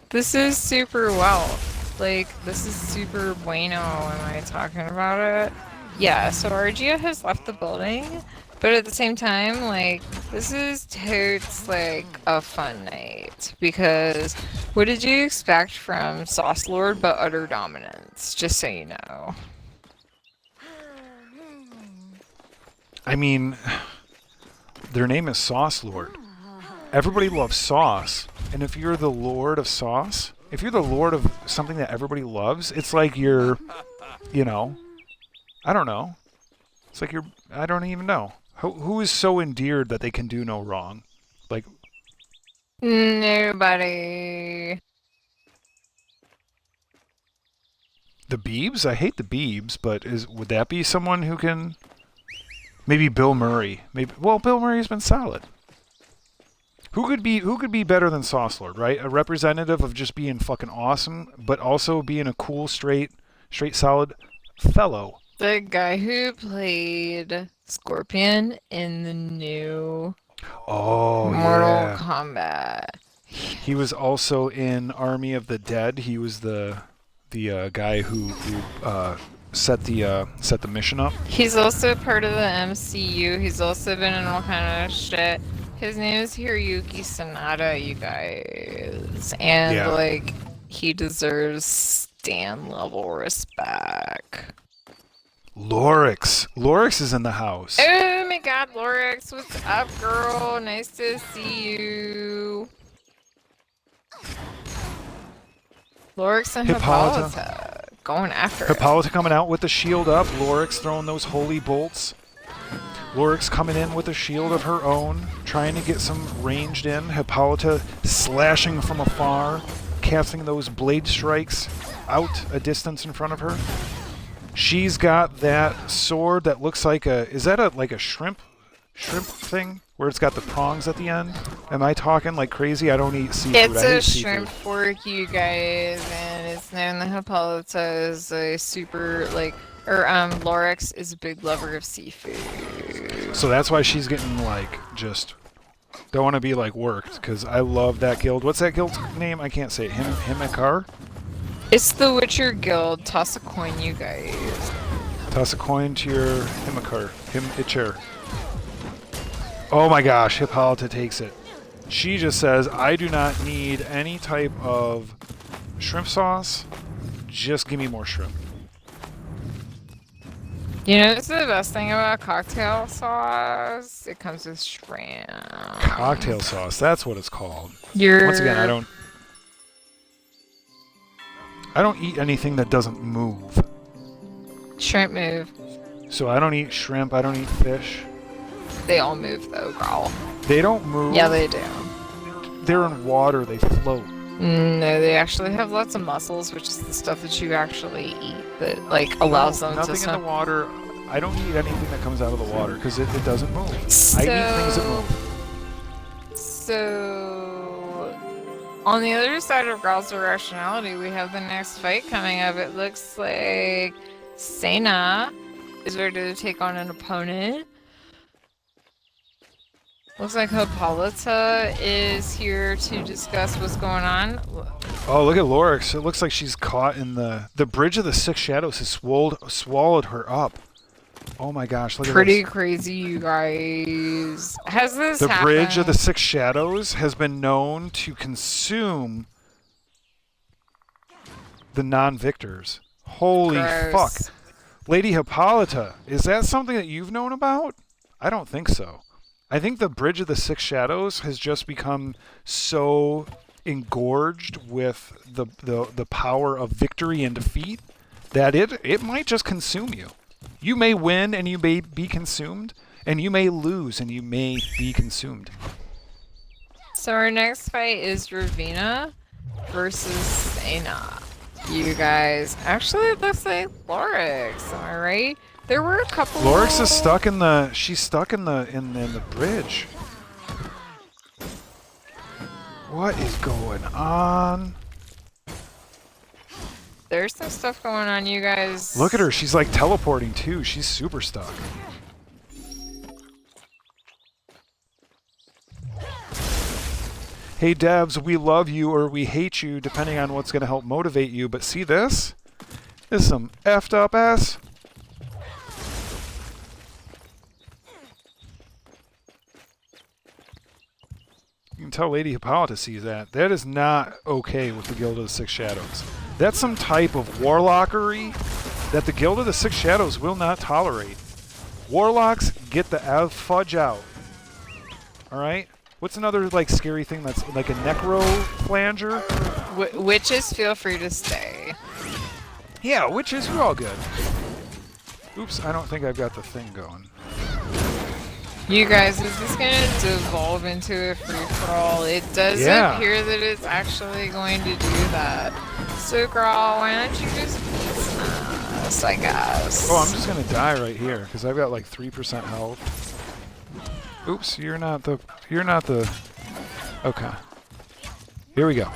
This is super well. Like, this is super bueno. Am I talking about it? Yeah, so Argia has left the building, but at the same time, like, this is totes, like, a fun night. Because what did you expect from Sauce Lord but utter dominance? Just so you know. I mean, their name is Sauce Lord. Everybody loves sauce. And if you're the Lord of Sauce, if you're the Lord of something that everybody loves, it's like you're, you know, I don't know. It's like you're, I don't even know. Who is so endeared that they can do no wrong? Like, Nobody. the Beebs? I hate the Beebs, but would that be someone who can... Maybe Bill Murray. Maybe, well, Bill Murray's been solid. Who could be better than Sauce Lord, right? A representative of just being fucking awesome, but also being a cool, straight, solid fellow. The guy who played Scorpion in the new Mortal Kombat. He was also in Army of the Dead. He was the guy who set the mission up. He's also part of the MCU. He's also been in all kind of shit. His name is Hiroyuki Sanada, you guys. And, like, he deserves Stan level respect. Lorix. Lorix is in the house. Oh my god, Lorix. What's up, girl? Nice to see you. Lorix and Hippolyta going after it. Hippolyta coming out with the shield up. Lorix throwing those holy bolts. Lorix coming in with a shield of her own, trying to get some ranged in. Hippolyta slashing from afar, casting those blade strikes out a distance in front of her. She's got that sword that looks like is that like a shrimp thing? Where it's got the prongs at the end? Am I talking like crazy? I don't eat seafood. It's a shrimp fork, you guys, and it's known that Hippolyta is a super, like, Lorix is a big lover of seafood. So that's why she's getting, like, just... Don't want to be, like, worked, because I love that guild. What's that guild's name? I can't say it. Himikar? It's the Witcher Guild. Toss a coin, you guys. Toss a coin to your Himikar. Him-itcher. Oh my gosh, Hippolyta takes it. She just says, I do not need any type of shrimp sauce. Just give me more shrimp. You know what's the best thing about cocktail sauce? It comes with shrimp. Cocktail sauce, that's what it's called. Once again, I don't eat anything that doesn't move. Shrimp move. So I don't eat shrimp, I don't eat fish. They all move though, girl. They don't move. Yeah, they do. They're in water, they float. No, they actually have lots of muscles, which is the stuff that you actually eat that, like, allows them to Nothing in the water. I don't eat anything that comes out of the water because it doesn't move. I eat things that move. So, on the other side of Growl's irrationality, we have the next fight coming up. It looks like Cena is ready to take on an opponent. Looks like Hippolyta is here to discuss what's going on. Oh, look at Lorix. It looks like she's caught in the Bridge of the Six Shadows has swallowed her up. Oh my gosh, look at this. Pretty crazy, you guys. Has this happened? The Bridge of the Six Shadows has been known to consume the non-victors. Holy fuck. Lady Hippolyta, is that something that you've known about? I don't think so. I think the Bridge of the Six Shadows has just become so engorged with the power of victory and defeat that it might just consume you. You may win and you may be consumed, and you may lose and you may be consumed. So our next fight is Ravina versus Cena. You guys, actually it looks like Lorix, am I right? There were a couple. Lorix is stuck in the. She's stuck in the bridge. What is going on? There's some stuff going on, you guys. Look at her. She's like teleporting too. She's super stuck. Hey devs, we love you or we hate you depending on what's going to help motivate you. But see this? This is some effed up ass. You can tell Lady Hippolyta sees that. That is not okay with the Guild of the Six Shadows. That's some type of warlockery that the Guild of the Six Shadows will not tolerate. Warlocks, get the fudge out. Alright? What's another like scary thing that's like a necro flanger? Witches, feel free to stay. Yeah, witches, we're all good. Oops, I don't think I've got the thing going. You guys, is this going to devolve into a free-for-all? It does appear that it's actually going to do that. So, girl, why don't you just beat us, I guess? Oh, I'm just going to die right here, because I've got like 3% health. Oops, you're not the... Okay. Here we go.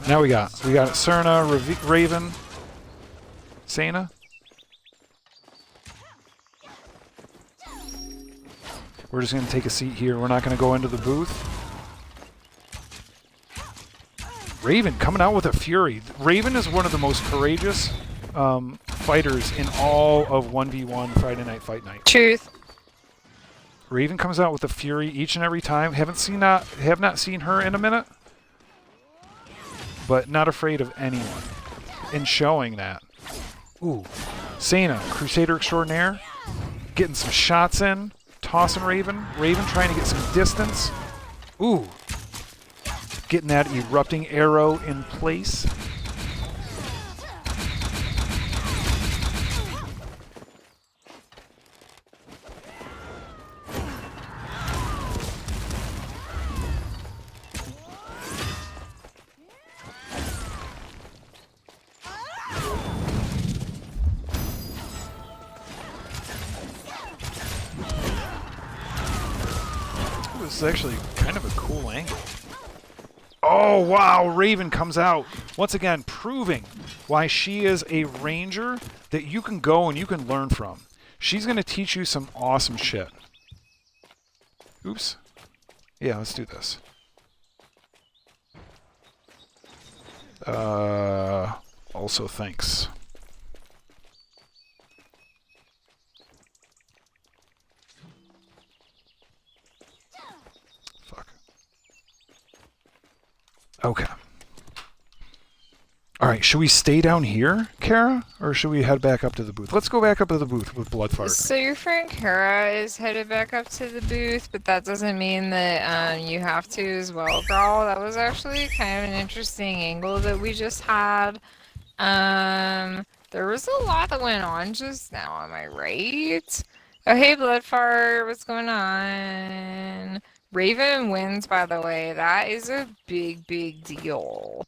Now we got Cena, Raven, Cena. We're just going to take a seat here. We're not going to go into the booth. Raven coming out with a fury. Raven is one of the most courageous fighters in all of 1v1 Friday Night Fight Night. Truth. Raven comes out with a fury each and every time. Have not seen her in a minute, but not afraid of anyone. In showing that. Ooh, Cena, Crusader Extraordinaire, getting some shots in. Tossing Raven. Raven trying to get some distance. Ooh. Getting that erupting arrow in place. This is actually kind of a cool angle. Oh, wow. Raven comes out. Once again, proving why she is a ranger that you can go and you can learn from. She's going to teach you some awesome shit. Oops. Yeah, let's do this. Also, thanks. Okay. All right, should we stay down here, Kara? Or should we head back up to the booth? Let's go back up to the booth with Bloodfart. So your friend Kara is headed back up to the booth, but that doesn't mean that you have to as well, girl. That was actually kind of an interesting angle that we just had. There was a lot that went on just now, am I right? Oh, hey, Bloodfart, what's going on? Raven wins, by the way. That is a big, big deal.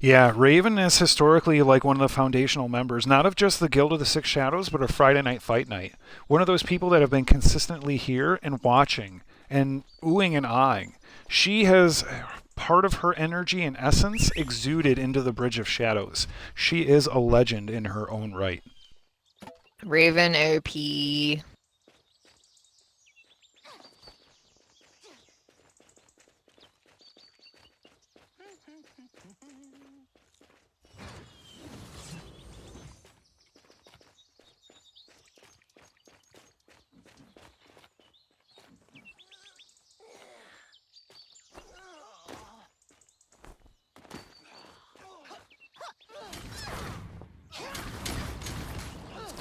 Yeah, Raven is historically like one of the foundational members, not of just the Guild of the Six Shadows, but of Friday Night Fight Night. One of those people that have been consistently here and watching and oohing and eyeing. She has part of her energy and essence exuded into the Bridge of Shadows. She is a legend in her own right. Raven OP.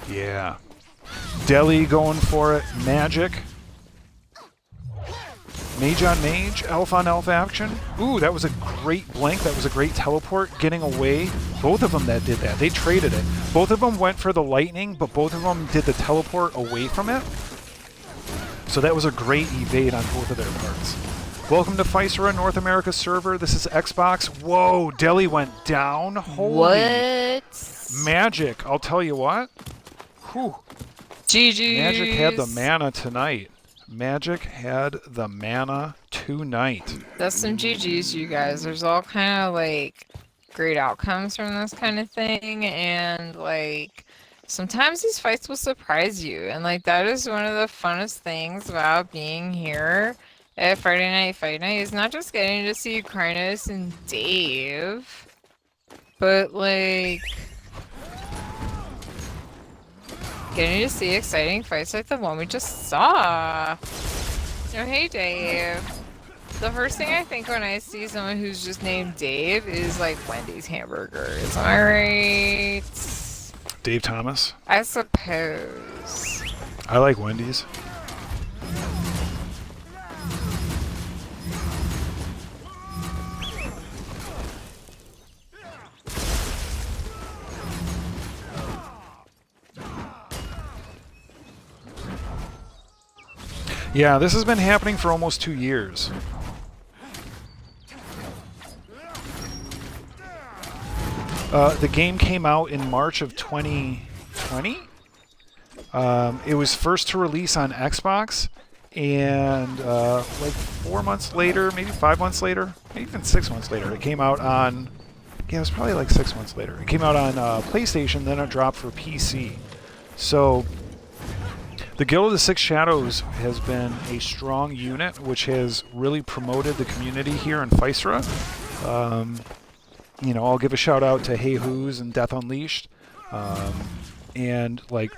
Yeah. Deli going for it. Magic. Mage on mage. Elf on elf action. Ooh, that was a great blink. That was a great teleport. Getting away. Both of them that did that. They traded it. Both of them went for the lightning, but both of them did the teleport away from it. So that was a great evade on both of their parts. Welcome to Physera North America server. This is Xbox. Whoa, Deli went down. Holy What? Magic. I'll tell you what. Whew. GG's. Magic had the mana tonight. Magic had the mana tonight. That's some GG's, you guys. There's all kind of like great outcomes from this kind of thing, and like sometimes these fights will surprise you, and like that is one of the funnest things about being here at Friday Night Fight Night is not just getting to see Krynos and Dave, but like getting to see exciting fights like the one we just saw. Oh, hey Dave. The first thing I think when I see someone who's just named Dave is like Wendy's hamburgers. Am I right? Dave Thomas. I suppose. I like Wendy's. Yeah, this has been happening for almost 2 years. The game came out in March of 2020. It was first to release on Xbox, and like 4 months later, maybe 5 months later, maybe even 6 months later, it came out on... Yeah, it was probably like 6 months later. It came out on PlayStation, then it dropped for PC. So... The Guild of the Six Shadows has been a strong unit, which has really promoted the community here in Physera. You know, I'll give a shout out to Hey Who's and Death Unleashed, and like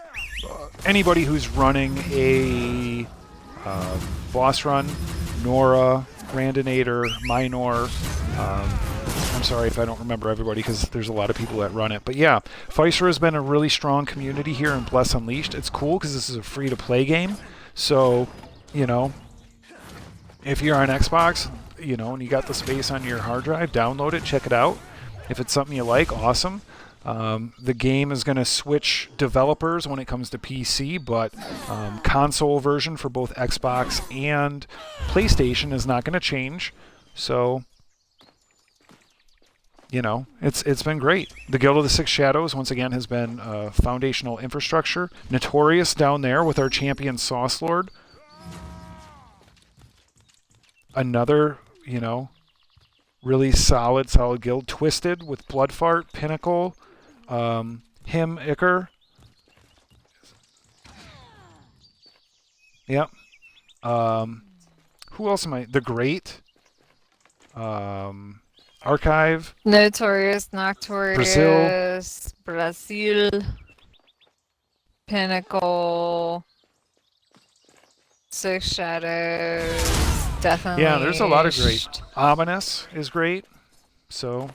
anybody who's running a boss run, Nora, Randinator, Minor. I'm sorry if I don't remember everybody because there's a lot of people that run it. But yeah, Physera has been a really strong community here in Bless Unleashed. It's cool because this is a free-to-play game. So, you know, if you're on Xbox, you know, and you got the space on your hard drive, download it, check it out. If it's something you like, awesome. The game is going to switch developers when it comes to PC, but console version for both Xbox and PlayStation is not going to change. So... You know, it's been great. The Guild of the Six Shadows, once again, has been foundational infrastructure. Notorious down there with our champion Sauce Lord. Another, you know, really solid guild. Twisted with Bloodfart, Pinnacle, him, Icar. Yep. Who else am I? The Great. Archive. Notorious, Noctorious, Brazil, Pinnacle, Six Shadows, definitely. Yeah, there's a lot of great. Ominous is great. So...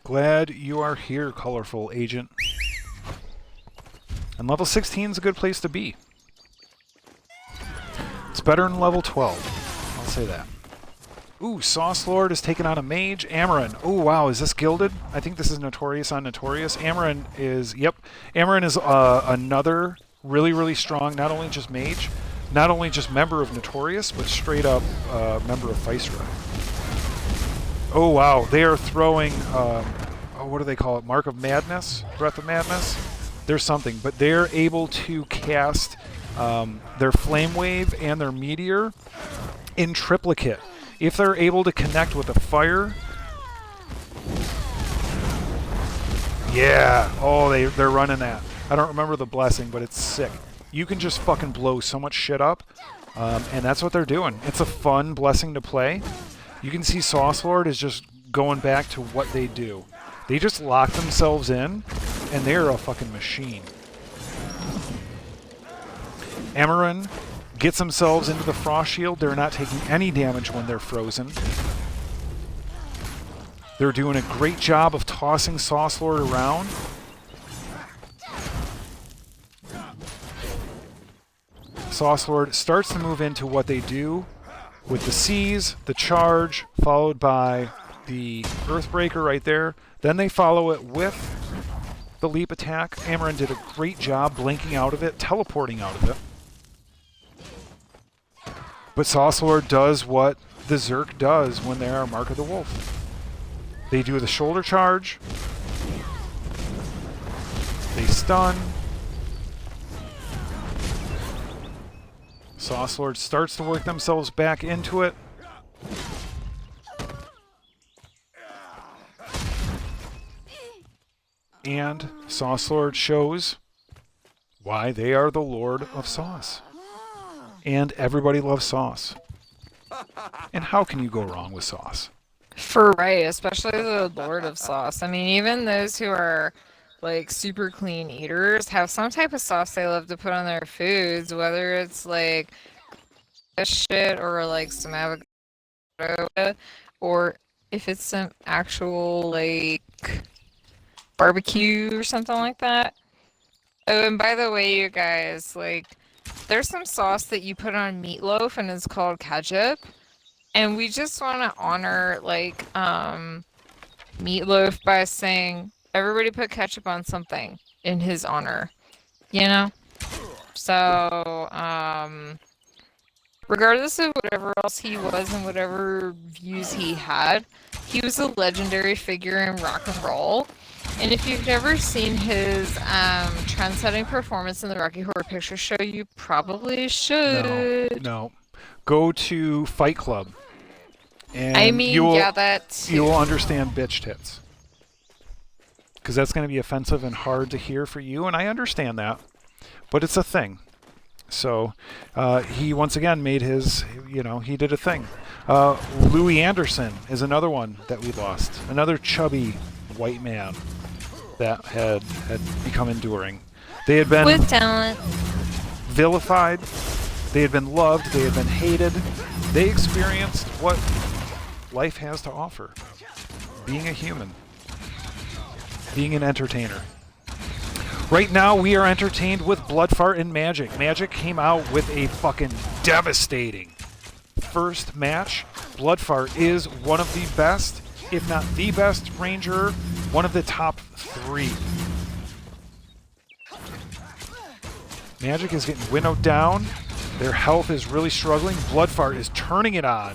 Glad you are here, colorful agent. And level 16 is a good place to be. It's better than level 12. I'll say that. Ooh, Sauce Lord is taking on a mage. Amaran. Oh, wow, is this gilded? I think this is Notorious on Notorious. Amaran is, yep. Amaran is another really, really strong, not only just mage, not only just member of Notorious, but straight up member of Physera. Oh, wow, they are throwing, what do they call it? Mark of Madness? Breath of Madness? There's something, but they're able to cast their Flame Wave and their Meteor in triplicate. If they're able to connect with a fire... Yeah! Oh, they're running that. I don't remember the blessing, but it's sick. You can just fucking blow so much shit up, and that's what they're doing. It's a fun blessing to play. You can see Sauce Lord is just going back to what they do. They just lock themselves in, and they're a fucking machine. Amaran gets themselves into the Frost Shield. They're not taking any damage when they're frozen. They're doing a great job of tossing Sauce Lord around. Sauce Lord starts to move into what they do with the seize, the charge, followed by the Earthbreaker right there. Then they follow it with the leap attack. Amaran did a great job blinking out of it, teleporting out of it. But Sauce Lord does what the Zerk does when they are Mark of the Wolf. They do the shoulder charge. They stun. Sauce Lord starts to work themselves back into it. And Sauce Lord shows why they are the Lord of Sauce. And everybody loves sauce. And how can you go wrong with sauce? For right, especially the Lord of Sauce. I mean, even those who are like super clean eaters have some type of sauce they love to put on their foods, whether it's like fish shit or like some avocado, or if it's some actual like barbecue or something like that. Oh, and by the way, you guys, like, there's some sauce that you put on meatloaf and it's called ketchup. And we just want to honor, like, Meatloaf by saying, everybody put ketchup on something in his honor, you know? So, regardless of whatever else he was and whatever views he had, he was a legendary figure in rock and roll. And if you've never seen his trend-setting performance in the Rocky Horror Picture Show, you probably should. No. Go to Fight Club. And I mean, yeah, that too. You will understand bitch tits. Because that's going to be offensive and hard to hear for you, and I understand that. But it's a thing. So he once again made his, he did a thing. Louis Anderson is another one that we lost. Another chubby white man that had become enduring. They had been with talent, vilified. They had been loved. They had been hated. They experienced what life has to offer. Being a human. Being an entertainer. Right now, we are entertained with Bloodfart and Magic. Magic came out with a fucking devastating first match. Bloodfart is one of the best, if not the best Ranger, one of the top 3. Magic is getting winnowed down. Their health is really struggling. Bloodfart is turning it on.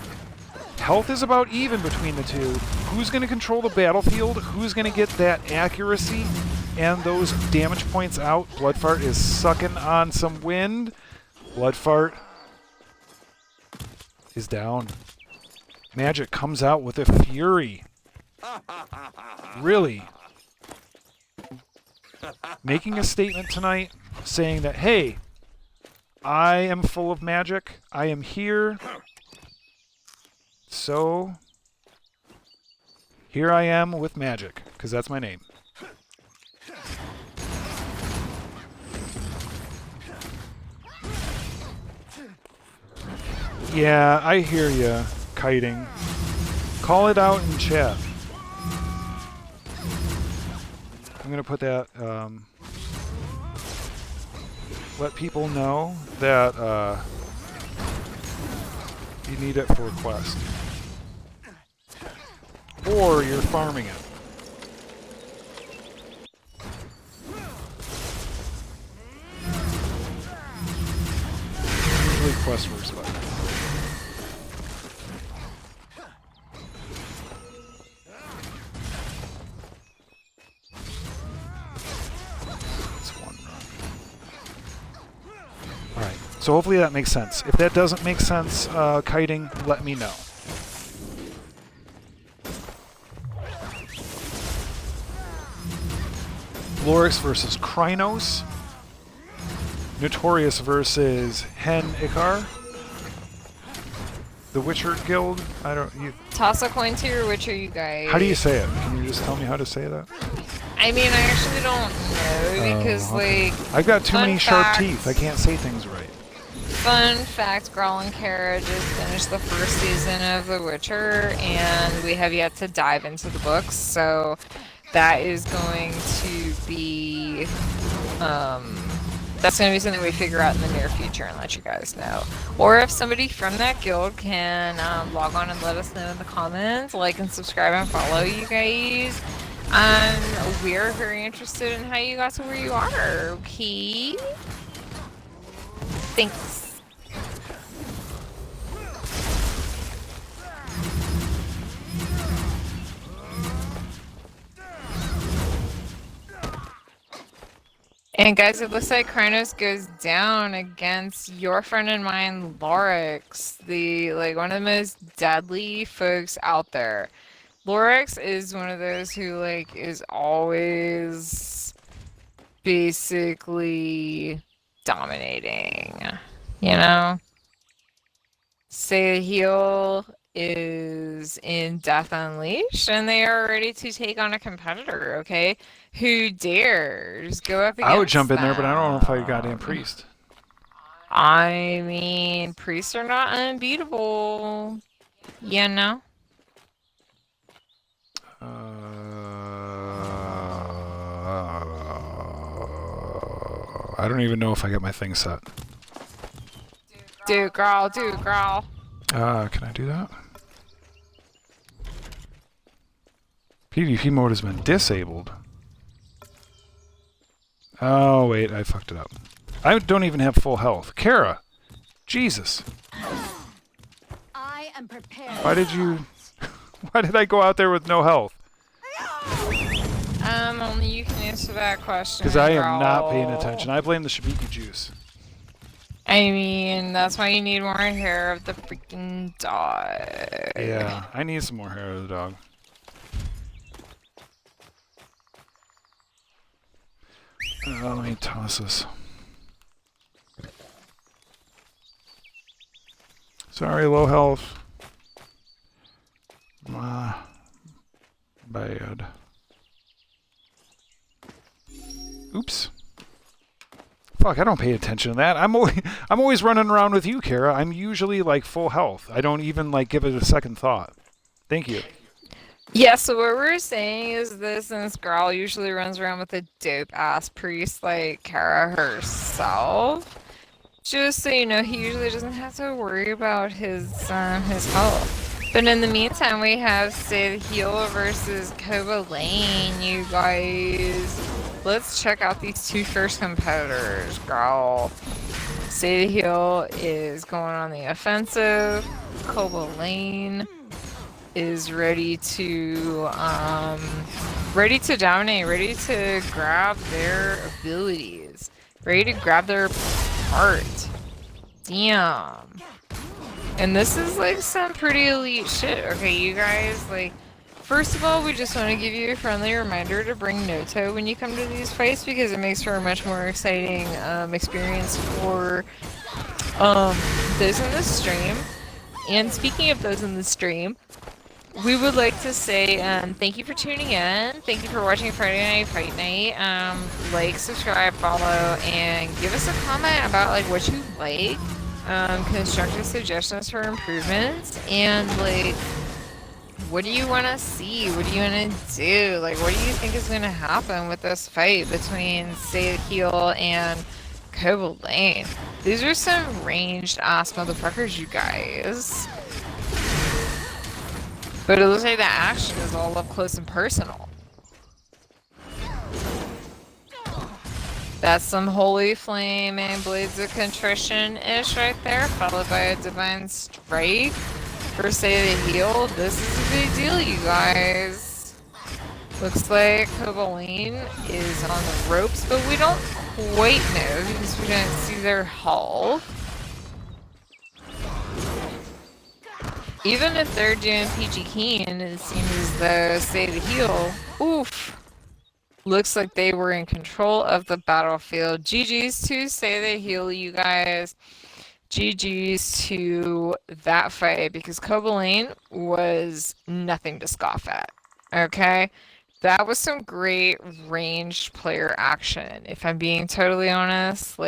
Health is about even between the two. Who's going to control the battlefield? Who's going to get that accuracy and those damage points out? Bloodfart is sucking on some wind. Bloodfart is down. Magic comes out with a fury. Really making a statement tonight saying that, hey, I am full of magic. I am here. So here I am with magic, because that's my name. Yeah, I hear ya, kiting. Call it out in chat. I'm going to put that, let people know that you need it for a quest. Or you're farming it. Usually quest works better. So hopefully that makes sense. If that doesn't make sense, kiting, let me know. Lorix versus Krynos. Notorious versus Hen Ikar. The Witcher Guild. I don't. Toss a coin to your Witcher, you guys. How do you say it? Can you just tell me how to say that? I mean, I actually don't know because, like, I've got too many sharp fact, teeth. I can't say things right. Fun fact, Grawl and Kara just finished the first season of The Witcher, and we have yet to dive into the books, so that is going to be, um, that's going to be something we figure out in the near future and let you guys know. Or if somebody from that guild can log on and let us know in the comments, like and subscribe and follow you guys. We're very interested in how you got to where you are, okay? Thanks. And guys, it looks like Kronos goes down against your friend and mine, Lorix, one of the most deadly folks out there. Lorix is one of those who is always basically dominating, you know? Sid Heel is in Death Unleashed, and they are ready to take on a competitor, okay? Who dares go up against I would jump in there, them? but I don't know if I goddamn priest. I mean, priests are not unbeatable, you know? I don't even know if I got my thing set. Do growl, do growl. Can I do that? PvP mode has been disabled. Oh, wait, I fucked it up. I don't even have full health. Kara! Jesus! I am prepared. Why did you... Why did I go out there with no health? Only you can answer that question. Because I am not paying attention. I blame the Shibiki juice. I mean, that's why you need more hair of the freaking dog. Yeah, I need some more hair of the dog. Let me toss this. Sorry, low health. Bad. Oops. Fuck, I don't pay attention to that. I'm always running around with you, Kara. I'm usually full health. I don't even give it a second thought. Thank you. Yeah, so what we're saying is this, since Growl usually runs around with a dope-ass priest like Kara herself, just so you know, he usually doesn't have to worry about his health. But in the meantime, we have Sid Heel versus Koba Lane, you guys. Let's check out these two first competitors, Growl. Sid Heel is going on the offensive. Koba Lane is ready to dominate, ready to grab their abilities, ready to grab their part. Damn. And this is some pretty elite shit. Okay, you guys, first of all, we just want to give you a friendly reminder to bring Noto when you come to these fights, because it makes for a much more exciting experience for those in the stream. And speaking of those in the stream, we would like to say thank you for tuning in. Thank you for watching Friday Night Fight Night. Like, subscribe, follow, and give us a comment about what you like. Constructive suggestions for improvements, and what do you want to see? What do you want to do? What do you think is going to happen with this fight between Sid Heel and Koba Lane? These are some ranged ass motherfuckers, you guys. But it looks like the action is all up close and personal. That's some Holy Flame and Blades of Contrition-ish right there, followed by a Divine Strike for Sid Heel. This is a big deal, you guys. Looks like Koba Lane is on the ropes, but we don't quite know because we don't see their health. Even if they're doing PG Keen, it seems as though Sid Heel, oof, looks like they were in control of the battlefield. GG's to Sid Heel, you guys. GG's to that fight, because Koba Lane was nothing to scoff at. Okay? That was some great ranged player action. If I'm being totally honest,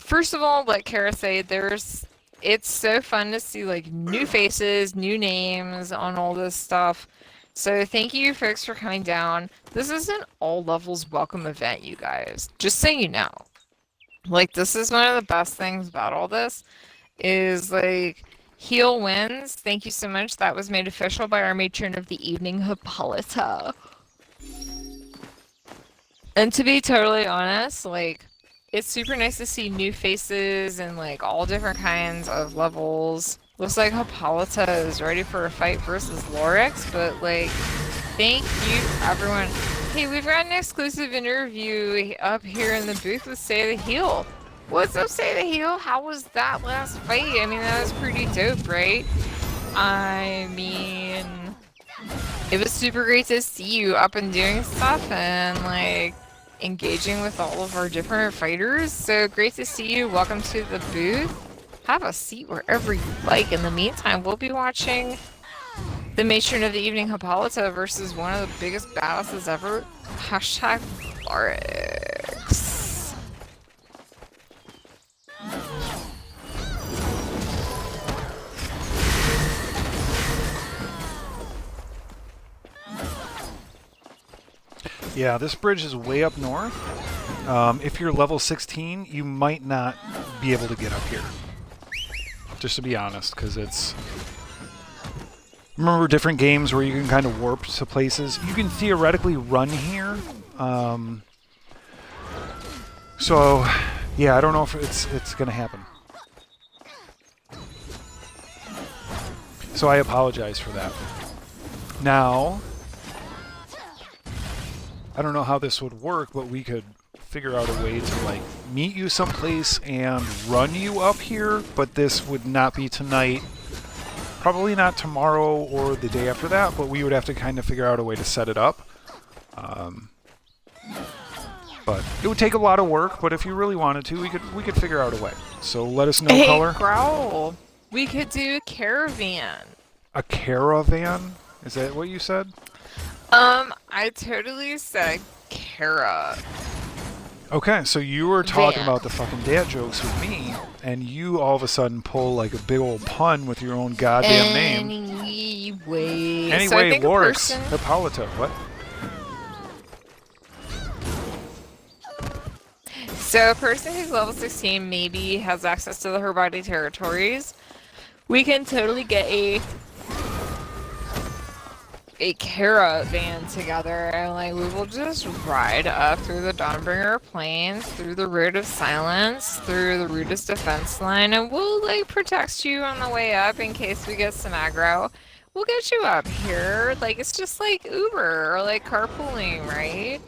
First of all, like Kara said, it's so fun to see like new faces, new names on all this stuff. So thank you folks for coming down. This is an all levels welcome event, you guys. Just so you know. Like this is one of the best things about all this is like Heel wins. Thank you so much. That was made official by our matron of the evening, Hippolyta. And to be totally honest, like, it's super nice to see new faces and, like, all different kinds of levels. Looks like Hippolyta is ready for a fight versus Lorix, but, like, thank you, everyone. Hey, we've got an exclusive interview up here in the booth with Say the Heel. What's up, Say the Heel? How was that last fight? I mean, that was pretty dope, right? I mean, it was super great to see you up and doing stuff and, like, engaging with all of our different fighters. So great to see you. Welcome to the booth. Have a seat wherever you like. In the meantime, we'll be watching the matron of the evening, Hippolyta, versus one of the biggest badasses ever. Hashtag Lorix. Yeah, this bridge is way up north. If you're level 16, you might not be able to get up here. Just to be honest, because it's... Remember different games where you can kind of warp to places? You can theoretically run here. So, yeah, I don't know if it's going to happen. So I apologize for that. Now... I don't know how this would work, but we could figure out a way to like meet you someplace and run you up here, but this would not be tonight. Probably not tomorrow or the day after that, but we would have to kind of figure out a way to set it up. But it would take a lot of work, but if you really wanted to, we could figure out a way. So let us know, Hey, Color. Growl. We could do a caravan. A caravan? Is that what you said? I totally said Kara. Okay, so you were talking about the fucking dad jokes with me, and you all of a sudden pull like a big old pun with your own goddamn name. Anyway, So Lorix, Hippolyta, what? So a person who's level 16 maybe has access to the her body territories. We can totally get a caravan together, and like we will just ride up through the Dawnbringer Plains, through the Road of Silence, through the rudest defense line, and we'll like protect you on the way up in case we get some aggro. We'll get you up here. Like it's just like Uber or like carpooling, right?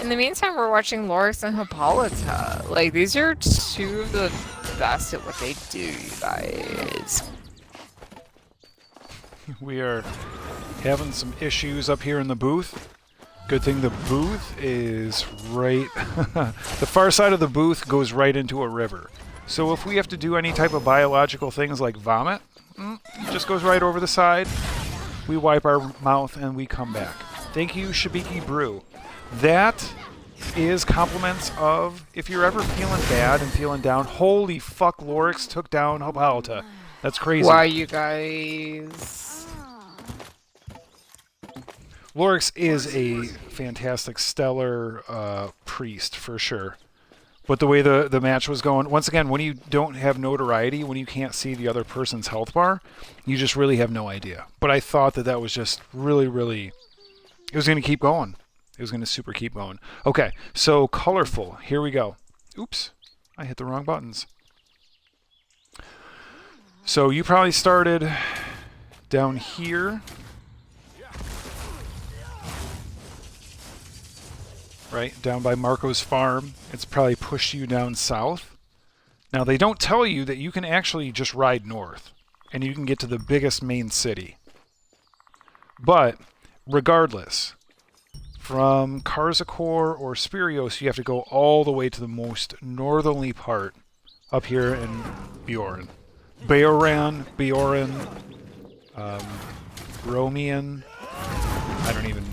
In the meantime, we're watching Lorix and Hippolyta. Like these are two of the best at what they do, you guys. We are having some issues up here in the booth. Good thing the booth is right... the far side of the booth goes right into a river. So if we have to do any type of biological things like vomit, it just goes right over the side. We wipe our mouth and we come back. Thank you, Shabiki Brew. That is compliments of if you're ever feeling bad and feeling down. Holy fuck, Lorix took down Hippolyta. That's crazy. Why, you guys? Lorix is a fantastic, stellar priest, for sure. But the way the match was going, once again, when you don't have notoriety, when you can't see the other person's health bar, you just really have no idea. But I thought that was just really, really... It was going to keep going. It was going to super keep going. Okay, so colorful. Here we go. Oops, I hit the wrong buttons. So you probably started down here. Right, down by Marco's farm. It's probably pushed you down south. Now, they don't tell you that you can actually just ride north, and you can get to the biggest main city. But, regardless, from Karzakor or Spirios, you have to go all the way to the most northerly part up here in Bjorn. Bjorn, Romian.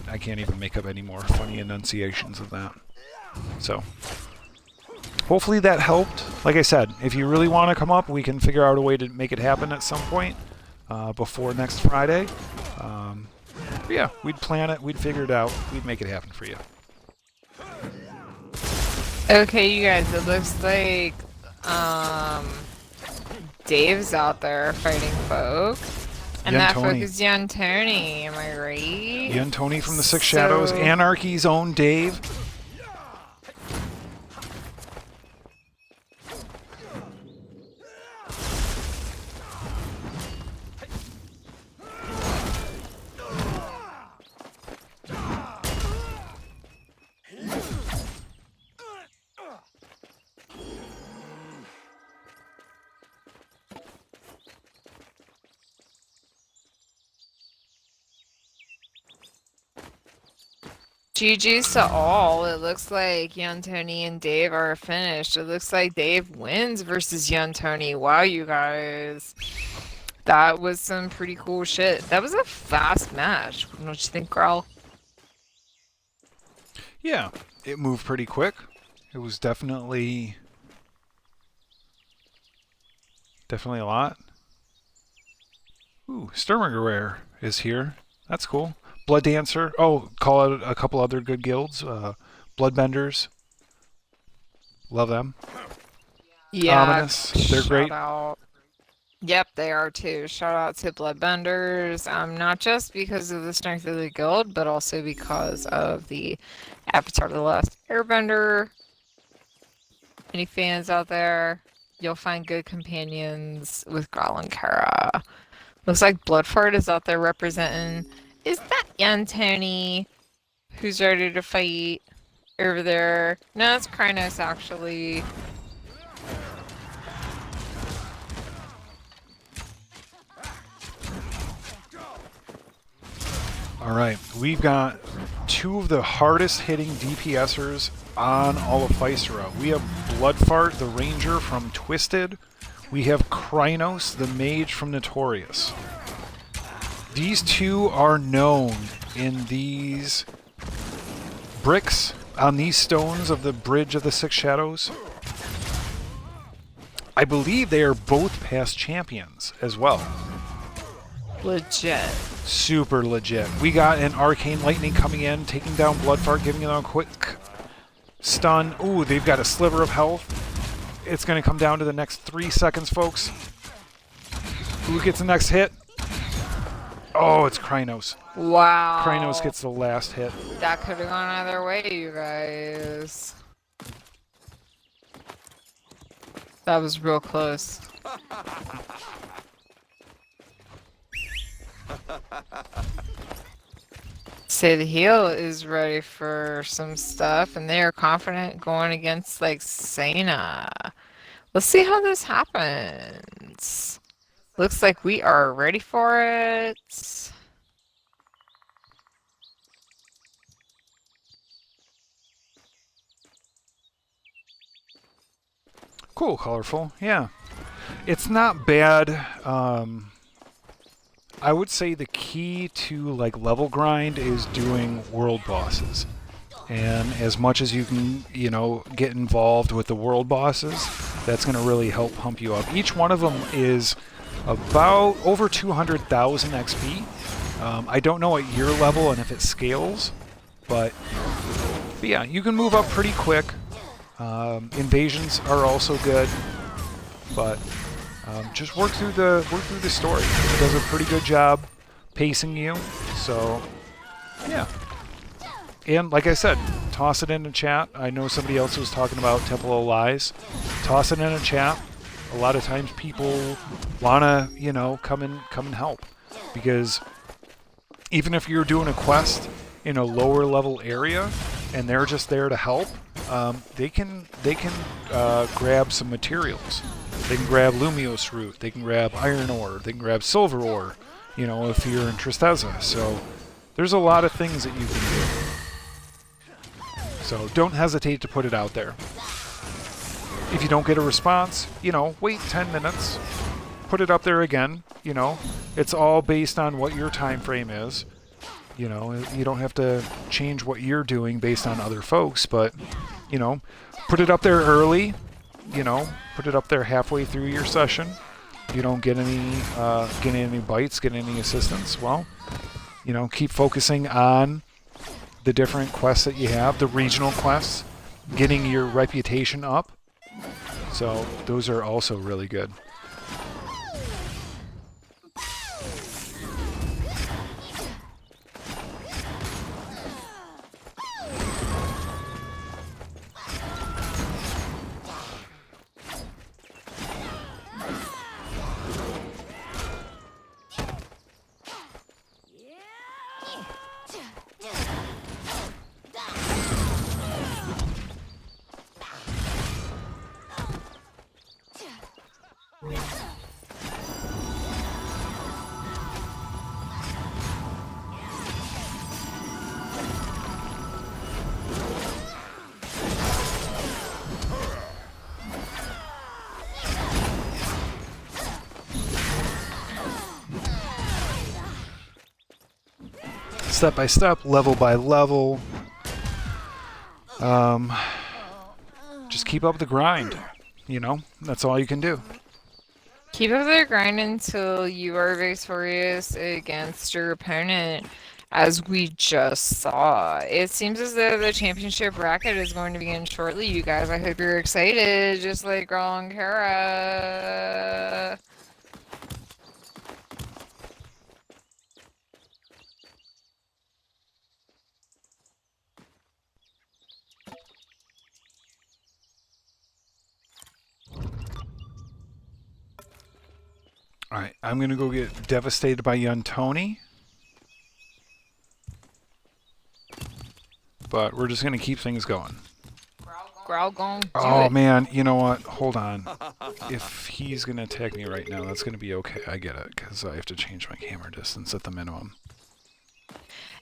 I can't even make up any more funny enunciations of that. So, hopefully that helped. Like I said, if you really want to come up, we can figure out a way to make it happen at some point before next Friday. Yeah, we'd plan it, we'd figure it out, we'd make it happen for you. Okay, you guys, it looks like Dave's out there fighting folk. And that folk is Young Tony, am I right? Young Tony from the Six Shadows, Anarchy's own Dave. GG's to all. It looks like Young Tony and Dave are finished. It looks like Dave wins versus Young Tony. Wow, you guys. That was some pretty cool shit. That was a fast match. Don't you think, Growl? Yeah, it moved pretty quick. It was definitely a lot. Ooh, Sturmgewehr is here. That's cool. Blood Dancer. Oh, call out a couple other good guilds. Bloodbenders. Love them. Yeah. Ominous. They're great. Out. Yep, they are too. Shout out to Bloodbenders. Not just because of the strength of the guild, but also because of the Avatar of the Last Airbender. Any fans out there? You'll find good companions with Growl and Kara. Looks like Bloodfart is out there representing. Is that Young Tony who's ready to fight over there? No, it's Krynos actually. Alright, we've got two of the hardest hitting DPSers on all of Physera. We have Bloodfart, the Ranger from Twisted. We have Krynos, the Mage from Notorious. These two are known in these bricks on these stones of the Bridge of the Six Shadows. I believe they are both past champions as well. Legit. Super legit. We got an Arcane Lightning coming in, taking down Bloodfart, giving them a quick stun. Ooh, they've got a sliver of health. It's going to come down to the next 3 seconds, folks. Who gets the next hit? Oh, it's Krynos. Wow. Krynos gets the last hit. That could have gone either way, you guys. That was real close. Sid Heel is ready for some stuff, and they are confident going against, like, Cena. Let's see how this happens. Looks like we are ready for it. Cool, colorful. Yeah. It's not bad. I would say the key to like level grind is doing world bosses. And as much as you can, you know, get involved with the world bosses, that's going to really help pump you up. Each one of them is about over 200,000 XP. I don't know at your level and if it scales, but yeah, you can move up pretty quick. Invasions are also good, but just work through the story. It does a pretty good job pacing you. So yeah. And like I said, toss it in the chat. I know somebody else was talking about Temple of Lies. Toss it in a chat. A lot of times people wanna, you know, come and help, because even if you're doing a quest in a lower level area and they're just there to help, they can grab some materials. They can grab Lumios root. They can grab iron ore. They can grab silver ore. You know, if you're in Tristeza. So there's a lot of things that you can do. So don't hesitate to put it out there. If you don't get a response, you know, wait 10 minutes, put it up there again. You know, it's all based on what your time frame is. You know, you don't have to change what you're doing based on other folks, but you know, put it up there early. You know, put it up there halfway through your session. You don't get any bites, get any assistance. Well, you know, keep focusing on the different quests that you have, the regional quests, getting your reputation up. So those are also really good. Step by step, level by level. Just keep up the grind. You know, that's all you can do. Keep up the grind until you are victorious against your opponent, as we just saw. It seems as though the championship bracket is going to begin shortly, you guys. I hope you're excited, just like Grawl and Kara. Alright, I'm going to go get devastated by Tony. But we're just going to keep things going. Growl gone. Oh, man, you know what? Hold on. If he's going to attack me right now, that's going to be okay. I get it, because I have to change my camera distance at the minimum.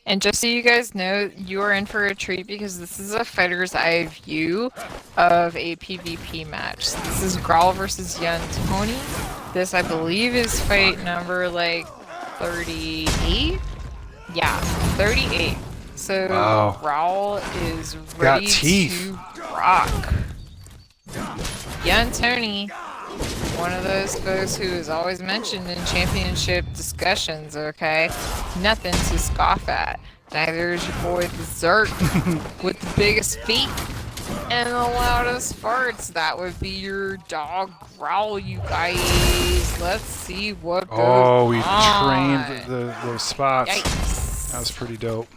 And just so you guys know, you are in for a treat because this is a fighter's eye view of a PvP match. This is Grawl versus Tony. This, I believe, is fight number, like, 38? Yeah, 38. So, wow. Grawl is ready to rock. Tony, one of those folks who is always mentioned in championship discussions, okay? Nothing to scoff at. Neither is your boy the Zerk with the biggest feet and the loudest farts. That would be your dog Growl, you guys. Let's see what goes on. Oh, we trained those spots. Yikes. That was pretty dope.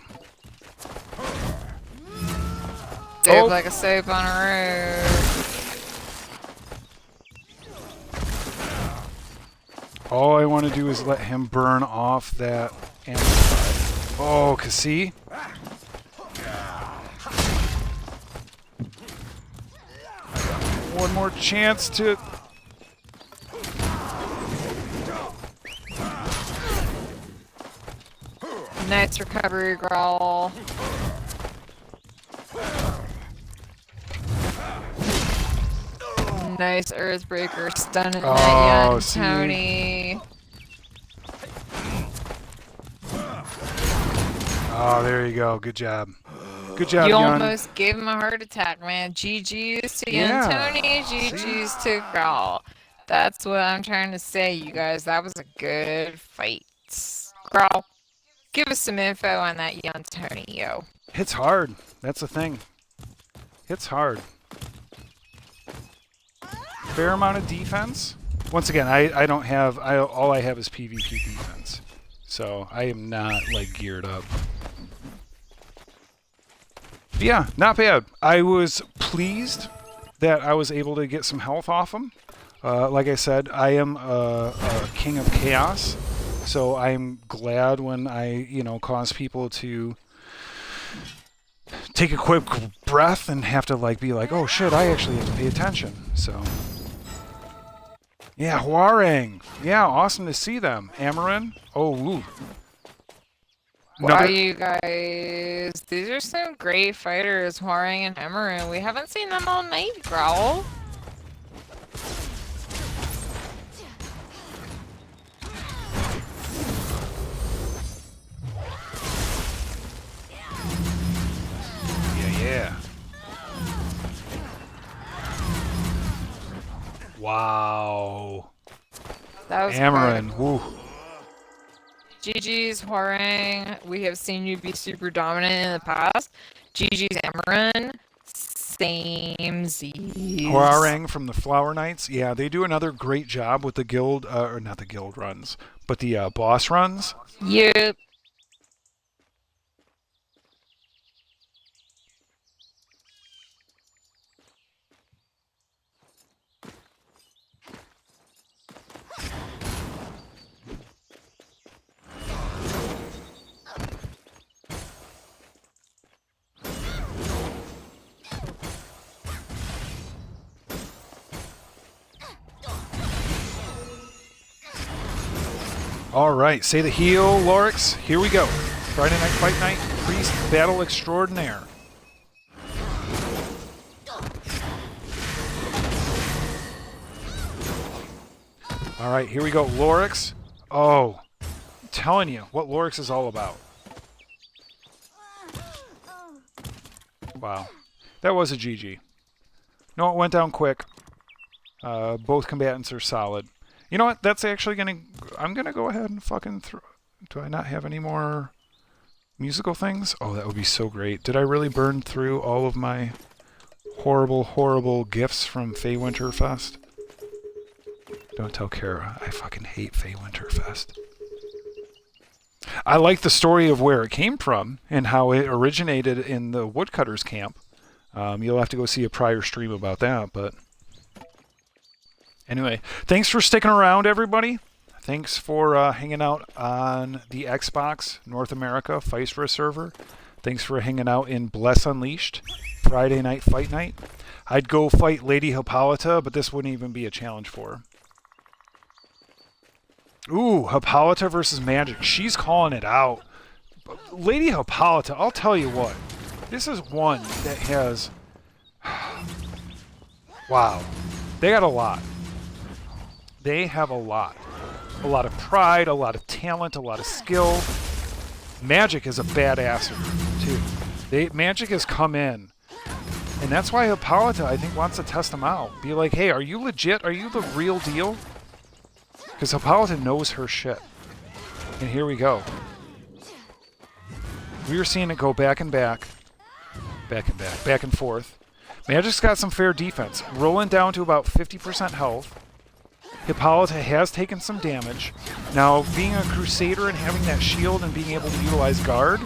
Dope like a soap on a road. All I want to do is let him burn off that amplifier. Oh, cause see? One more chance to... Nice recovery, Grawl. Nice Earthbreaker stunning that Tony. Oh, there you go. Good job. Good job, You Jan. almost gave him a heart attack, man. GG's to Tony, GG's to Grawl. That's what I'm trying to say, you guys. That was a good fight. Grawl, give us some info on that Tony, yo. Hits hard. That's the thing. Hits hard. Fair amount of defense. Once again, I don't have... all I have is PvP defense. So I am not, like, geared up. But yeah, not bad. I was pleased that I was able to get some health off him. Like I said, I am a king of chaos. So I'm glad when I, cause people to take a quick breath and have to, like, be like, oh shit, I actually have to pay attention. So... yeah, Huarang. Yeah, awesome to see them. Amarin. Oh, ooh. Wow, you guys. These are some great fighters, Huarang and Amarin. We haven't seen them all night, Growl. Yeah. Wow. That was Amarin. hard. Woo. GG's Huarang. We have seen you be super dominant in the past. GG's Amarin. Same Z's. Huarang from the Flower Knights. Yeah, they do another great job with the guild, or not the guild runs, but the boss runs. Yep. All right, say the heel, Lorix. Here we go. Friday Night Fight Night, Priest Battle Extraordinaire. All right, here we go, Lorix. Oh, I'm telling you what Lorix is all about. Wow, that was a GG. No, it went down quick. Both combatants are solid. You know what? That's actually gonna. I'm gonna go ahead and fucking throw. Do I not have any more musical things? Oh, that would be so great. Did I really burn through all of my horrible, horrible gifts from Fey Winterfest? Don't tell Kara. I fucking hate Fey Winterfest. I like the story of where it came from and how it originated in the woodcutters camp. You'll have to go see a prior stream about that, but anyway, thanks for sticking around, everybody. Thanks for hanging out on the Xbox North America Physera server. Thanks for hanging out in Bless Unleashed, Friday Night Fight Night. I'd go fight Lady Hippolyta, but this wouldn't even be a challenge for her. Ooh, Hippolyta versus Magic. She's calling it out. Lady Hippolyta, I'll tell you what. This is one that has... Wow. They got a lot. They have a lot. A lot of pride, a lot of talent, a lot of skill. Magic is a badasser, too. Magic has come in. And that's why Hippolyta, I think, wants to test them out. Be like, hey, are you legit? Are you the real deal? Because Hippolyta knows her shit. And here we go. We were seeing it go back and back. Back and back. Back and forth. Magic's got some fair defense. Rolling down to about 50% health. Hippolyta has taken some damage. Now, being a Crusader and having that shield and being able to utilize guard,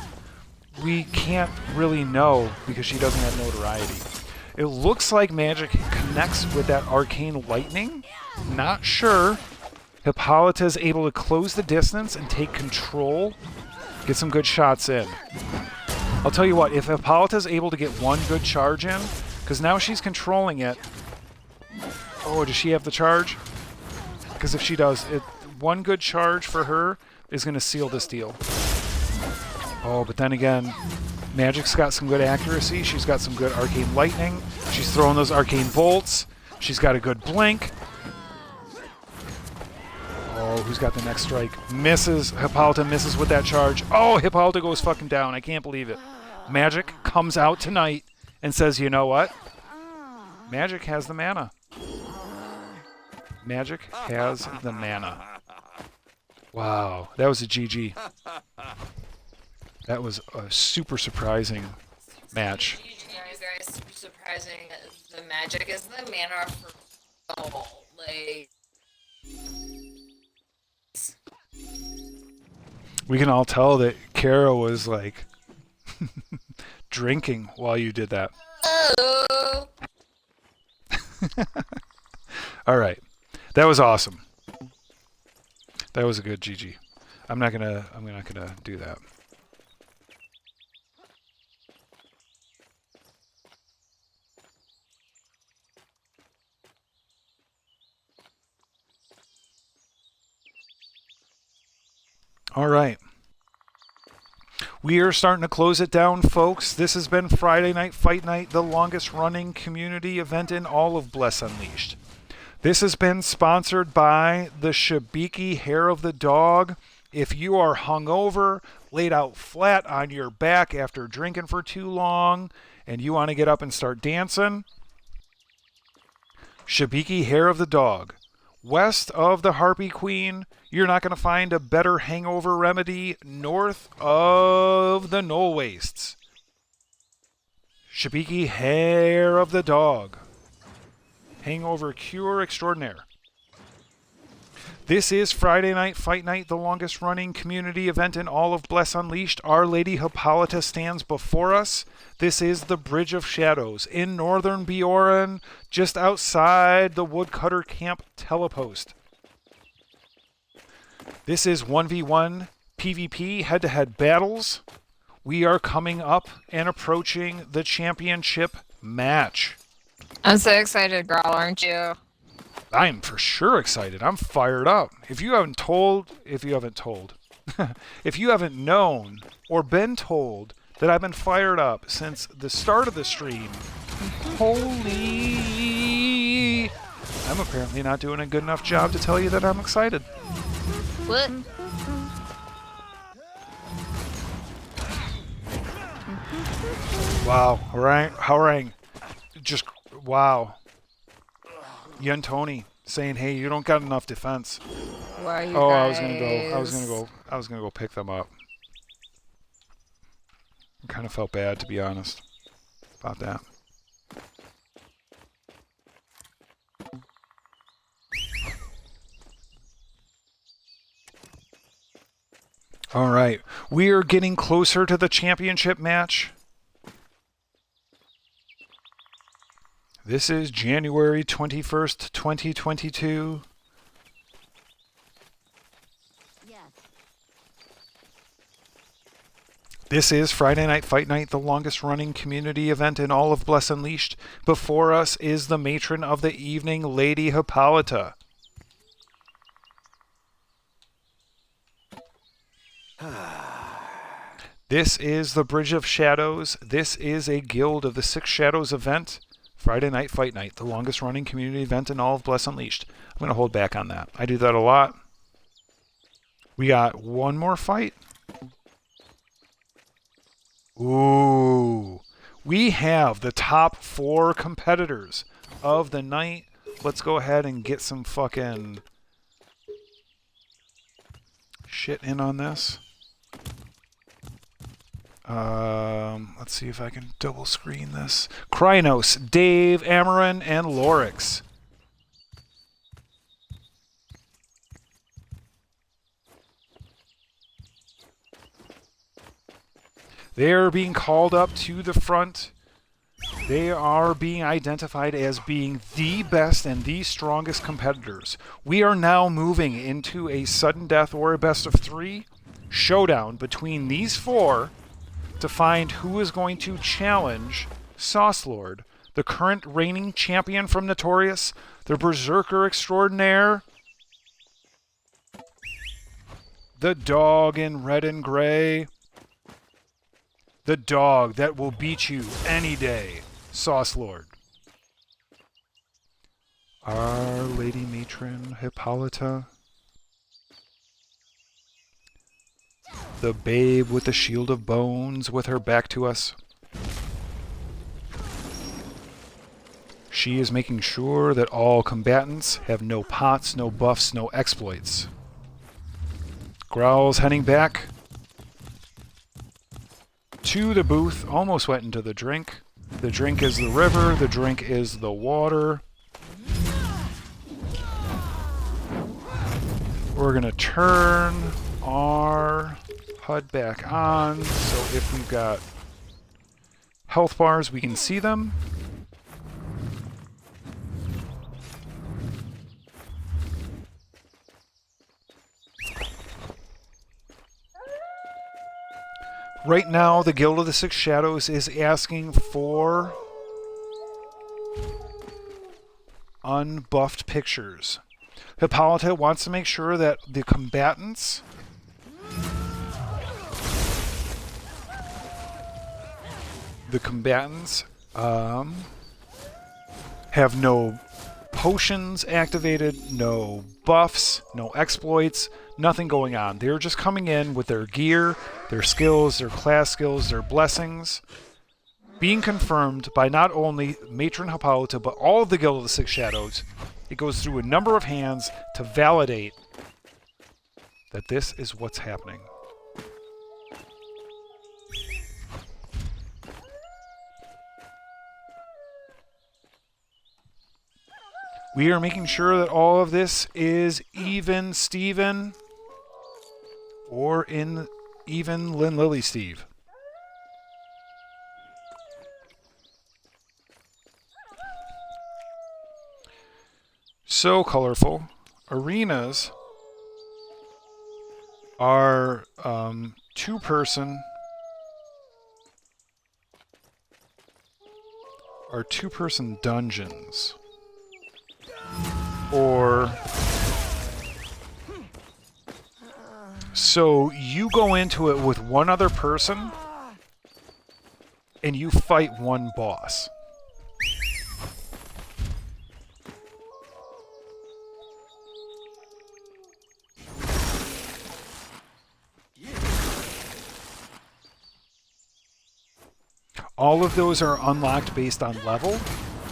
we can't really know because she doesn't have notoriety. It looks like Magic connects with that Arcane Lightning. Not sure. Hippolyta is able to close the distance and take control. Get some good shots in. I'll tell you what, if Hippolyta is able to get one good charge in, because now she's controlling it. Oh, does she have the charge? Because if she does, one good charge for her is going to seal this deal. Oh, but then again, Magic's got some good accuracy. She's got some good Arcane Lightning. She's throwing those Arcane Bolts. She's got a good blink. Oh, who's got the next strike? Misses. Hippolyta misses with that charge. Oh, Hippolyta goes fucking down. I can't believe it. Magic comes out tonight and says, you know what? Magic has the mana. Magic has the mana. Wow, that was a GG. That was a super surprising match. Very super surprising. The Magic is the mana for all. Like... We can all tell that Kara was like drinking while you did that. Oh. All right. That was awesome. That was a good GG. I'm not gonna do that. All right. We are starting to close it down, folks. This has been Friday Night Fight Night, the longest running community event in all of Bless Unleashed. This has been sponsored by the Shabiki Hair of the Dog. If you are hungover, laid out flat on your back after drinking for too long, and you want to get up and start dancing, Shibiki Hair of the Dog. West of the Harpy Queen, you're not going to find a better hangover remedy north of the Knoll Wastes. Shibiki Hair of the Dog. Hangover Cure Extraordinaire. This is Friday Night Fight Night, the longest running community event in all of Bless Unleashed. Our Lady Hippolyta stands before us. This is the Bridge of Shadows in northern Bjorn, just outside the Woodcutter Camp telepost. This is 1v1 PvP head-to-head battles. We are coming up and approaching the championship match. I'm so excited, girl, aren't you? I'm for sure excited. I'm fired up. If you haven't known or been told that I've been fired up since the start of the stream, holy... I'm apparently not doing a good enough job to tell you that I'm excited. What? Wow. Harangue. Just, wow. Yun Tony saying, "Hey, you don't got enough defense." Why you Oh, guys? I was gonna go pick them up. I kind of felt bad, to be honest, about that. All right, we are getting closer to the championship match. This is January 21st, 2022. Yes. This is Friday Night Fight Night, the longest running community event in all of Bless Unleashed. Before us is the matron of the evening, Lady Hippolyta. This is the Bridge of Shadows. This is a Guild of the Six Shadows event. Friday Night Fight Night, the longest running community event in all of Bless Unleashed. I'm going to hold back on that. I do that a lot. We got one more fight. Ooh. We have the top 4 competitors of the night. Let's go ahead and get some fucking shit in on this. Let's see if I can double screen this. Krynos, Dave, Amaran, and Lorix. They are being called up to the front. They are being identified as being the best and the strongest competitors. We are now moving into a sudden death or a best of 3 showdown between these 4 to find who is going to challenge Sauce Lord, the current reigning champion from Notorious, the Berserker Extraordinaire, the dog in red and gray, the dog that will beat you any day, Sauce Lord. Our Lady Matron Hippolyta. The babe with the shield of bones with her back to us. She is making sure that all combatants have no pots, no buffs, no exploits. Growl's heading back to the booth. Almost went into the drink. The drink is the river. The drink is the water. We're going to turn our HUD back on, so if we've got health bars, we can see them. Right now, the Guild of the Six Shadows is asking for unbuffed pictures. Hippolyta wants to make sure that the combatants have no potions activated, no buffs, no exploits, nothing going on. They're just coming in with their gear, their skills, their class skills, their blessings. being confirmed by not only Matron Hippolyta, but all of the Guild of the Six Shadows. It goes through a number of hands to validate that this is what's happening. We are making sure that all of this is even Steven or in even Lynn Lily Steve. So colorful. Arenas are two-person dungeons. Or so you go into it with one other person and you fight one boss. All of those are unlocked based on level,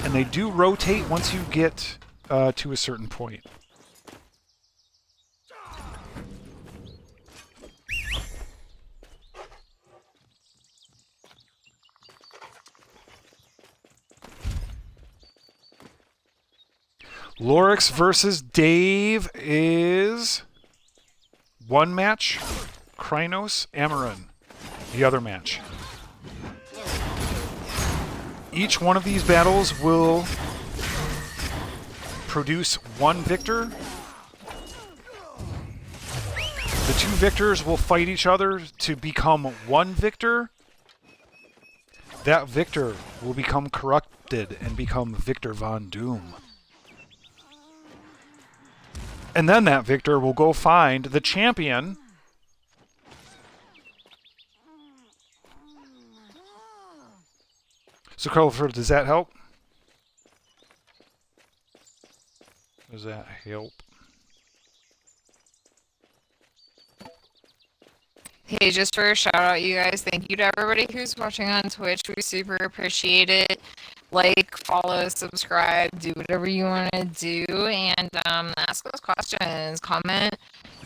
and they do rotate once you get to a certain point. Lorix versus Dave is one match. Krynos, Amaran, the other match. Each one of these battles will produce one victor. The two victors will fight each other to become one victor. That victor will become corrupted and become Victor Von Doom. And then that victor will go find the champion. So, Christopher, does that help? Does that help? Hey, just for a shout out, you guys, thank you to everybody who's watching on Twitch. We super appreciate it. Like, follow, subscribe, do whatever you want to do, and ask us questions. Comment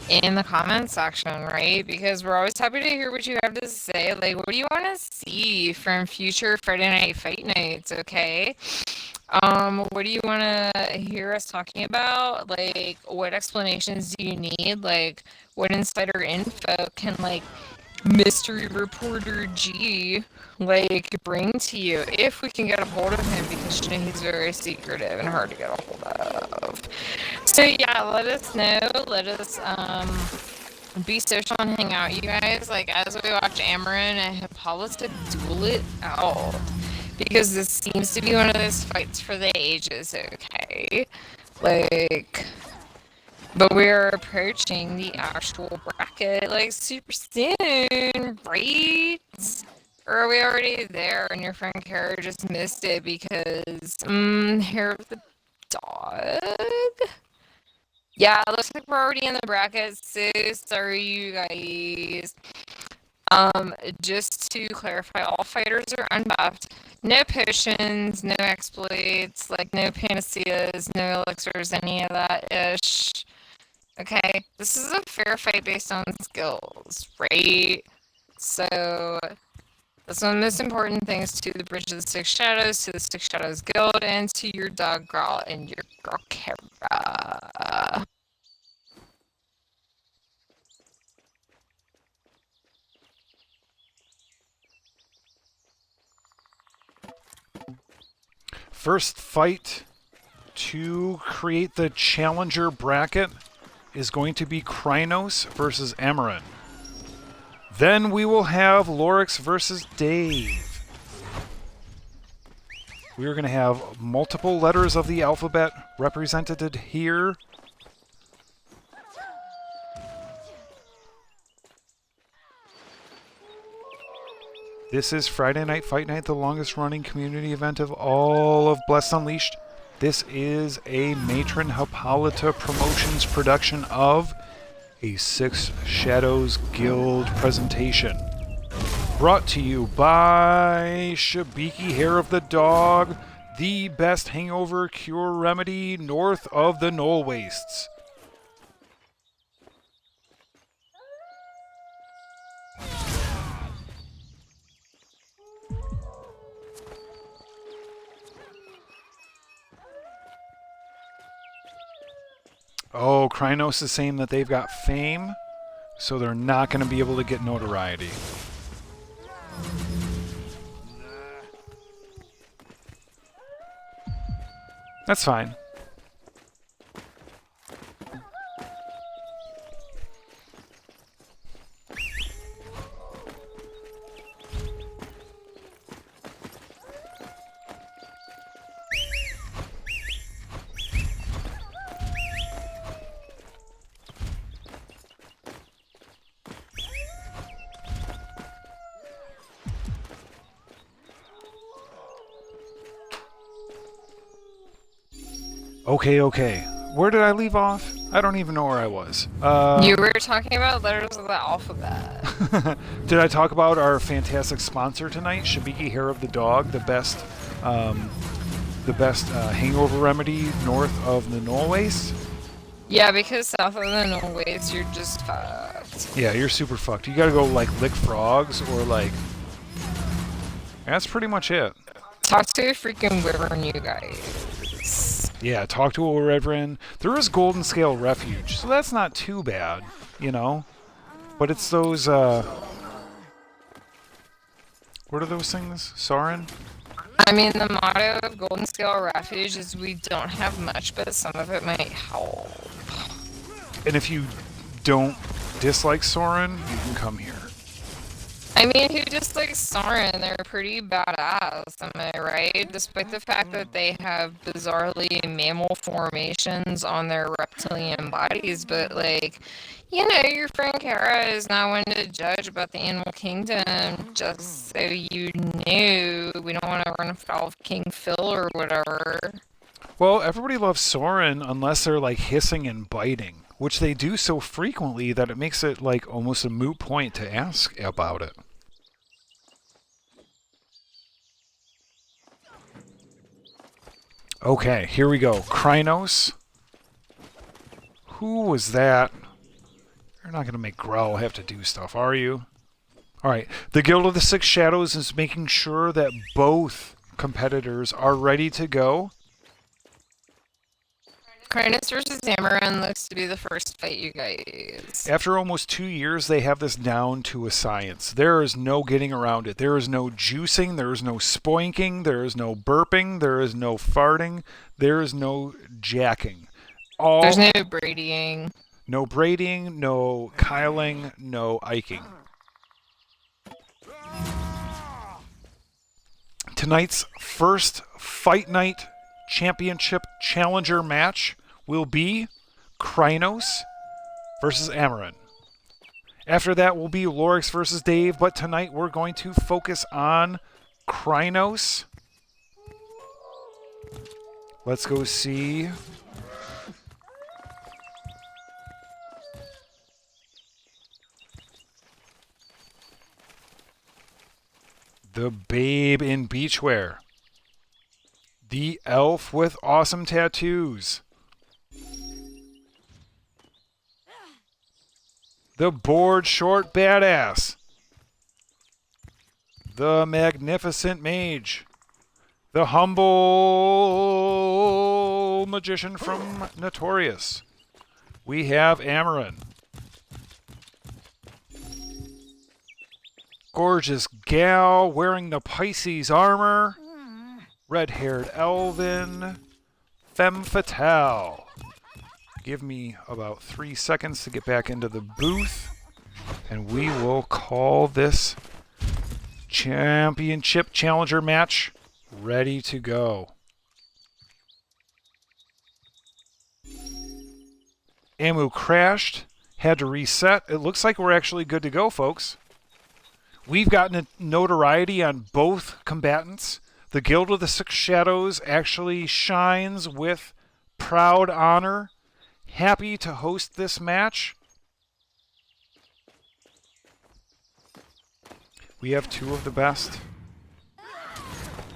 in the comment section, right? Because we're always happy to hear what you have to say. Like, what do you want to see from future Friday Night Fight Nights, okay? What do you want to hear us talking about? Like, what explanations do you need? Like, what insider info can, like, Mystery Reporter G, like, bring to you if we can get a hold of him, because you know he's very secretive and hard to get a hold of. So yeah, let us know. Let us be social and hang out, you guys. Like, as we watch Amaran and Hippolyta duel it out, because this seems to be one of those fights for the ages. Okay, like. But we're approaching the actual bracket, like, super soon, right? Or are we already there and your friend Kara just missed it because, hair of the dog? Yeah, it looks like we're already in the bracket, so sorry, you guys. Just to clarify, all fighters are unbuffed. No potions, no exploits, like, no panaceas, no elixirs, any of that ish. Okay, this is a fair fight based on skills, right? So, that's one of the most important things to the Bridge of the Six Shadows, to the Six Shadows Guild, and to your dog Grawl and your girl Kara. First fight to create the challenger bracket is going to be Krynos versus Amaran. Then we will have Lorix versus Dave. We are going to have multiple letters of the alphabet represented here. This is Friday Night Fight Night, the longest running community event of all of Blessed Unleashed. This is a Matron Hippolyta Promotions production of a Six Shadows Guild presentation. Brought to you by Shabiki Hair of the Dog, the best hangover cure remedy north of the Knoll Wastes. Oh, Krynos is saying that they've got fame, so they're not going to be able to get notoriety. That's fine. Okay. Where did I leave off? I don't even know where I was. You were talking about letters of the alphabet. Did I talk about our fantastic sponsor tonight, Shabiki Hair of the Dog, the best hangover remedy north of the Knoll Wastes? Yeah, because south of the Knoll Wastes, you're just fucked. Yeah, you're super fucked. You gotta go, like, lick frogs or, like... That's pretty much it. Talk to a freaking wyvern, you guys. Yeah, talk to a reverend. There is Golden Scale Refuge, so that's not too bad, you know? But it's those, what are those things? Soren? I mean, the motto of Golden Scale Refuge is we don't have much, but some of it might help. And if you don't dislike Soren, you can come here. I mean, who dislikes Soren? They're pretty badass, am I right? Despite the fact that they have bizarrely mammal formations on their reptilian bodies, but like, you know, your friend Kara is not one to judge about the animal kingdom, just so you knew. We don't want to run afoul of King Phil or whatever. Well, everybody loves Soren unless they're like hissing and biting, which they do so frequently that it makes it like almost a moot point to ask about it. Okay, here we go. Krynos. Who was that? You're not going to make Growl have to do stuff, are you? Alright, the Guild of the Six Shadows is making sure that both competitors are ready to go. Krynos versus Amaran looks to be the first fight, you guys. After almost 2 years, they have this down to a science. There is no getting around it. There is no juicing. There is no spoinking. There is no burping. There is no farting. There is no jacking. There's no bradying. No braiding, no kyling, no iking. Tonight's first Fight Night Championship Challenger match will be Krynos versus Amaran. After that will be Lorix versus Dave, but tonight we're going to focus on Krynos. Let's go see. The babe in beachwear. The elf with awesome tattoos. The board short badass. The magnificent mage. The humble magician from Notorious. We have Amaran. Gorgeous gal wearing the Pisces armor. Red-haired elven. Femme fatale. Give me about 3 seconds to get back into the booth, and we will call this championship challenger match ready to go. Ammo crashed, had to reset. It looks like we're actually good to go, folks. We've gotten notoriety on both combatants. The Guild of the Six Shadows actually shines with proud honor. Happy to host this match. We have two of the best.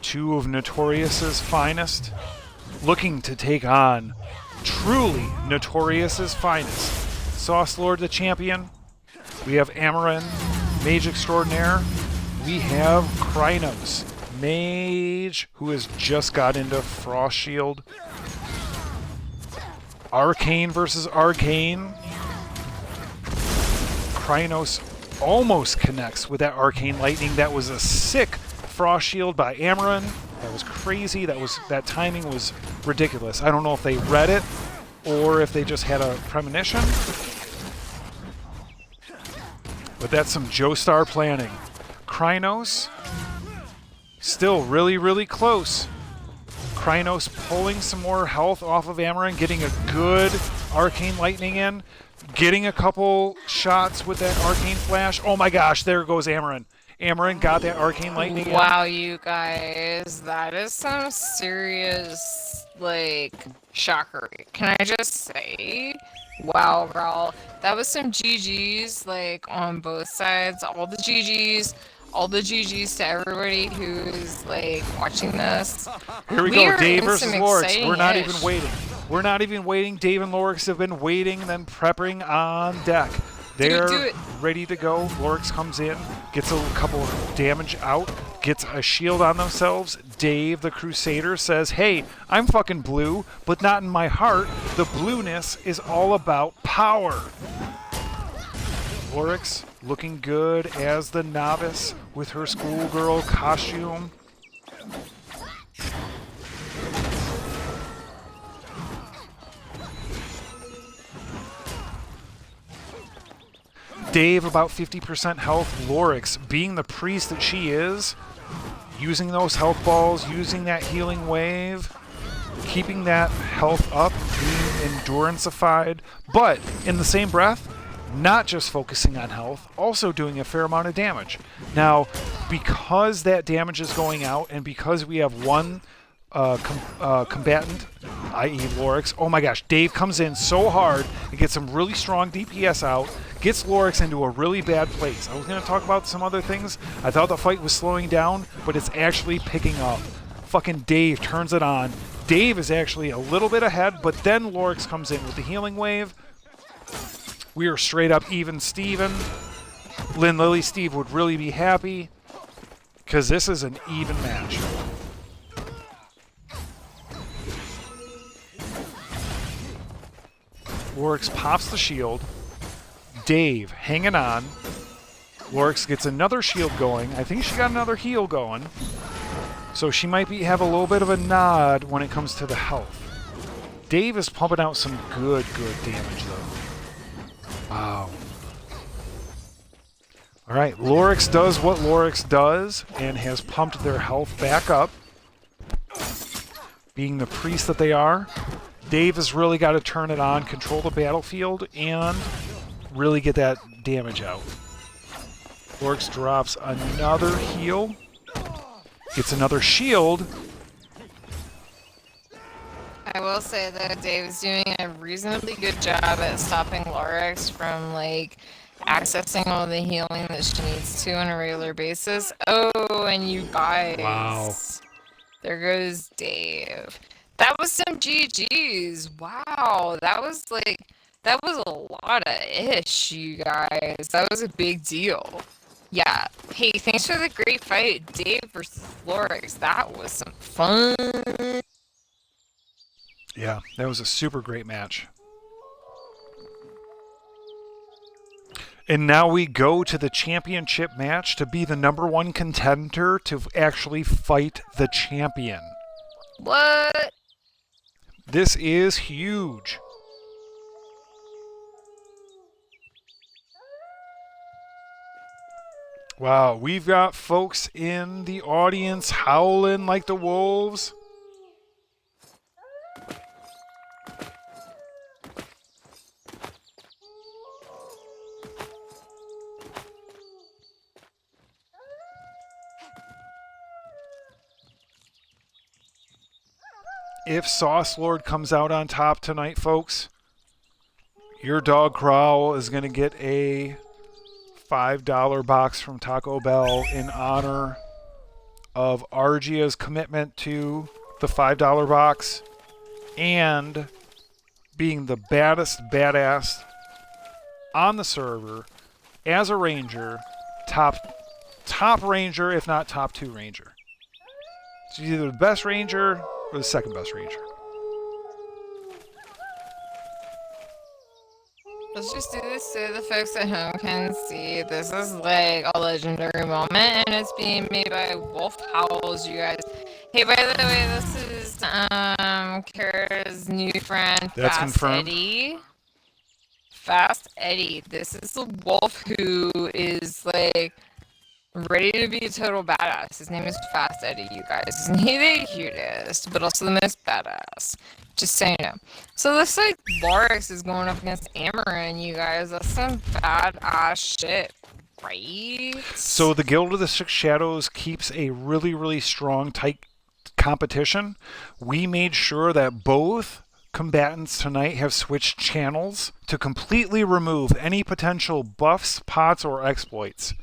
Two of Notorious's finest. Looking to take on truly Notorious's finest. Sauce Lord the champion. We have Amaran, Mage Extraordinaire. We have Krynos, Mage, who has just got into Frost Shield. Arcane versus Arcane. Krynos almost connects with that Arcane Lightning. That was a sick Frost Shield by Amaran. That was crazy. That timing was ridiculous. I don't know if they read it or if they just had a premonition. But that's some Joestar planning. Krynos, still really, really close. Krynos pulling some more health off of Amaran, getting a good Arcane Lightning in, getting a couple shots with that Arcane Flash. Oh my gosh, there goes Amaran. Amaran got that Arcane Lightning in. Wow, you guys, that is some serious, like, shocker. Can I just say? Wow, girl, that was some GGs, like, on both sides. All the GGs to everybody who's, like, watching this. Here we go, Dave in versus some Lorix. We're not even exciting-ish. waiting. We're not even waiting. Dave and Lorix have been waiting, then prepping on deck. They're do it. ready to go. Lorix comes in, gets a couple of damage out, gets a shield on themselves. Dave, the Crusader, says, hey, I'm fucking blue, but not in my heart. The blueness is all about power. Lorix looking good as the novice with her schoolgirl costume. Dave about 50% health. Lorix, being the priest that she is, using those health balls, using that healing wave, keeping that health up, being enduranceified, but in the same breath, not just focusing on health, also doing a fair amount of damage. Now, because that damage is going out, and because we have one combatant, i.e. Lorix, oh my gosh, Dave comes in so hard and gets some really strong DPS out, gets Lorix into a really bad place. I was going to talk about some other things. I thought the fight was slowing down, but it's actually picking up. Fucking Dave turns it on. Dave is actually a little bit ahead, but then Lorix comes in with the healing wave. We are straight up even Steven. Lynn Lily Steve would really be happy because this is an even match. Lorix pops the shield. Dave hanging on. Lorix gets another shield going. I think she got another heal going. So she might have a little bit of a nod when it comes to the health. Dave is pumping out some good damage though. Wow. Alright, Lorix does what Lorix does and has pumped their health back up. Being the priest that they are, Dave has really got to turn it on, control the battlefield, and really get that damage out. Lorix drops another heal, gets another shield. I will say that Dave is doing a reasonably good job at stopping Lorix from, like, accessing all the healing that she needs to on a regular basis. Oh, and you guys. Wow. There goes Dave. That was some GGs. Wow. That was a lot of ish, you guys. That was a big deal. Yeah. Hey, thanks for the great fight, Dave versus Lorix. That was some fun. Yeah, that was a super great match. And now we go to the championship match to be the #1 contender to actually fight the champion. What? This is huge. Wow, we've got folks in the audience howling like the wolves. If Sauce Lord comes out on top tonight, folks, your dog Growl is going to get a $5 box from Taco Bell in honor of Argia's commitment to the $5 box and being the baddest badass on the server as a ranger, top ranger, if not top 2 ranger. She's either the best ranger or the second best ranger. Let's just do this so the folks at home can see. This is like a legendary moment, and it's being made by Wolf Howls, you guys. Hey, by the way, this is Kara's new friend, That's Fast confirmed. Eddie. Fast Eddie. This is the wolf who is like ready to be a total badass. His name is Fast Eddie, you guys. Isn't he the cutest, but also the most badass? Just so you know. So it looks like Lorax is going up against Amarin, you guys. That's some badass shit, right? So the Guild of the Six Shadows keeps a really, really strong, tight competition. We made sure that both combatants tonight have switched channels to completely remove any potential buffs, pots, or exploits.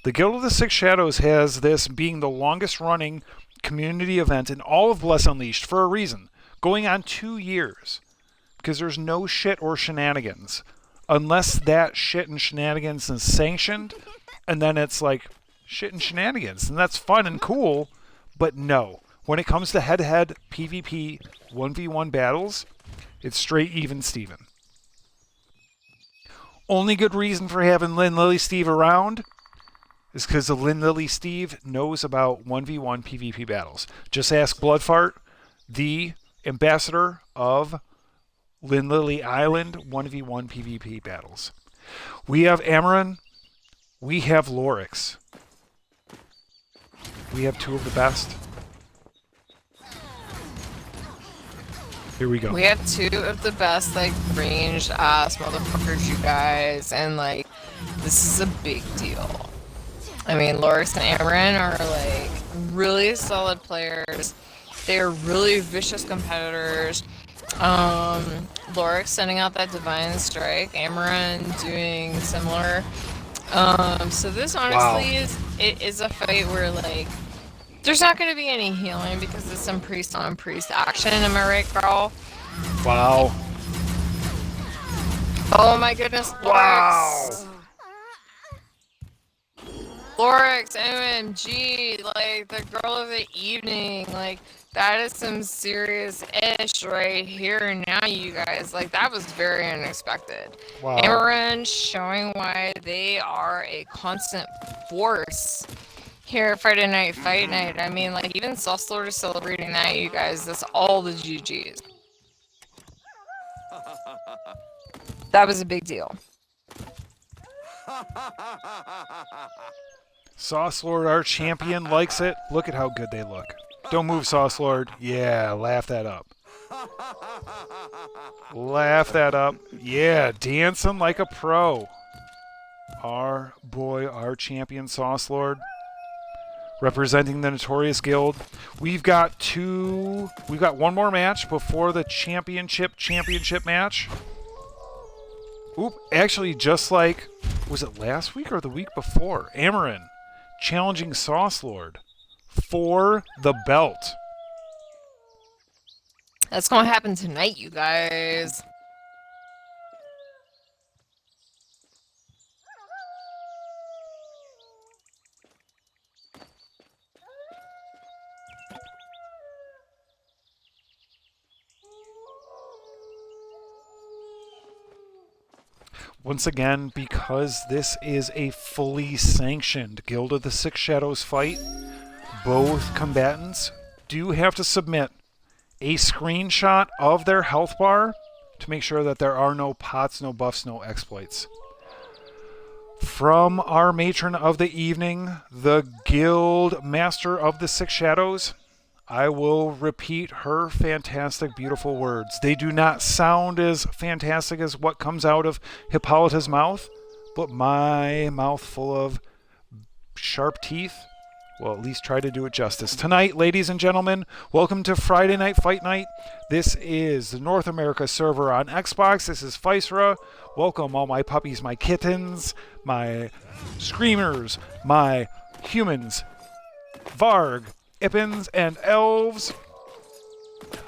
The Guild of the Six Shadows has this being the longest running community event in all of Bless Unleashed for a reason. Going on 2 years. Because there's no shit or shenanigans. Unless that shit and shenanigans is sanctioned. And then it's like shit and shenanigans. And that's fun and cool. But no. When it comes to head-to-head PvP 1v1 battles, it's straight even Steven. Only good reason for having Lynn Lily Steve around is because the Lynn Lily Steve knows about 1v1 PvP battles. Just ask Bloodfart, the ambassador of Lynn Lily Island 1v1 PvP battles. We have Amarin. We have Lorax. We have 2 of the best. Here we go. We have 2 of the best, like, ranged ass motherfuckers, you guys. And, like, this is a big deal. I mean, Lorax and Amarin are, like, really solid players. They're really vicious competitors. Lorax sending out that Divine Strike. Amarin doing similar. So this honestly is a fight where, like, there's not going to be any healing because it's some priest on priest action. Am I right, girl? Wow. Oh my goodness, Lorax. Wow. Lorax, OMG, like, the girl of the evening, like, that is some serious ish right here now, you guys. Like, that was very unexpected. Wow. Amarin showing why they are a constant force here at Friday Night Fight Night. I mean, like, even Saucelord is celebrating that, you guys. That's all the GGs. That was a big deal. Saucelord, our champion, likes it. Look at how good they look. Don't move, Saucelord. Yeah, laugh that up. Laugh that up. Yeah, dancing like a pro. Our boy, our champion, Saucelord, representing the Notorious Guild. We've got one more match before the championship match. Oop, actually, just like, was it last week or the week before? Amarin challenging Saucelord for the belt. That's gonna happen tonight, you guys. Once again, because this is a fully sanctioned Guild of the Six Shadows fight, both combatants do have to submit a screenshot of their health bar to make sure that there are no pots, no buffs, no exploits. From our matron of the evening, the Guild Master of the Six Shadows, I will repeat her fantastic, beautiful words. They do not sound as fantastic as what comes out of Hippolyta's mouth, but my mouth full of sharp teeth We'll at least try to do it justice. Tonight, ladies and gentlemen, welcome to Friday Night Fight Night. This is the North America server on Xbox. This is Physera. Welcome all my puppies, my kittens, my screamers, my humans, Varg, Ippins, and elves.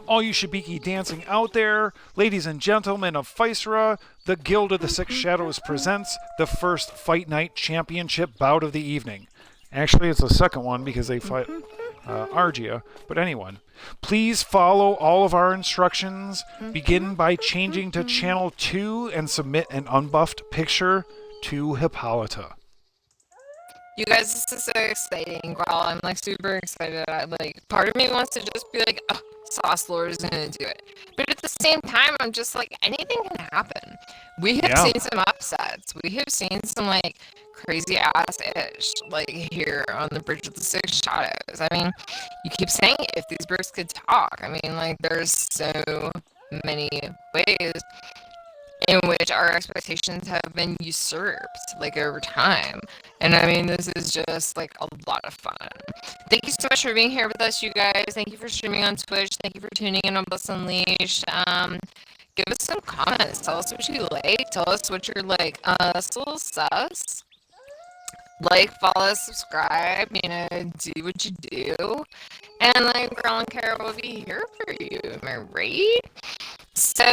All you Shibiki dancing out there, ladies and gentlemen of Physera, the Guild of the Six Shadows presents the first Fight Night Championship bout of the evening. Actually, it's the second one because they fight Argia, but anyone. Please follow all of our instructions. Begin by changing to Channel 2 and submit an unbuffed picture to Hippolyta. You guys, this is so exciting. Wow, I'm like super excited. Part of me wants to just be like, oh, Sauce Lord is gonna do it. But at the same time, I'm just like, anything can happen. We have seen some upsets. We have seen some like crazy ass ish like here on the Bridge of the Six Shadows. I mean, you keep saying if these bricks could talk. I mean, like there's so many ways in which our expectations have been usurped like over time. And I mean, this is just like a lot of fun. Thank you so much for being here with us, you guys. Thank you for streaming on Twitch. Thank you for tuning in on Bliss Unleashed. Give us some comments. Tell us what you like. Tell us what you're like. That's a little sus. Like, follow, subscribe, you know, do what you do. And like, Girl and Kara will be here for you. Am I right? So,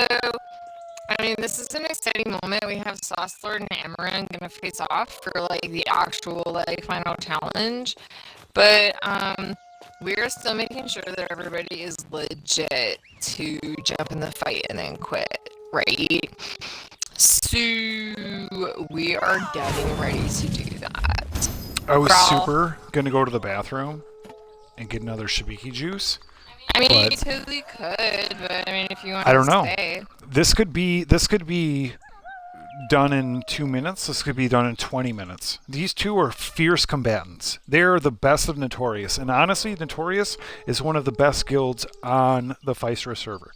I mean, this is an exciting moment. We have Sauce Lord and Amaran gonna face off for like the actual like final challenge. But we're still making sure that everybody is legit to jump in the fight and then quit, right? So we are getting ready to do that. I was super gonna go to the bathroom and get another Shibiki juice. I mean, you totally could, but I mean, if you want I don't to know. stay. This could be done in 2 minutes. This could be done in 20 minutes. These two are fierce combatants. They're the best of Notorious, and honestly, Notorious is one of the best guilds on the Physera server.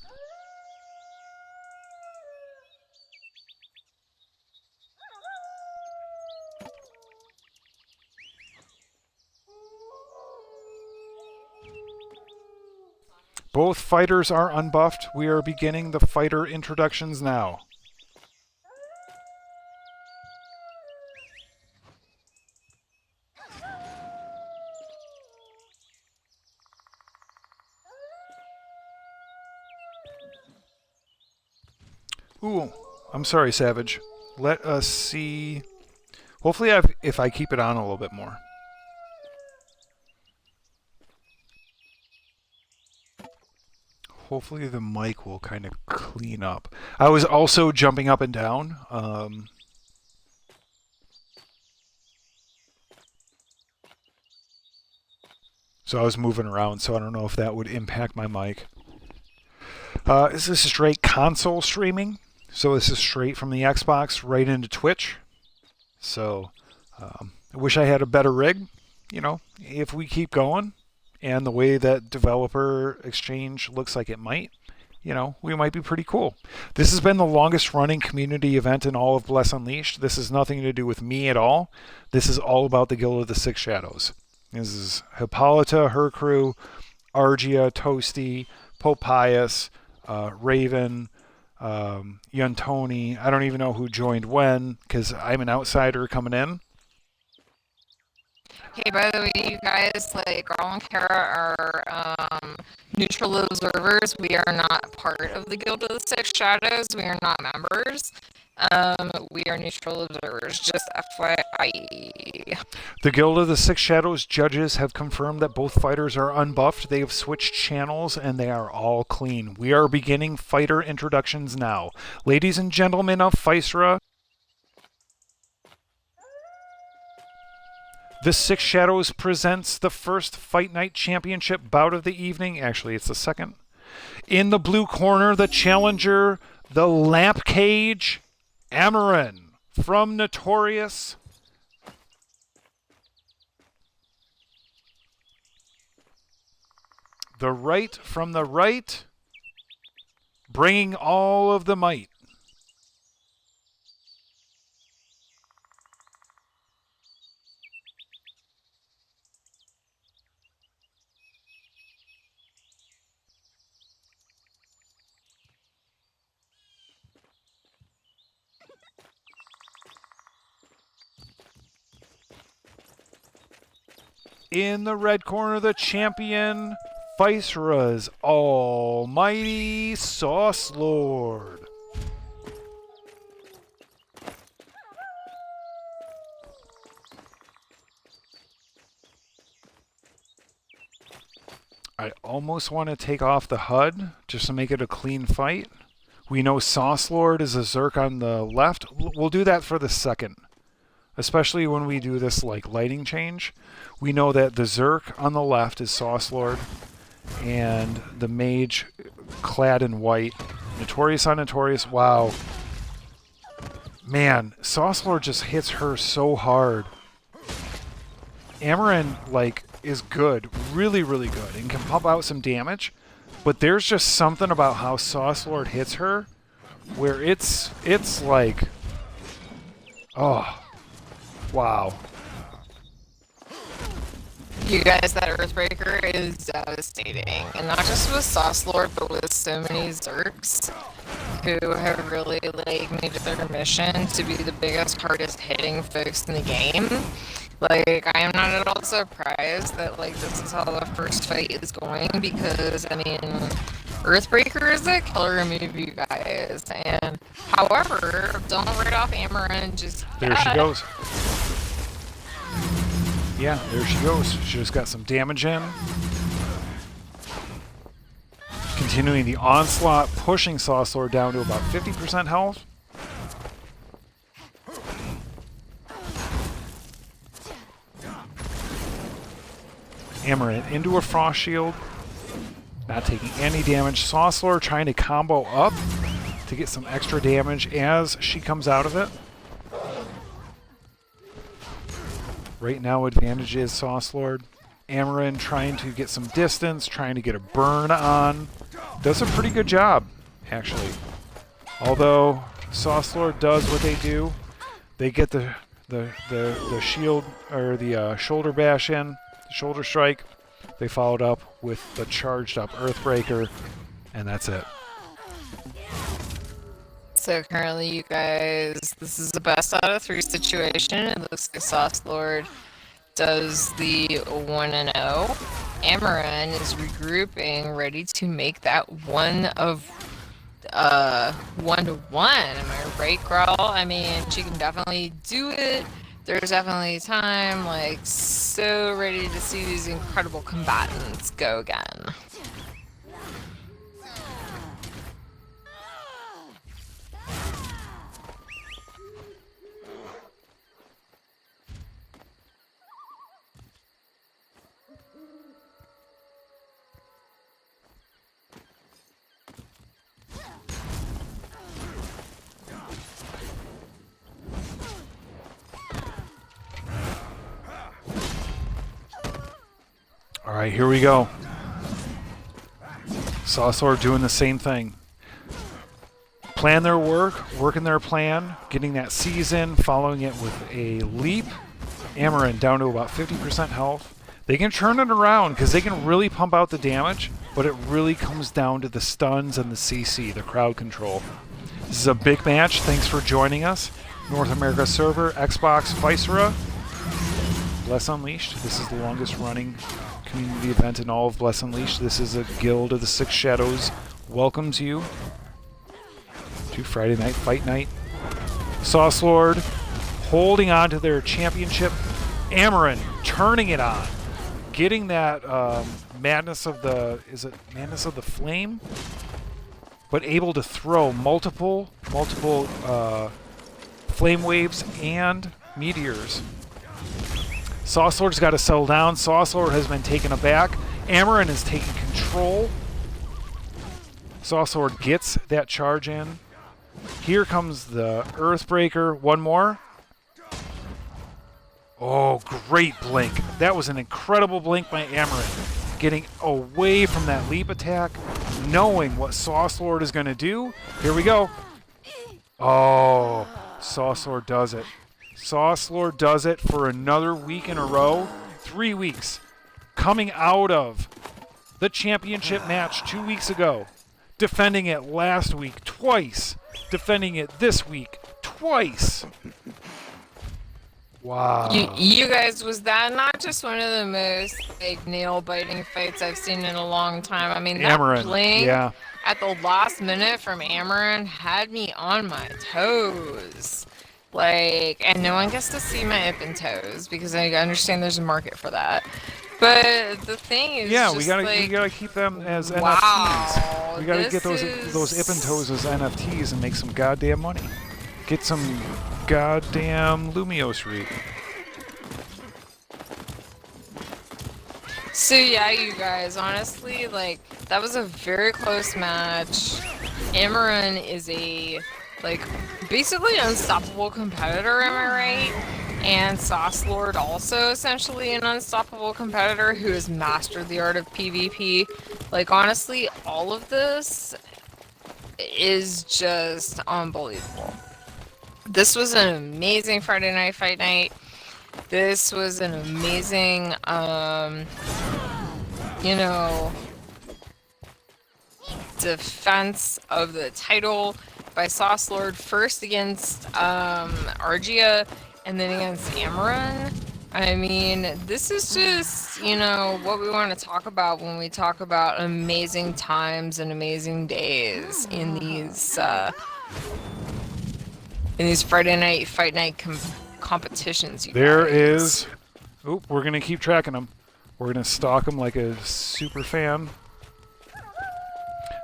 Both fighters are unbuffed. We are beginning the fighter introductions now. Ooh, I'm sorry, Savage. Let us see. Hopefully, if I keep it on a little bit more. Hopefully the mic will kind of clean up. I was also jumping up and down. So I was moving around, so I don't know if that would impact my mic. This is straight console streaming. So this is straight from the Xbox right into Twitch. So I wish I had a better rig. You know, if we keep going, and the way that developer exchange looks like it might, you know, we might be pretty cool. This has been the longest running community event in all of Bless Unleashed. This has nothing to do with me at all. This is all about the Guild of the Six Shadows. This is Hippolyta, her crew, Argia, Toasty, Popius, Raven, Yuntoni. I don't even know who joined when because I'm an outsider coming in. Hey, by the way, you guys, like, Garl and Kara are neutral observers. We are not part of the Guild of the Six Shadows. We are not members. We are neutral observers, just FYI. The Guild of the Six Shadows judges have confirmed that both fighters are unbuffed. They have switched channels and they are all clean. We are beginning fighter introductions now. Ladies and gentlemen of Physera, the Six Shadows presents the first Fight Night Championship bout of the evening. Actually, it's the second. In the blue corner, the challenger, the Lamp Cage, Amaran from Notorious. The right from the right, bringing all of the might. In the red corner, the champion, Physera's almighty Sauce Lord. I almost want to take off the HUD just to make it a clean fight. We know Sauce Lord is a Zerk on the left. We'll do that for the second. Especially when we do this like lighting change. We know that the Zerk on the left is Sauce Lord. And the mage clad in white. Notorious on Notorious. Wow. Man, Sauce Lord just hits her so hard. Amaran, like, is good. Really, really good. And can pump out some damage. But there's just something about how Sauce Lord hits her where it's like... Oh. Wow. You guys, that Earthbreaker is devastating. And not just with Sauce Lord, but with so many Zerks who have really like made it their mission to be the biggest, hardest hitting folks in the game. Like, I am not at all surprised that like this is how the first fight is going, because I mean Earthbreaker is a killer move, you guys. And however, don't write off Amaran just there she goes. Yeah, there she goes. She just got some damage in. Continuing the onslaught, pushing Sauce Lord down to about 50% health. Amaran into a Frost Shield. Not taking any damage. Sauce Lord trying to combo up to get some extra damage as she comes out of it. Right now, advantage is Sauce Lord. Amaran trying to get some distance, trying to get a burn on. Does a pretty good job, actually. Although Sauce Lord does what they do. They get the shield, or the shoulder bash in, the shoulder strike. They followed up with the charged up Earthbreaker, and that's it. So currently, you guys, this is a best out of 3 situation. It looks like Sauce Lord does the 1-0. Amaran is regrouping, ready to make that 1-1. Am I right, Growl? I mean, she can definitely do it. There's definitely time. Like, so ready to see these incredible combatants go again. All right, here we go. Sauce Lord doing the same thing. Plan their work, working their plan, getting that season, following it with a leap. Amaran down to about 50% health. They can turn it around because they can really pump out the damage, but it really comes down to the stuns and the CC, the crowd control. This is a big match. Thanks for joining us. North America server, Xbox, Physera. Bless Unleashed. This is the longest running community event in all of Bless Unleashed. This is a Guild of the Six Shadows welcomes you to Friday Night Fight Night. Sauce Lord holding on to their championship. Amaran turning it on, getting that madness of the, is it madness of the flame? But able to throw multiple flame waves and meteors. Sauce Lord's got to settle down. Sauce Lord has been taken aback. Amaran is taking control. Sauce Lord gets that charge in. Here comes the Earthbreaker. One more. Oh, great blink. That was an incredible blink by Amaran. Getting away from that leap attack, knowing what Sauce Lord is going to do. Here we go. Oh, Sauce Lord does it. Sauce Lord does it for another week in a row. 3 weeks. Coming out of the championship match 2 weeks ago. Defending it last week twice. Defending it this week twice. Wow. You guys, was that not just one of the most like nail-biting fights I've seen in a long time? I mean, that Amarin. blink Yeah. at the last minute from Amarin had me on my toes. Like, and no one gets to see my ip and toes because I understand there's a market for that. But the thing is, Yeah, just we like, gotta keep them as NFTs. wow, We gotta get this those ip and toes is. as NFTs and make some goddamn money. Get some goddamn Lumios read. So yeah, you guys, honestly, like that was a very close match. Amaran is a like basically unstoppable competitor, am I right? And Sauce Lord also essentially an unstoppable competitor who has mastered the art of PvP. Like honestly, all of this is just unbelievable. This was an amazing Friday night fight night. This was an amazing you know, defense of the title by Sauce Lord, first against Argia and then against Amaran. I mean, this is just, you know, what we want to talk about when we talk about amazing times and amazing days in these Friday night fight night competitions, you There guys. is. Oop, we're gonna keep tracking them. We're gonna stalk them like a super fan.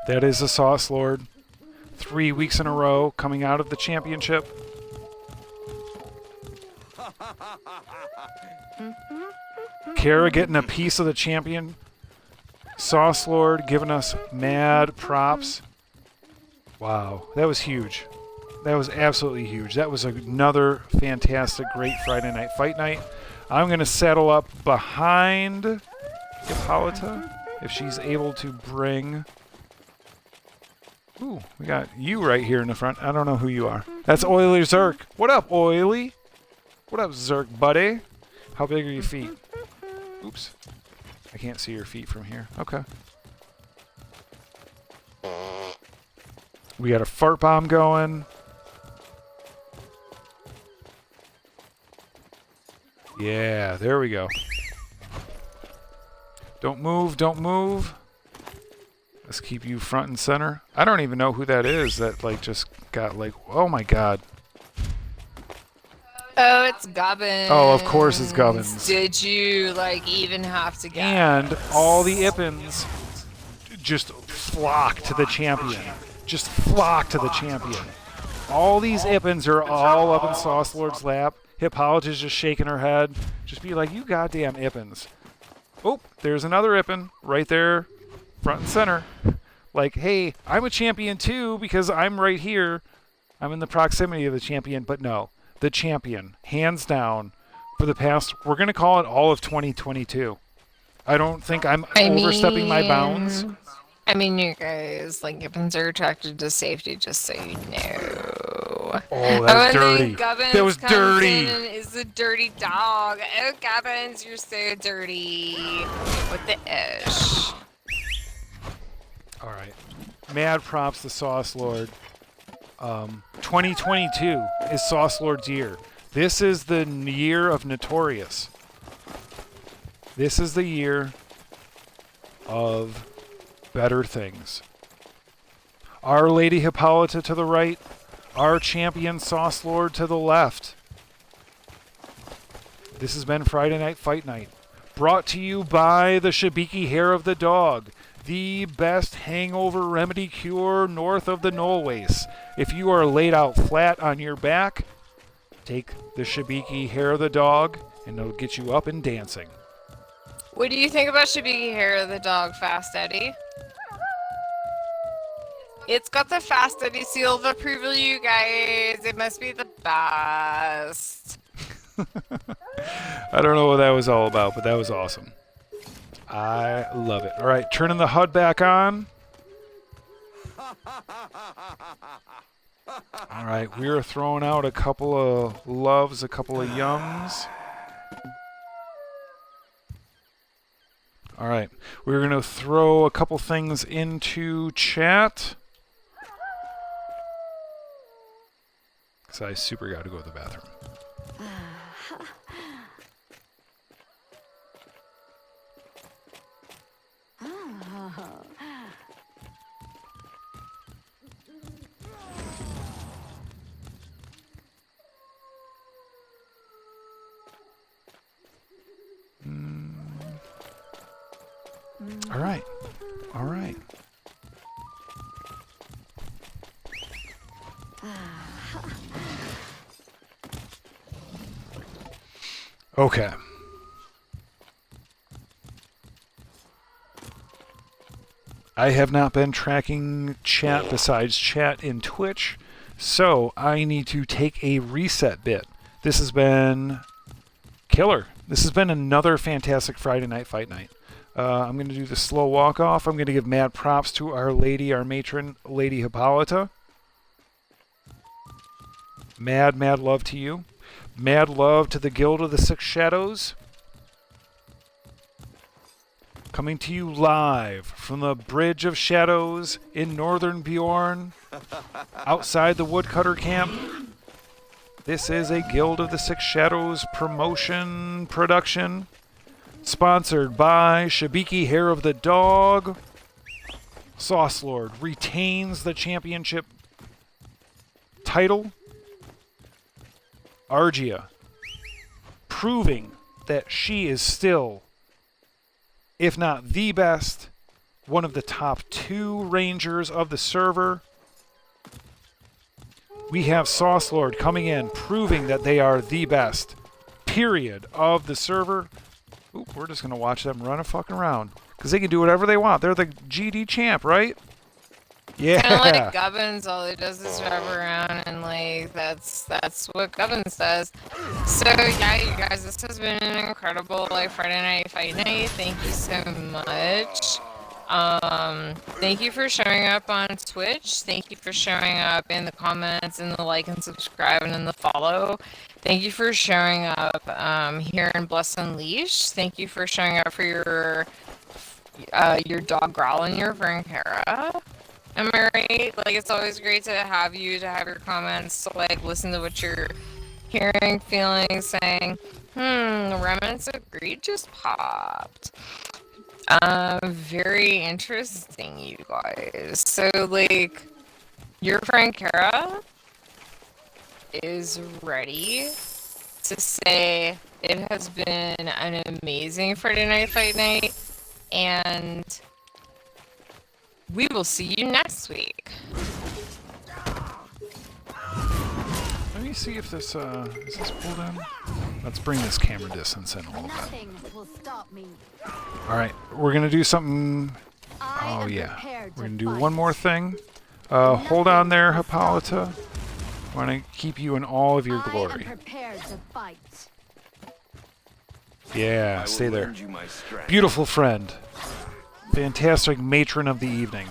That is a Sauce Lord. 3 weeks in a row coming out of the championship. Kara getting a piece of the champion. Sauce Lord giving us mad props. Wow, that was huge. That was absolutely huge. That was another fantastic, great Friday night fight night. I'm going to settle up behind Hippolyta if she's able to bring... Ooh, we got you right here in the front. I don't know who you are. That's Oily Zerk. What up, Oily? What up, Zerk, buddy? How big are your feet? Oops. I can't see your feet from here. Okay. We got a fart bomb going. Yeah, there we go. Don't move, don't move. Let's keep you front and center. I don't even know who that is that like just got like, oh my god. Oh, it's Gubbins. Oh, of course it's Gubbins. Did you like even have to guess? And all the Ippins just flock to the champion. Just flock to the champion. All these Ippins are all up in Sauce Lord's lap. Hippolyta's just shaking her head. Just be like, you goddamn Ippins. Oh, there's another Ippin right there, front and center. Like, hey, I'm a champion too because I'm right here. I'm in the proximity of the champion, but no. The champion, hands down, for the past, we're going to call it all of 2022. I don't think I'm overstepping my bounds. I mean, you guys, like, Gibbons are attracted to safety, just so you know. Oh, that was dirty. That was dirty. Is the dirty dog. Oh, Gibbons, you're so dirty. With the ish. All right. Mad props to Sauce Lord. 2022 is Sauce Lord's year. This is the year of Notorious. This is the year of better things. Our Lady Hippolyta to the right, our champion Sauce Lord to the left. This has been Friday Night Fight Night, brought to you by the Shibiki Hair of the Dog, the best hangover remedy cure north of the Knollwace. If you are laid out flat on your back, take the Shibiki Hair of the Dog, and it'll get you up and dancing. What do you think about Shibiki Hair of the Dog, Fast Eddie? It's got the Fast Eddie seal of approval, you guys. It must be the best. I don't know what that was all about, but that was awesome. I love it. All right, turning the HUD back on. All right, we are throwing out a couple of loves, a couple of yums. All right, we're going to throw a couple things into chat. Because I super got to go to the bathroom. All right. All right. Okay. I have not been tracking chat besides chat in Twitch, so I need to take a reset bit. This has been killer. This has been another fantastic Friday night fight night. I'm going to do the slow walk off. I'm going to give mad props to our lady, our matron, Lady Hippolyta. Mad love to you. Mad love to the Guild of the Six Shadows. Coming to you live from the Bridge of Shadows in Northern Bjorn, outside the Woodcutter Camp. This is a Guild of the Six Shadows promotion production, sponsored by Shabiki Hair of the Dog. Sauce Lord retains the championship title. Argia, proving that she is still, if not the best, one of the top 2 rangers of the server. We have Sauce Lord coming in, proving that they are the best, period, of the server. Oop, we're just going to watch them run a fucking around, because they can do whatever they want. They're the GD champ, right? Yeah. Kind of like Gubbins, all he does is drive around, and like that's what Gubbins does. So yeah, you guys, this has been an incredible like Friday night fight night. Thank you so much. Thank you for showing up on Twitch. Thank you for showing up in the comments, and the like and subscribe, and in the follow. Thank you for showing up here in Bless Unleashed. Thank you for showing up for your dog Growl and your friend Kara. Am I right? Like, it's always great to have you, to have your comments, to, like, listen to what you're hearing, feeling, saying. Remnants of Greed just popped. Very interesting, you guys. So, like, your friend Kara is ready to say it has been an amazing Friday night fight night, and we will see you next week. Let me see if this, is this pulled in? Let's bring this camera distance in a little bit. Alright, we're gonna do something. Oh yeah. We're gonna do one more thing. Hold on there, Hippolyta. I want to keep you in all of your glory. Yeah, stay there. Beautiful friend. Fantastic matron of the evening.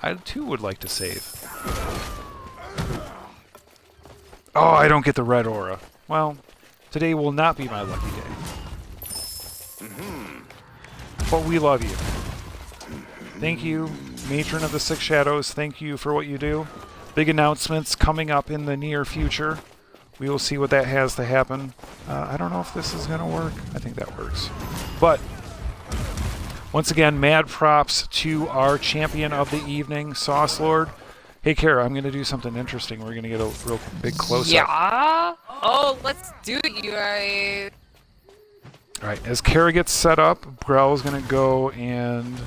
I too would like to save. Oh, I don't get the red aura. Well, today will not be my lucky day. But we love you. Thank you, matron of the Six Shadows. Thank you for what you do. Big announcements coming up in the near future. We will see what that has to happen. I don't know if this is going to work. I think that works. But once again, mad props to our champion of the evening, Sauce Lord. Hey, Kara, I'm going to do something interesting. We're going to get a real big close-up. Yeah? Oh, let's do it, you guys. All right, as Kara gets set up, Growl's going to go and...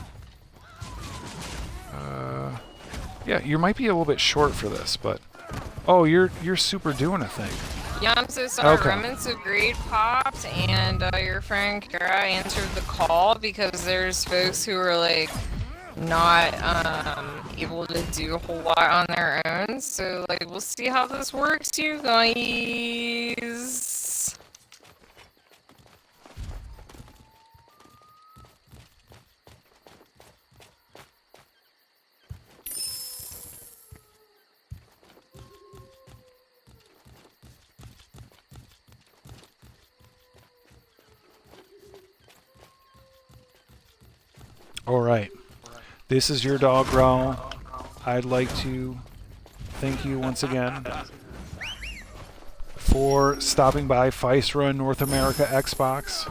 yeah, you might be a little bit short for this, but... Oh, you're super doing a thing. Yeah, I'm so sorry. Okay. Remnants of Greed popped, and your friend Kara answered the call because there's folks who are like not able to do a whole lot on their own. So like, we'll see how this works, you guys. Alright, this is your dog, Growl. I'd like to thank you once again for stopping by Physera North America Xbox.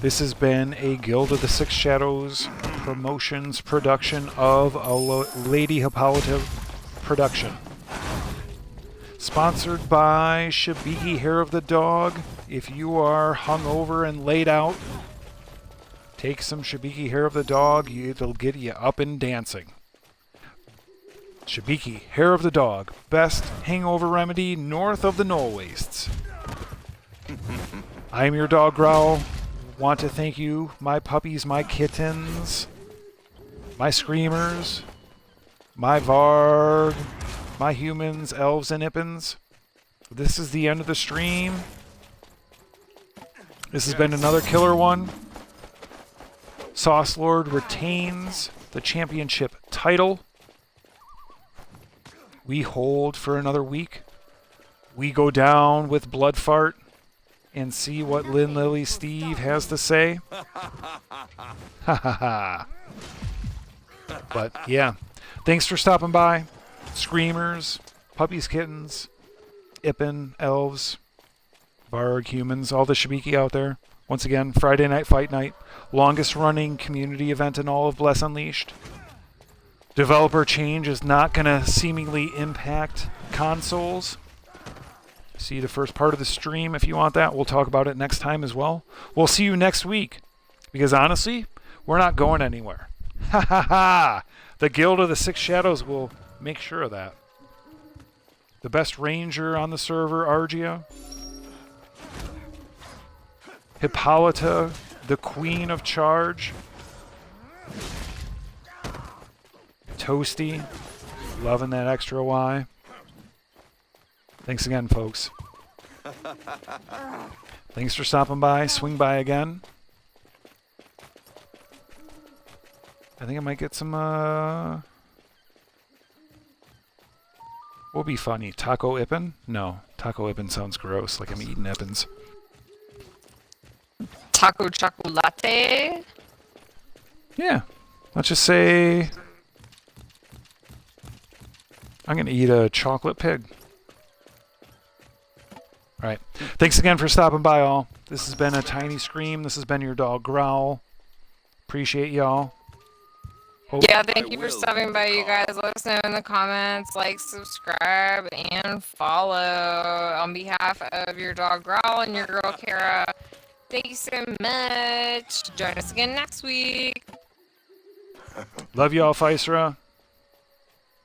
This has been a Guild of the Six Shadows promotions production of a Lady Hippolyta production. Sponsored by Shabiki Hair of the Dog. If you are hungover and laid out, Take some Shibiki hair of the dog. It'll get you up and dancing. Shibiki hair of the dog. Best hangover remedy north of the knoll wastes. I am your dog Growl. Want to thank you, my puppies, my kittens, my screamers, my Varg, my humans, elves, and Ippins. This is the end of the stream. This has been another killer one. Sauce Lord retains the championship title. We hold for another week. We go down with Blood Fart and see what Lynn Lily Steve has to say. Ha ha ha. But yeah, thanks for stopping by. Screamers, puppies, kittens, Ippin, elves, Varg, humans, all the Shibiki out there. Once again, Friday Night Fight Night. Longest running community event in all of Bless Unleashed. Developer change is not going to seemingly impact consoles. See the first part of the stream if you want that. We'll talk about it next time as well. We'll see you next week. Because honestly, we're not going anywhere. Ha ha ha! The Guild of the Six Shadows will make sure of that. The best ranger on the server, Argia. Hippolyta, the Queen of Charge. Toasty, loving that extra Y. Thanks again, folks. Thanks for stopping by. Swing by again. I think I might get some, what'll be funny? Taco Ippin? No. Taco Ippin sounds gross, like I'm eating Ippins. Taco chocolate? Yeah. Let's just say I'm going to eat a chocolate pig. Alright. Thanks again for stopping by, all. This has been a Tiny Scream. This has been your dog Growl. Appreciate y'all. Yeah, thank you for stopping by, you guys. Let us know in the comments, like, subscribe, and follow. On behalf of your dog Growl and your girl Kara, thank you so much. Join us again next week. Love y'all, Physera.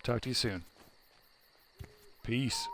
Talk to you soon. Peace.